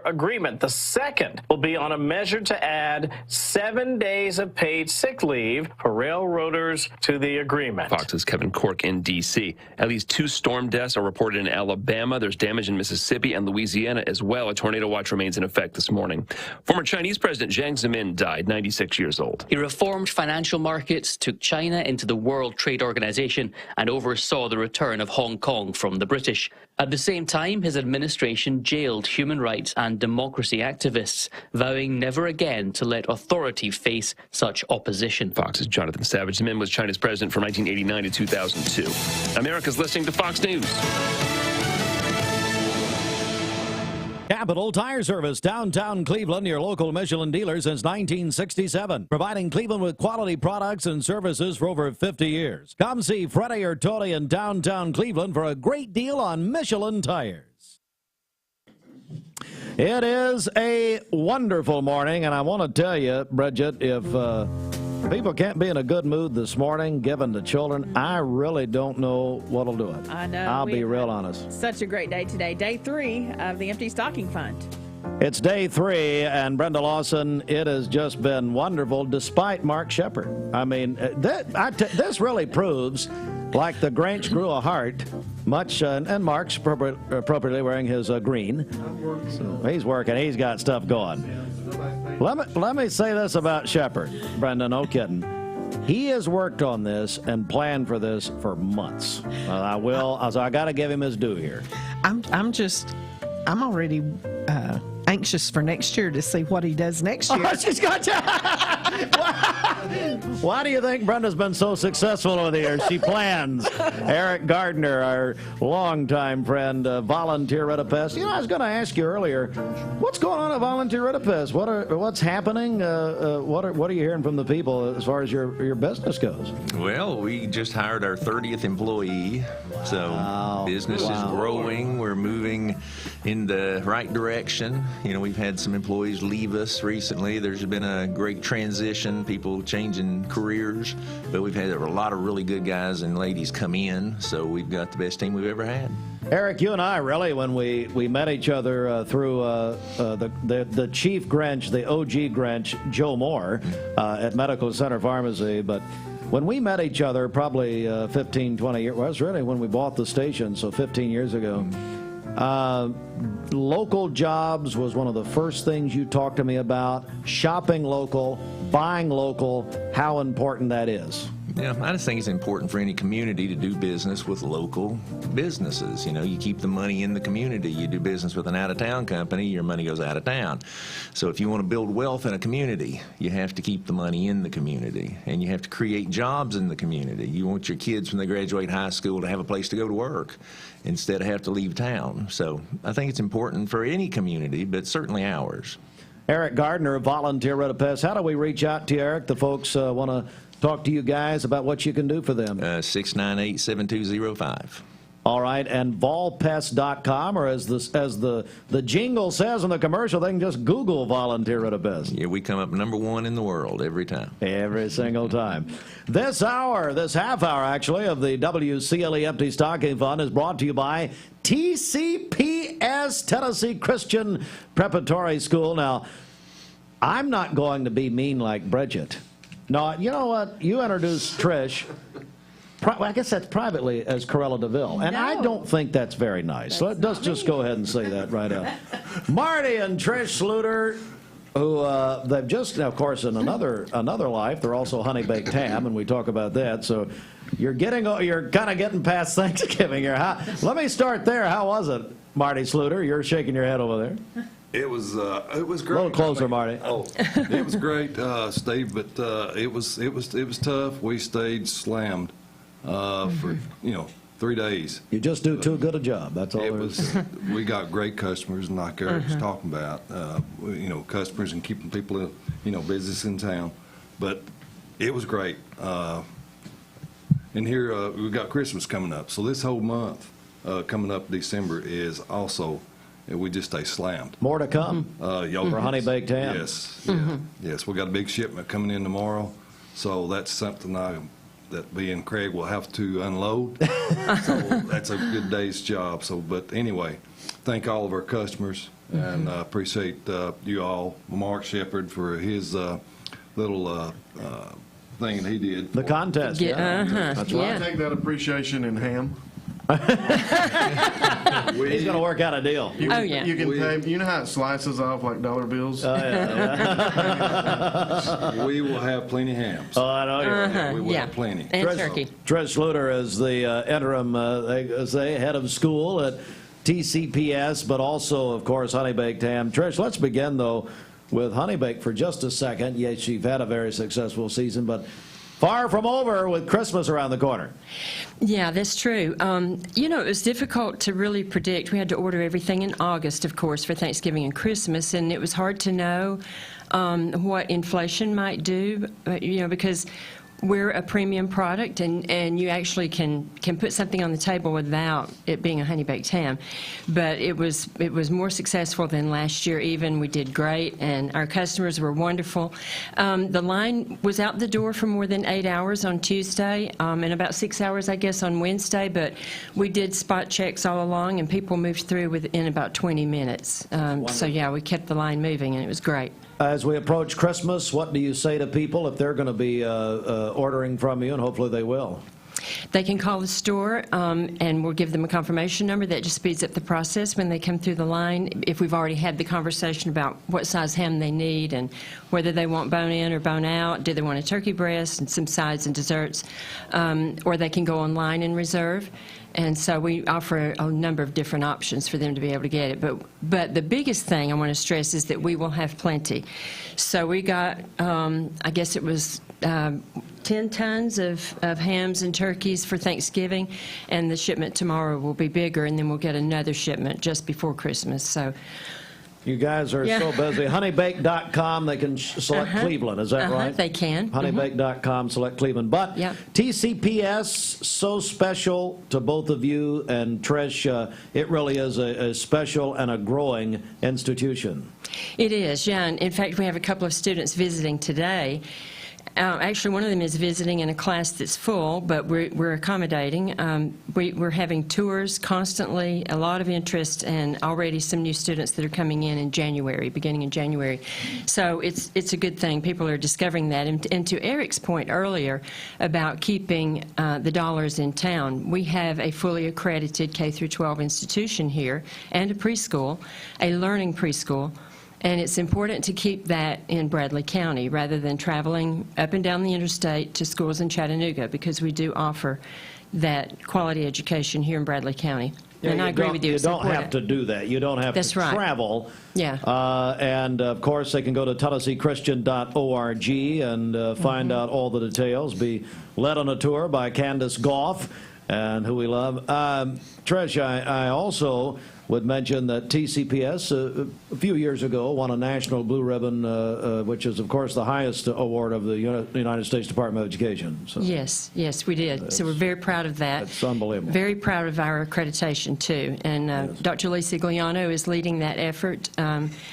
agreement. The second will be on a measure to add 7 days of paid sick leave for railroaders to the agreement. Fox's Kevin Cork in D.C. At least 2 storm deaths are reported in Alabama. There's damage in Mississippi and Louisiana as well. A tornado watch remains in effect this morning. Former Chinese President Jiang Zemin died, 96 years old. He reformed financial markets, took China into the World Trade Organization, and oversaw the return of Hong Kong from the British. At the same time, his administration jailed human rights and democracy activists, vowing never again to let authority face such opposition. Fox's Jonathan Savage. Zemin was China's president from 1989 to 2002. America's listening to Fox News. Capital Tire Service, downtown Cleveland, your local Michelin dealer since 1967. Providing Cleveland with quality products and services for over 50 years. Come see Freddie or Tony in downtown Cleveland for a great deal on Michelin tires. It is a wonderful morning, and I want to tell you, Bridget, if people can't be in a good mood this morning, given the children, I really don't know what'll do it. I know. I'll be real honest. Such a great day today. Day 3 of the Empty Stocking Fund. It's day 3, and Brenda Lawson, it has just been wonderful despite Mark Shepard. I mean, this really proves, like the Grinch grew a heart, much, and Mark's appropriately wearing his green. So he's working. He's got stuff going. Let me say this about Shepard, Brenda, no kidding. He has worked on this and planned for this for months. I got to give him his due here. I'm already anxious for next year to see what he does next year. Oh, she's got you. Why do you think Brenda's been so successful over the years? She plans. Erik Gardner, our longtime friend, Volunteer Ridipest. You know, I was going to ask you earlier, what's going on at Volunteer Ridipest? What's happening? What are you hearing from the people as far as your business goes? Well, we just hired our 30th employee, so business is growing. We're moving in the right direction. You know, we've had some employees leave us recently. There's been a great transition, people changing careers, but we've had a lot of really good guys and ladies come in, so we've got the best team we've ever had. Erik, you and I really, when we met each other through the chief Grinch, the OG Grinch, Joe Moore, at Medical Center Pharmacy, but when we met each other probably 15, 20 years, well, that's really when we bought the station, so 15 years ago. Local jobs was one of the first things you talked to me about. Shopping local, buying local, how important that is. Yeah, I just think it's important for any community to do business with local businesses. You know, you keep the money in the community. You do business with an out-of-town company, your money goes out of town. So if you want to build wealth in a community, you have to keep the money in the community, and you have to create jobs in the community. You want your kids, when they graduate high school, to have a place to go to work instead of have to leave town. So I think it's important for any community, but certainly ours. Erik Gardner, Volunteer Ridipest. How do we reach out to you, Erik? The folks want to talk to you guys about what you can do for them. 698-7205. All right, and volpest.com, or as the jingle says in the commercial, they can just Google Volunteer Ridipest. Yeah, we come up #1 in the world every time. Every single time. This half hour actually, of the WCLE Empty Stocking Fund is brought to you by TCPS, Tennessee Christian Preparatory School. Now, I'm not going to be mean like Bridget. No, you know what? You introduced Trish. I guess that's privately as Corella DeVille. And I don't think that's very nice. So let's just go ahead and say that right out. Marty and Trish Sluter, who they've just, of course, in another life, they're also Honey Baked Ham, and we talk about that. So you're kind of getting past Thanksgiving here. Let me start there. How was it, Marty Sluter? You're shaking your head over there. It was great. A little closer, Marty. Oh, it was great, Steve. But it was tough. We stayed slammed for 3 days. You just do too good a job. That's all. We got great customers, and like Erik was talking about, customers and keeping people, business in town. But it was great. And here we've got Christmas coming up, so this whole month coming up December is also. And we just stay slammed. More to come for Honey Baked Ham. Yes, yes. We got a big shipment coming in tomorrow, so that's something that me and Craig will have to unload. So that's a good day's job. So, but anyway, thank all of our customers, and appreciate you all, Mark Shepard, for his little thing that he did. The contest, That's right. I take that appreciation in ham. He's going to work out a deal. You can pay. You know how it slices off like dollar bills? We will have plenty of hams. Oh, I know you're right. We will have plenty. And turkey. Trish Luter is the interim head of school at TCPS, but also, of course, Honey Baked Ham. Trish, let's begin, though, with Honey Baked for just a second. Yes, you've had a very successful season, but far from over with Christmas around the corner. Yeah, that's true. You know, it was difficult to really predict. We had to order everything in August, of course, for Thanksgiving and Christmas, and it was hard to know what inflation might do, you know, because we're a premium product, and you actually can put something on the table without it being a honey baked ham. But it was more successful than last year even. We did great, and our customers were wonderful. The line was out the door for more than 8 hours on Tuesday, and about 6 hours, I guess, on Wednesday. But we did spot checks all along, and people moved through within about 20 minutes. So yeah, we kept the line moving, and it was great. As we approach Christmas, what do you say to people if they're going to be ordering from you, and hopefully they will? They can call the store, and we'll give them a confirmation number. That just speeds up the process when they come through the line. If we've already had the conversation about what size ham they need and whether they want bone in or bone out, do they want a turkey breast and some sides and desserts, or they can go online and reserve. And so we offer a number of different options for them to be able to get it. But the biggest thing I want to stress is that we will have plenty. So we got, I guess it was 10 tons of hams and turkeys for Thanksgiving, and the shipment tomorrow will be bigger, and then we'll get another shipment just before Christmas. So you guys are so busy. Honeybake.com, they can select Cleveland, is that right? They can. Honeybake.com, select Cleveland. But TCPS, so special to both of you, and Trish, it really is a special and a growing institution. It is, yeah. And in fact, we have a couple of students visiting today. Actually, one of them is visiting in a class that's full, but we're accommodating. We're having tours constantly, a lot of interest, and already some new students that are coming in January, beginning in January. So it's a good thing. People are discovering that. And to Erik's point earlier about keeping the dollars in town, we have a fully accredited K-12 institution here and a preschool, a learning preschool. And it's important to keep that in Bradley County rather than traveling up and down the interstate to schools in Chattanooga, because we do offer that quality education here in Bradley County. Yeah, and I agree with you. You don't have to do that. You don't have to travel. Yeah. And, of course, they can go to TennesseeChristian.org and find out all the details. Be led on a tour by Candace Goff, and who we love. Trish, I also would mention that TCPS a few years ago won a National Blue Ribbon, which is, of course, the highest award of the United States Department of Education. So yes, we did. So we're very proud of that. It's unbelievable. Very proud of our accreditation, too. And Dr. Lee Sigliano is leading that effort.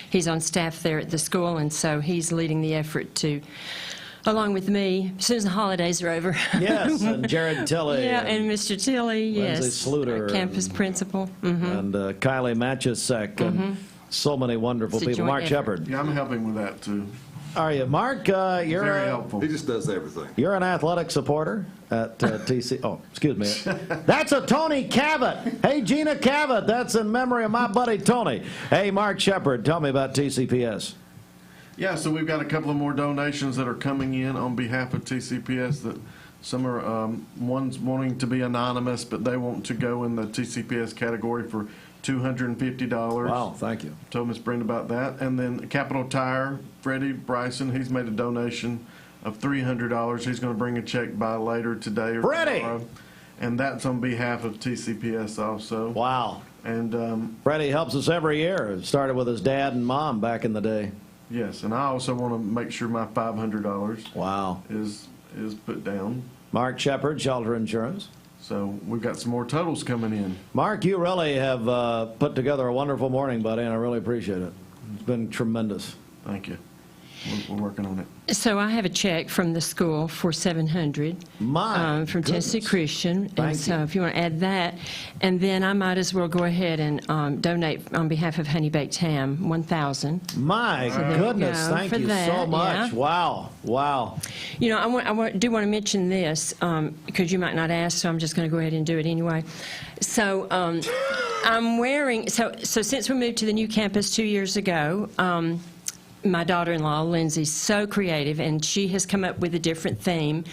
He's on staff there at the school, and so he's leading the effort to, along with me, as soon as the holidays are over. Yes, and Jared Tilley. Yeah, and Mr. Tilley, Lindsay yes. Sluter. Our campus principal. And Kylie Matchesek, and so many wonderful people. Mark Shepard. Yeah, I'm helping with that, too. Are you? Mark, you're very helpful. He just does everything. You're an athletic supporter at TC. Oh, excuse me. That's a Tony Cavett. Hey, Gina Cavett. That's in memory of my buddy Tony. Hey, Mark Shepard, tell me about TCPS. Yeah, so we've got a couple of more donations that are coming in on behalf of TCPS. That some are one's wanting to be anonymous, but they want to go in the TCPS category for $250. Wow, thank you. Told Miss Brenda about that. And then Capital Tire, Freddie Bryson, he's made a donation of $300. He's going to bring a check by later today or tomorrow. And that's on behalf of TCPS also. Wow. And Freddie helps us every year. It started with his dad and mom back in the day. Yes, and I also want to make sure my $500 is put down. Mark Shepard, Shelter Insurance. So we've got some more totals coming in. Mark, you really have put together a wonderful morning, buddy, and I really appreciate it. It's been tremendous. Thank you. we're working on it. So I have a check from the school for $700 from Tennessee Christian, and so if you want to add that, and then I might as well go ahead and donate on behalf of Honey Baked Ham $1,000. My goodness, thank you so much. Yeah. Wow, wow. You know, I do want to mention this because you might not ask, so I'm just going to go ahead and do it anyway. So I'm wearing, so since we moved to the new campus 2 years ago, my daughter-in-law, Lindsay's so creative, and she has come up with a different theme,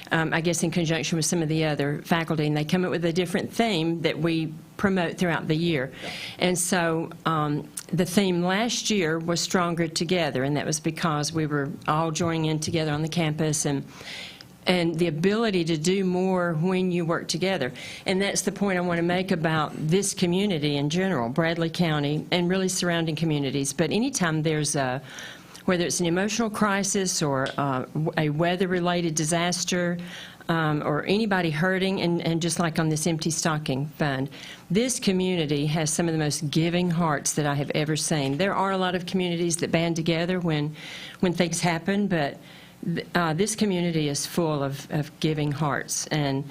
I guess in conjunction with some of the other faculty, and they come up with a different theme that we promote throughout the year. And so the theme last year was Stronger Together, and that was because we were all joining in together on the campus, and the ability to do more when you work together. And that's the point I want to make about this community in general, Bradley County, and really surrounding communities. But anytime there's whether it's an emotional crisis or a weather-related disaster, or anybody hurting, and just like on this Empty Stocking Fund, this community has some of the most giving hearts that I have ever seen. There are a lot of communities that band together when things happen, but this community is full of giving hearts, and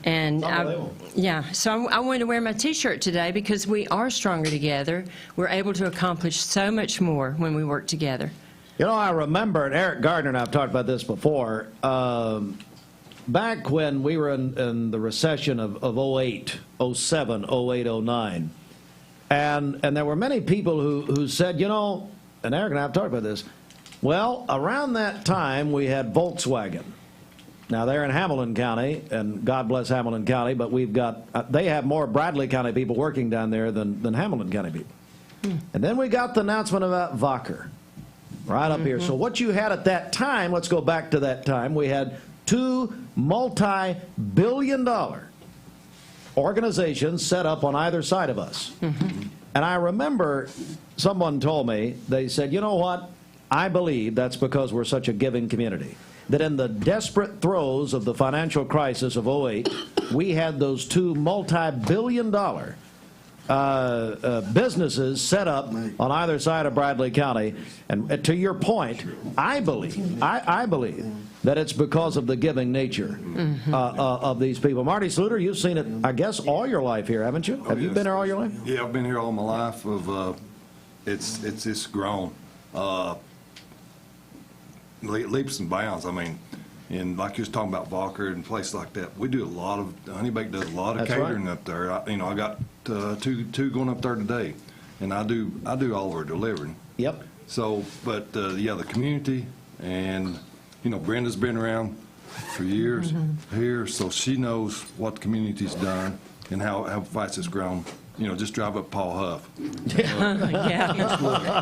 yeah. So I wanted to wear my T-shirt today because we are stronger together. We're able to accomplish so much more when we work together. You know, I remember, and Erik Gardner and I've talked about this before, back when we were in the recession of 08, 07, 08, 09, and there were many people who said, you know, and Erik and I have talked about this, well, around that time, we had Volkswagen. Now, they're in Hamilton County, and God bless Hamilton County, but we've got, they have more Bradley County people working down there than Hamilton County people. And then we got the announcement about Wacker, right up here. So what you had at that time, let's go back to that time, we had two multi-billion-dollar organizations set up on either side of us. And I remember someone told me, they said, you know what? I believe that's because we're such a giving community, that in the desperate throes of the financial crisis of 08, we had those two multi-billion-dollar businesses set up on either side of Bradley County. And to your point, I believe that it's because of the giving nature of these people. Marty Sluter, you've seen it, I guess, all your life here, haven't you? Have you been here all your life? Yeah, I've been here all my life. It's grown. Leaps and bounds. I mean, and like you was talking about Wacker and places like that, we do a lot of, Honey Baked does a lot of catering up there. I got two going up there today, and I do all of our delivering. Yep. So, but yeah, the community, and you know, Brenda's been around for years here, so she knows what the community's done and how fast it's grown. You know, just drive up Paul Huff.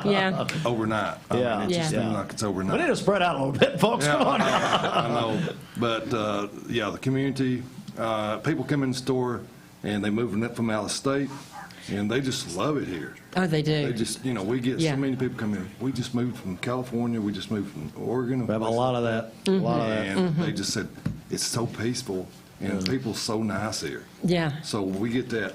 Yeah. Overnight. I mean, it just seems like it's overnight. We need to spread out a little bit, folks. Yeah, Come on. I know. But, yeah, the community, people come in the store, and they moving up from out of state, and they just love it here. Oh, they do. They just, you know, we get so many people come in. We just moved from California. We just moved from Oregon. We have a lot of that. A lot of that. And they just said, it's so peaceful, and people so nice here. Yeah. So we get that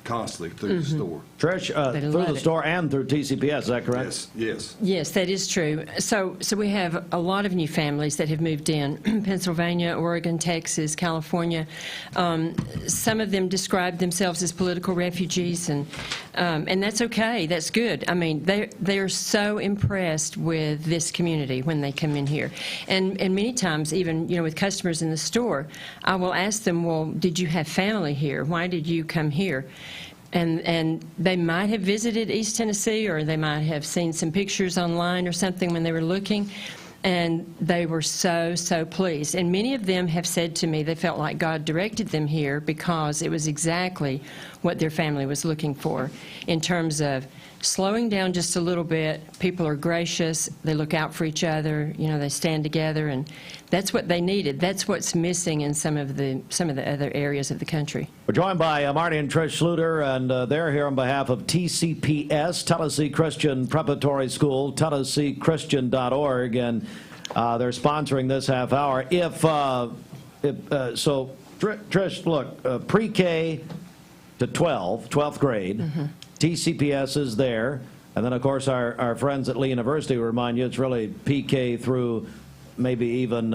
constantly through the store. Trish, through the store and through TCPS, is that correct? Yes. Yes, that is true. So we have a lot of new families that have moved in, Pennsylvania, Oregon, Texas, California. Some of them describe themselves as political refugees, and that's okay. That's good. I mean, they are so impressed with this community when they come in here. And many times, even, you know, with customers in the store, I will ask them, well, did you have family here? Why did you come here? And they might have visited East Tennessee, or they might have seen some pictures online or something when they were looking, and they were so pleased. And many of them have said to me they felt like God directed them here because it was exactly what their family was looking for in terms of slowing down just a little bit. People are gracious. They look out for each other. You know, they stand together, and that's what they needed. That's what's missing in some of the other areas of the country. We're joined by Marty and Trish Sluter, and they're here on behalf of TCPS, Tennessee Christian Preparatory School, TennesseeChristian.org, and they're sponsoring this half hour. So, Trish, look, pre-K to 12th grade, TCPS is there. And then, of course, our friends at Lee University remind you it's really PK through maybe even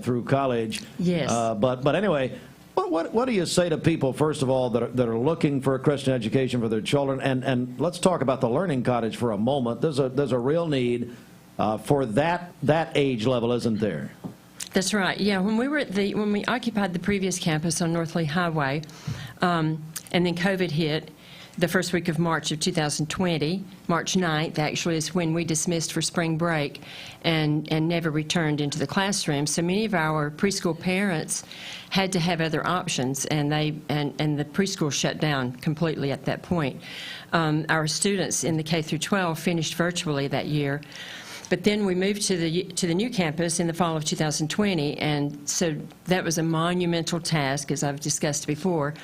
through college. Yes. But anyway, what do you say to people, first of all, that are looking for a Christian education for their children? And let's talk about the Learning Cottage for a moment. There's a real need for that age level, isn't there? That's right. Yeah, when we occupied the previous campus on North Lee Highway, and then COVID hit, the first week of March of 2020, March 9th actually is when we dismissed for spring break and never returned into the classroom. So many of our preschool parents had to have other options, and the preschool shut down completely at that point. Our students in the K through 12 finished virtually that year. But then we moved to the new campus in the fall of 2020, and so that was a monumental task, as I've discussed before,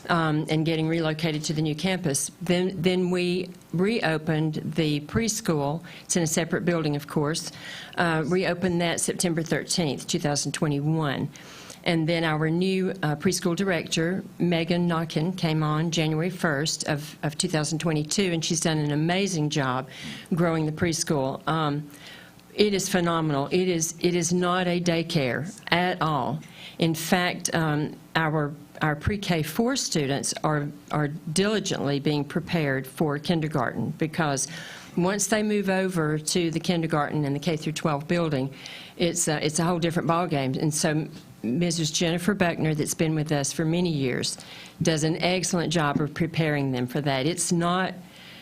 and getting relocated to the new campus. Then we reopened the preschool. It's in a separate building, of course. Reopened that September 13th, 2021. And then our new preschool director, Megan Knockin, came on January 1st of 2022, and she's done an amazing job growing the preschool. It is phenomenal. It is not a daycare at all. In fact, our pre-K4 students are diligently being prepared for kindergarten, because once they move over to the kindergarten and the K through 12 building, it's a whole different ballgame. And so Mrs. Jennifer Buckner, that's been with us for many years, does an excellent job of preparing them for that. It is not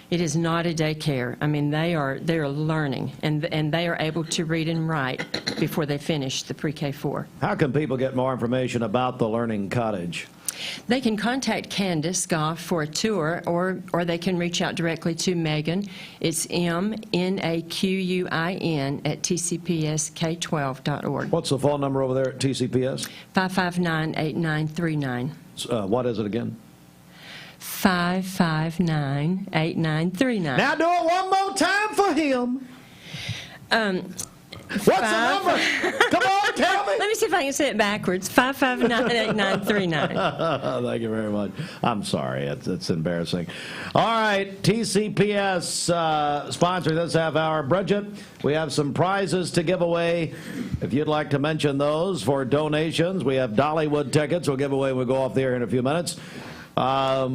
a daycare. I mean, they are learning, and they are able to read and write before they finish the pre-K4. How can people get more information about the Learning Cottage? They can contact Candace Goff for a tour, or they can reach out directly to Megan. It's MNAQUIN at tcpsk12.org. What's the phone number over there at TCPS? 559-8939. What is it again? 559-8939. Now do it one more time for him. What's the number? Come on, tell me. Let me see if I can say it backwards. 559-8939. Thank you very much. I'm sorry. It's embarrassing. All right. TCPS sponsored this half hour. Bridget, we have some prizes to give away. If you'd like to mention those for donations, we have Dollywood tickets. We'll give away when we go off the air in a few minutes. 4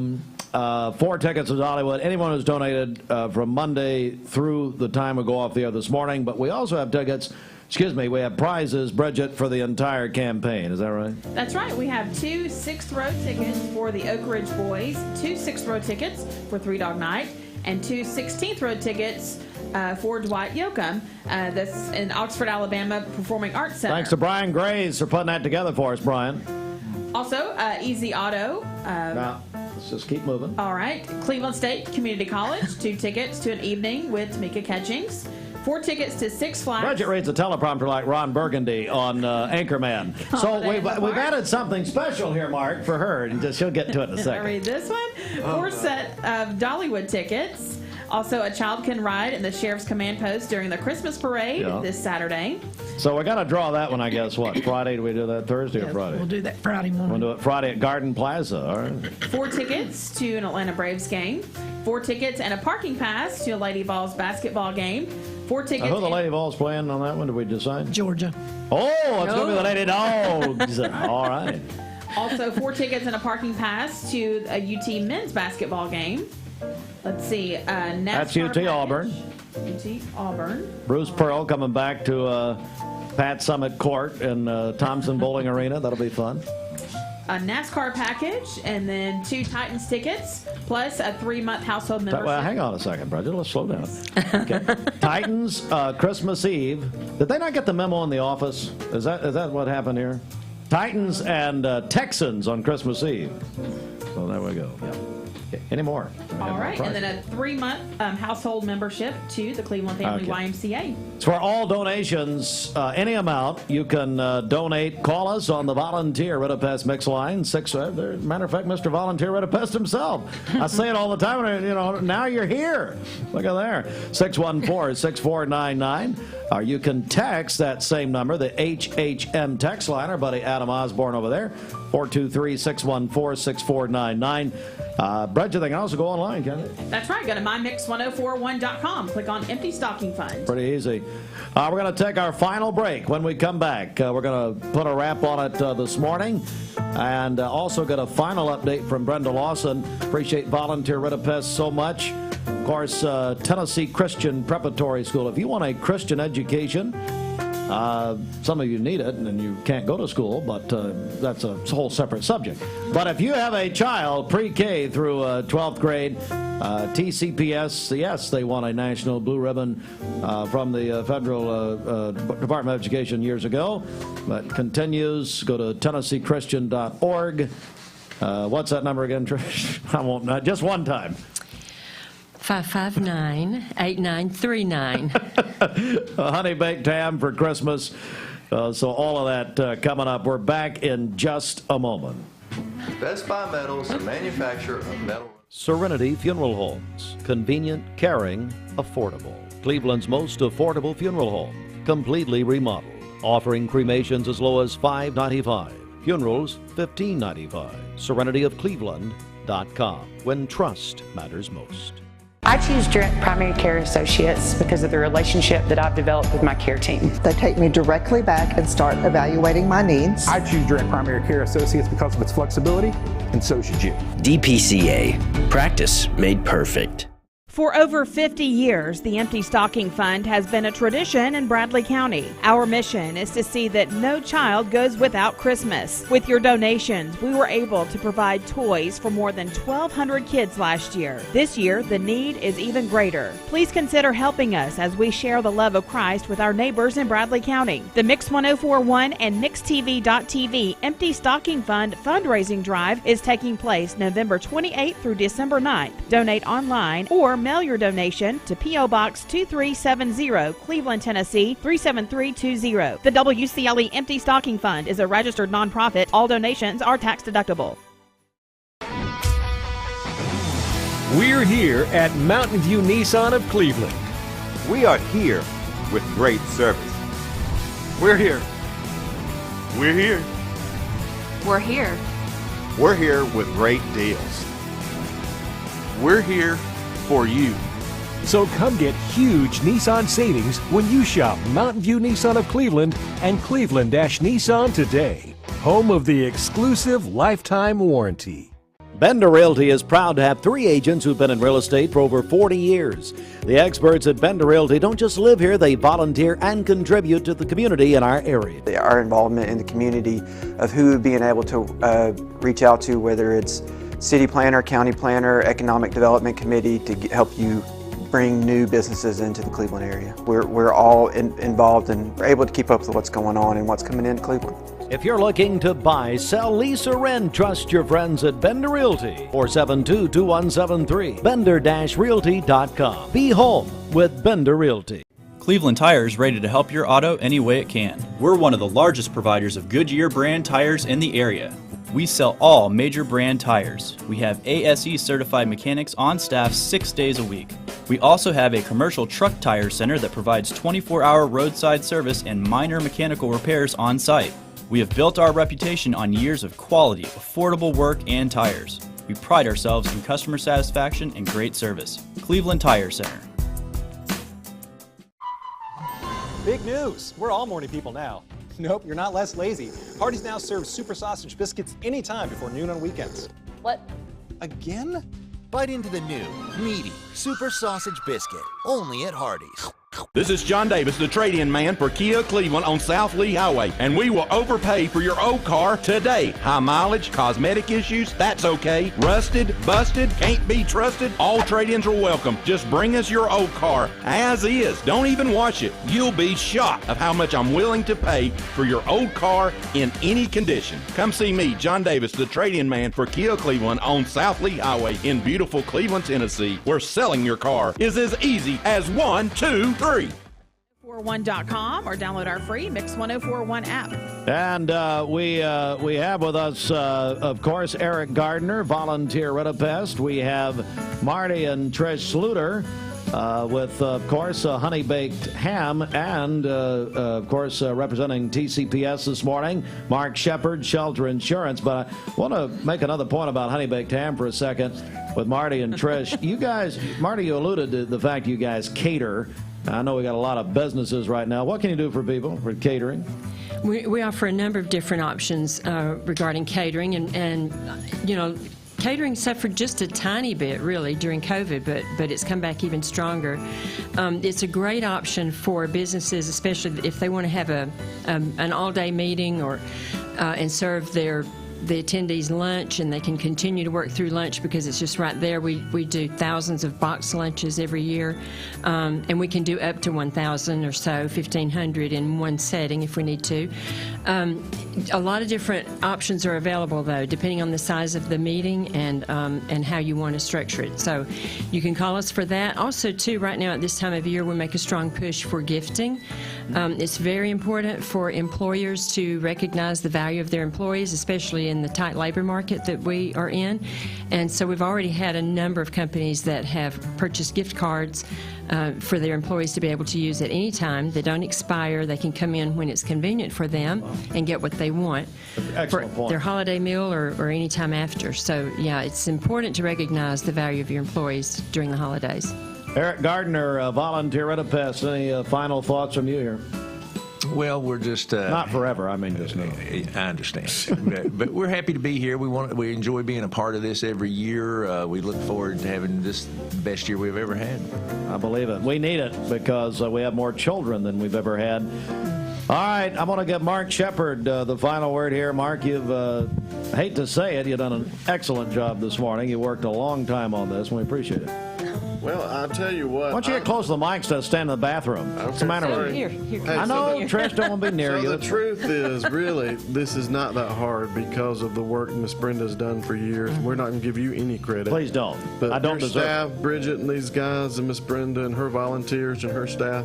tickets to Dollywood. Anyone who's donated from Monday through the time we go off the air this morning. But we also have tickets, we have prizes, Bridget, for the entire campaign. Is that right? That's right. We have 2 6th row tickets for the Oak Ridge Boys, 2 6th row tickets for Three Dog Night, and 2 16th row tickets for Dwight Yoakam. That's in Oxford, Alabama Performing Arts Center. Thanks to Brian Graves for putting that together for us, Brian. Also, Easy Auto. Now, let's just keep moving. All right. Cleveland State Community College, 2 tickets to an evening with Tamika Catchings. 4 tickets to Six Flags. Bridget reads a teleprompter like Ron Burgundy on Anchorman. So we've added something special here, Mark, for her, and she'll get to it in a second. I read this one. 4 set of Dollywood tickets. Also, a child can ride in the Sheriff's Command Post during the Christmas Parade this Saturday. So we're going to draw that one, I guess. What, Friday? Do we do that Thursday or Friday? We'll do that Friday morning. We'll do it Friday at Garden Plaza. All right. 4 tickets to an Atlanta Braves game. 4 tickets and a parking pass to a Lady Vols basketball game. 4 tickets. Who are the Lady Vols playing on that one? Did we decide? Georgia. Oh, it's going to be the Lady Dogs. All right. Also, 4 tickets and a parking pass to a UT men's basketball game. Let's see. NASCAR That's UT package. Auburn. UT Auburn. Bruce Pearl coming back to Pat Summit Court in Thompson Bowling Arena. That'll be fun. A NASCAR package, and then 2 Titans tickets, plus a 3-month household membership. Well, hang on a second, Bridget. Let's slow down. Okay. Titans, Christmas Eve. Did they not get the memo in the office? Is that what happened here? Titans and Texans on Christmas Eve. So there we go. Yeah. Okay. Any more? All right, and then a 3-month household membership to the Cleveland Family YMCA. It's for all donations, any amount. You can donate. Call us on the Volunteer Ridipest Mix line. Matter of fact, Mr. Volunteer Ridipest himself. I say it all the time. Now you're here. Look at there. 614-6499. Or you can text that same number, the HHM text line. Our buddy Adam Osborne over there, 423-614-6499. Bridget, they can also go online, can't they? That's right. Go to mymix1041.com. Click on Empty Stocking Fund. Pretty easy. We're going to take our final break. When we come back, we're going to put a wrap on it this morning. And also get a final update from Brenda Lawson. Appreciate Volunteer Rid of Pests so much. Of course, Tennessee Christian Preparatory School. If you want a Christian education, some of you need it and you can't go to school, but that's a whole separate subject. But if you have a child pre-K through 12th grade, TCPS, yes, they won a national blue ribbon from the Federal Department of Education years ago, but continues. Go to TennesseeChristian.org. What's that number again, Trish? I won't, just one time. 559-8939. A honey baked ham for Christmas. So all of that coming up. We're back in just a moment. Best Buy Metals, a manufacturer of metal. Serenity Funeral Homes. Convenient, caring, affordable. Cleveland's most affordable funeral home. Completely remodeled. Offering cremations as low as $5.95. Funerals, $15.95. SerenityofCleveland.com. When trust matters most. I choose Direct Primary Care Associates because of the relationship that I've developed with my care team. They take me directly back and start evaluating my needs. I choose Direct Primary Care Associates because of its flexibility, and so should you. DPCA. Practice made perfect. For over 50 years, the Empty Stocking Fund has been a tradition in Bradley County. Our mission is to see that no child goes without Christmas. With your donations, we were able to provide toys for more than 1,200 kids last year. This year, the need is even greater. Please consider helping us as we share the love of Christ with our neighbors in Bradley County. The Mix 1041 and MixTV.tv Empty Stocking Fund fundraising drive is taking place November 28th through December 9th. Donate online or mail your donation to P.O. Box 2370, Cleveland, Tennessee 37320. The WCLE Empty Stocking Fund is a registered nonprofit. All donations are tax deductible. We're here at Mountain View Nissan of Cleveland. We are here with great service. We're here. We're here. We're here. We're here with great deals. We're here for you. So come get huge Nissan savings when you shop Mountain View Nissan of Cleveland and Cleveland-Nissan today. Home of the exclusive lifetime warranty. Bender Realty is proud to have 3 agents who've been in real estate for over 40 years. The experts at Bender Realty don't just live here, they volunteer and contribute to the community in our area. Our involvement in the community of who being able to reach out to, whether it's city planner, county planner, economic development committee, to help you bring new businesses into the Cleveland area. We're all involved and we're able to keep up with what's going on and what's coming into Cleveland. If you're looking to buy, sell, lease, or rent, trust your friends at Bender Realty. 472-2173. Bender-Realty.com. Be home with Bender Realty. Cleveland Tire is ready to help your auto any way it can. We're one of the largest providers of Goodyear brand tires in the area. We sell all major brand tires. We have ASE certified mechanics on staff 6 days a week. We also have a commercial truck tire center that provides 24-hour roadside service and minor mechanical repairs on site. We have built our reputation on years of quality, affordable work and tires. We pride ourselves in customer satisfaction and great service. Cleveland Tire Center. Big news! We're all morning people now. Nope, you're not less lazy. Hardee's now serves super sausage biscuits anytime before noon on weekends. What? Again? Bite into the new, meaty Super Sausage Biscuit, only at Hardee's. This is John Davis, the trade-in man for Kia Cleveland on South Lee Highway, and we will overpay for your old car today. High mileage, cosmetic issues, that's okay. Rusted, busted, can't be trusted, all trade-ins are welcome. Just bring us your old car as is. Don't even wash it. You'll be shocked of how much I'm willing to pay for your old car in any condition. Come see me, John Davis, the trade-in man for Kia Cleveland on South Lee Highway in beautiful Cleveland, Tennessee, where selling your car is as easy as 1, 2, 3. 1041.com or download our free Mix 1041 app. And we have with us, of course, Erik Gardner, volunteer Rid of Pest. We have Marty and Trish Sluter with, of course, honey-baked ham and, of course, representing TCPS this morning, Mark Shepard, Shelter Insurance. But I want to make another point about honey-baked ham for a second with Marty and Trish. You guys, Marty, you alluded to the fact you guys cater. I know we got a lot of businesses right now. What can you do for people for catering? We offer a number of different options regarding catering, and you know, catering suffered just a tiny bit, really, during COVID, but it's come back even stronger. It's a great option for businesses, especially if they want to have an all-day meeting or and serve the attendees lunch, and they can continue to work through lunch because it's just right there. We do thousands of box lunches every year, and we can do up to 1,000 or so, 1,500 in one setting if we need to. A lot of different options are available, though, depending on the size of the meeting and how you want to structure it. So you can call us for that. Also, too, right now at this time of year, we make a strong push for gifting. It's very important for employers to recognize the value of their employees, especially in the tight labor market that we are in. And so we've already had a number of companies that have purchased gift cards for their employees to be able to use at any time. They don't expire. They can come in when it's convenient for them and get what they want for their holiday meal or any time after. So, yeah, it's important to recognize the value of your employees during the holidays. Erik Gardner, volunteer Redipest. Any final thoughts from you here? Well, we're just not forever. I mean, just now. I understand, but we're happy to be here. We enjoy being a part of this every year. We look forward to having this the best year we've ever had. I believe it. We need it because we have more children than we've ever had. All right, I'm going to give Mark Shepard the final word here. Mark, you've hate to say it, you've done an excellent job this morning. You worked a long time on this, and we appreciate it. Well, I'll tell you what. Why don't you get close to the mic instead of stand in the bathroom? What's the matter with you? Here, I know, Trish don't want to be near you. The truth is, really, this is not that hard because of the work Miss Brenda's done for years. We're not going to give you any credit. Please don't. But I don't her deserve staff, it. Bridget and these guys, and Miss Brenda and her volunteers and her staff.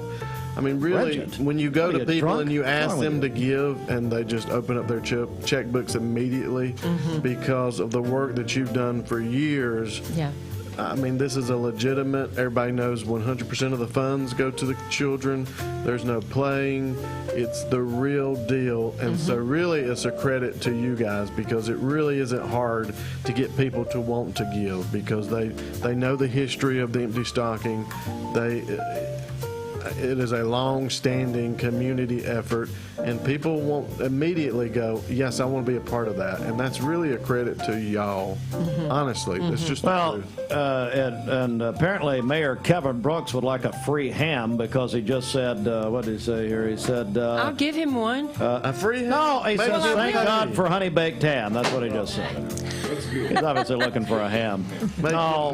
I mean, really, Bridget, when you go to people and you ask them to you? give, and they just open up their checkbooks immediately because of the work that you've done for years. Yeah. I mean, this is a legitimate, everybody knows 100% of the funds go to the children. There's no playing. It's the real deal. And so really it's a credit to you guys because it really isn't hard to get people to want to give because they know the history of the empty stocking. It is a long-standing community effort, and people won't immediately go, yes, I want to be a part of that. And that's really a credit to y'all, honestly. It's just well, the truth. And apparently Mayor Kevin Brooks would like a free ham because he just said, what did he say here? He said... I'll give him one. A free ham? No, he says, thank God for honey-baked ham. That's what he just said. He's obviously looking for a ham. No,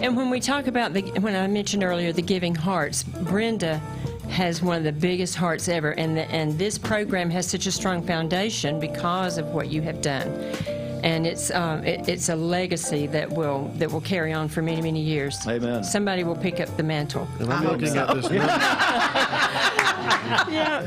and when we talk about, when I mentioned earlier the Giving Hearts, Brenda has one of the biggest hearts ever, and this program has such a strong foundation because of what you have done. And it's a legacy that will carry on for many, many years. Amen. Somebody will pick up the mantle. And I'm looking at this Yeah,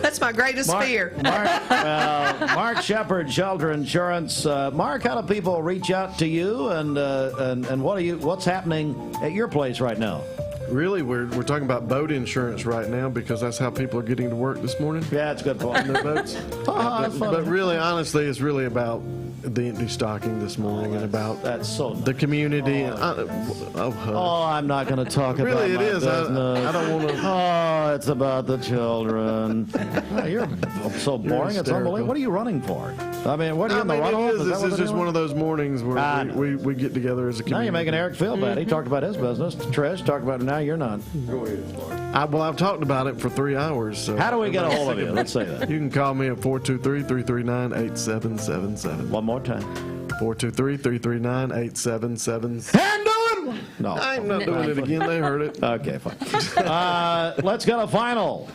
that's my greatest fear. Mark Shepard, Shelter Insurance. Mark, how do people reach out to you, and what's happening at your place right now? Really, we're talking about boat insurance right now because that's how people are getting to work this morning. Yeah, it's a good point. On their boats. But really, honestly, it's really about the empty stocking this morning and about the community. I'm not going to talk about really, it is. I don't want to. Oh, it's about the children. You're so boring. It's unbelievable. What are you running for? I mean, what are you in the runoff? This is just one of those mornings where we get together as a community. Now you're making Erik feel bad. He talked about his business. Trish talked about it. Now you're not. Go ahead. Well, I've talked about it for 3 hours. So how do we get a hold of you? Let's say that. You can call me at 423-339-8777. One more time. 423-339-8777. Handle him! No. I'm not doing it again. They heard it. Okay, fine. Let's get a final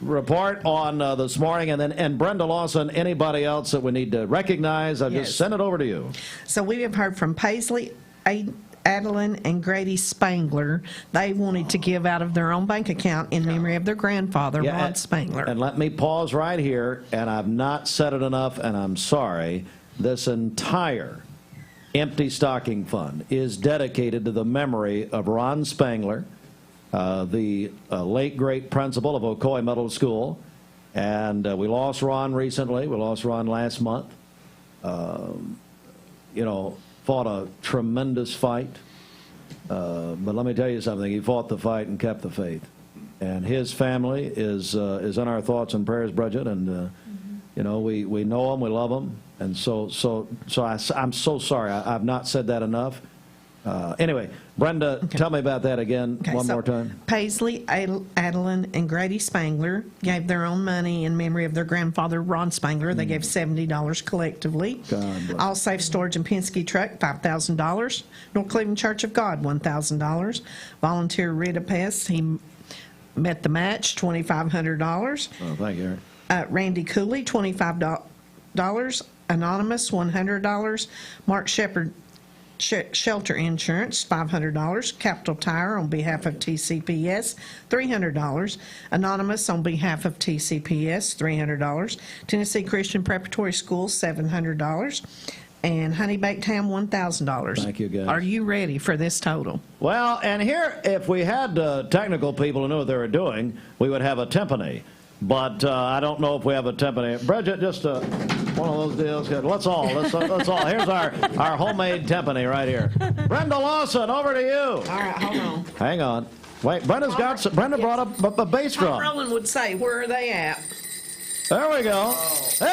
report on this morning, and Brenda Lawson, anybody else that we need to recognize, I'll just send it over to you. So we have heard from Paisley, Adeline, and Grady Spangler. They wanted to give out of their own bank account in memory of their grandfather, Rod Spangler. And let me pause right here, and I've not said it enough, and I'm sorry. This entire Empty Stocking Fund is dedicated to the memory of Ron Spangler, the late great principal of Ocoee Middle School. And we lost Ron recently. We lost Ron last month. You know, fought a tremendous fight. But let me tell you something. He fought the fight and kept the faith. And his family is in our thoughts and prayers, Bridget. And, you know, we know him, we love him. And so I'm so sorry. I've not said that enough. Anyway, Brenda, tell me about that again one more time. Paisley, Adeline, and Grady Spangler gave their own money in memory of their grandfather, Ron Spangler. They gave $70 collectively. All Safe Storage and Penske Truck, $5,000. North Cleveland Church of God, $1,000. Volunteer Rita Pest, he met the match, $2,500. Oh, thank you, Eric. Randy Cooley, $25. Anonymous, $100. Mark Shepard, Shelter Insurance, $500. Capital Tire on behalf of TCPS, $300. Anonymous on behalf of TCPS, $300. Tennessee Christian Preparatory School, $700. And Honey Baked Ham, $1,000. Thank you, guys. Are you ready for this total? Well, and here, if we had technical people who knew what they were doing, we would have a timpani. But I don't know if we have a timpani. Bridget, just one of those deals. Let's all. Here's our homemade timpani right here. Brenda Lawson, over to you. All right, hold on. Hang on. Wait, Brenda brought up a bass drum. Roland would say, where are they at? There we go. There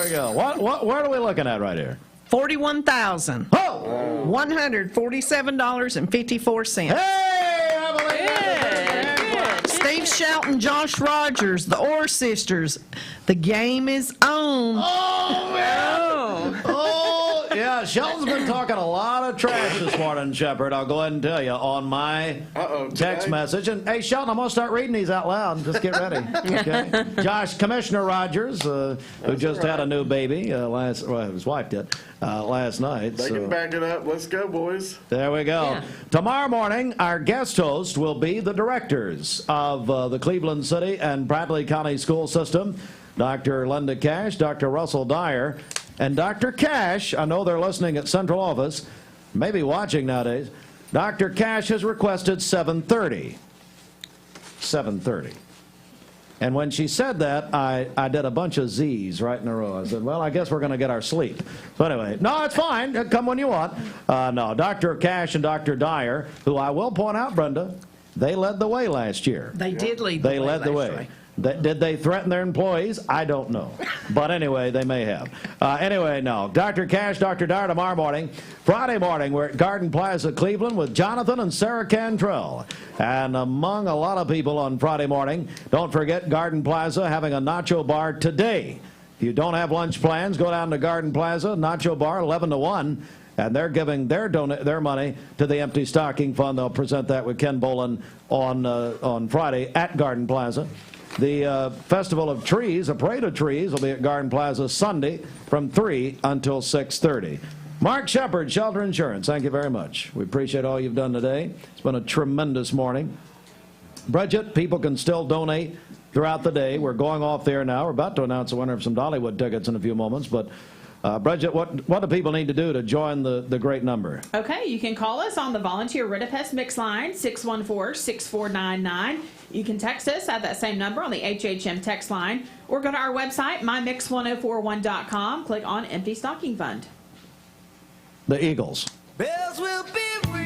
we go. What are we looking at right here? $41,000. Oh! $147.54. Hey, I believe it. Steve Shelton, Josh Rogers, the Orr sisters. The game is on. Oh, man. Oh, yeah. Shelton's been talking a lot of trash this morning, Shepard. I'll go ahead and tell you on my text message. And, hey, Shelton, I'm going to start reading these out loud. Just get ready. Okay. Josh, Commissioner Rogers, who just had a new baby his wife did, last night. They can back it up. Let's go, boys. There we go. Yeah. Tomorrow morning, our guest host will be the directors of the Cleveland City and Bradley County School System, Dr. Linda Cash, Dr. Russell Dyer, and Dr. Cash. I know they're listening at Central Office, maybe watching nowadays. Dr. Cash has requested 7:30. 7:30. And when she said that, I did a bunch of Z's right in a row. I said, well, I guess we're going to get our sleep. But anyway, no, it's fine. Come when you want. No, Dr. Cash and Dr. Dyer, who I will point out, Brenda, they led the way last year. They did lead the way. They led the way. Did they threaten their employees? I don't know. But anyway, they may have. Anyway, no. Dr. Cash, Dr. Dyer tomorrow morning. Friday morning, we're at Garden Plaza, Cleveland with Jonathan and Sarah Cantrell. And among a lot of people on Friday morning, don't forget Garden Plaza having a nacho bar today. If you don't have lunch plans, go down to Garden Plaza, nacho bar, 11 to 1. And they're giving their money to the Empty Stocking Fund. They'll present that with Ken Boland on Friday at Garden Plaza. The Festival of Trees, a Parade of Trees, will be at Garden Plaza Sunday from 3 until 6:30. Mark Shepard, Shelter Insurance, thank you very much. We appreciate all you've done today. It's been a tremendous morning. Bridget, people can still donate throughout the day. We're going off there now. We're about to announce the winner of some Dollywood tickets in a few moments, but Bridget, what do people need to do to join the great number? Okay, you can call us on the Volunteer Ridipest Mix line, 614-6499. You can text us at that same number on the HHM text line, or go to our website, mymix1041.com, click on Empty Stocking Fund. The Eagles. Bells will be ringing.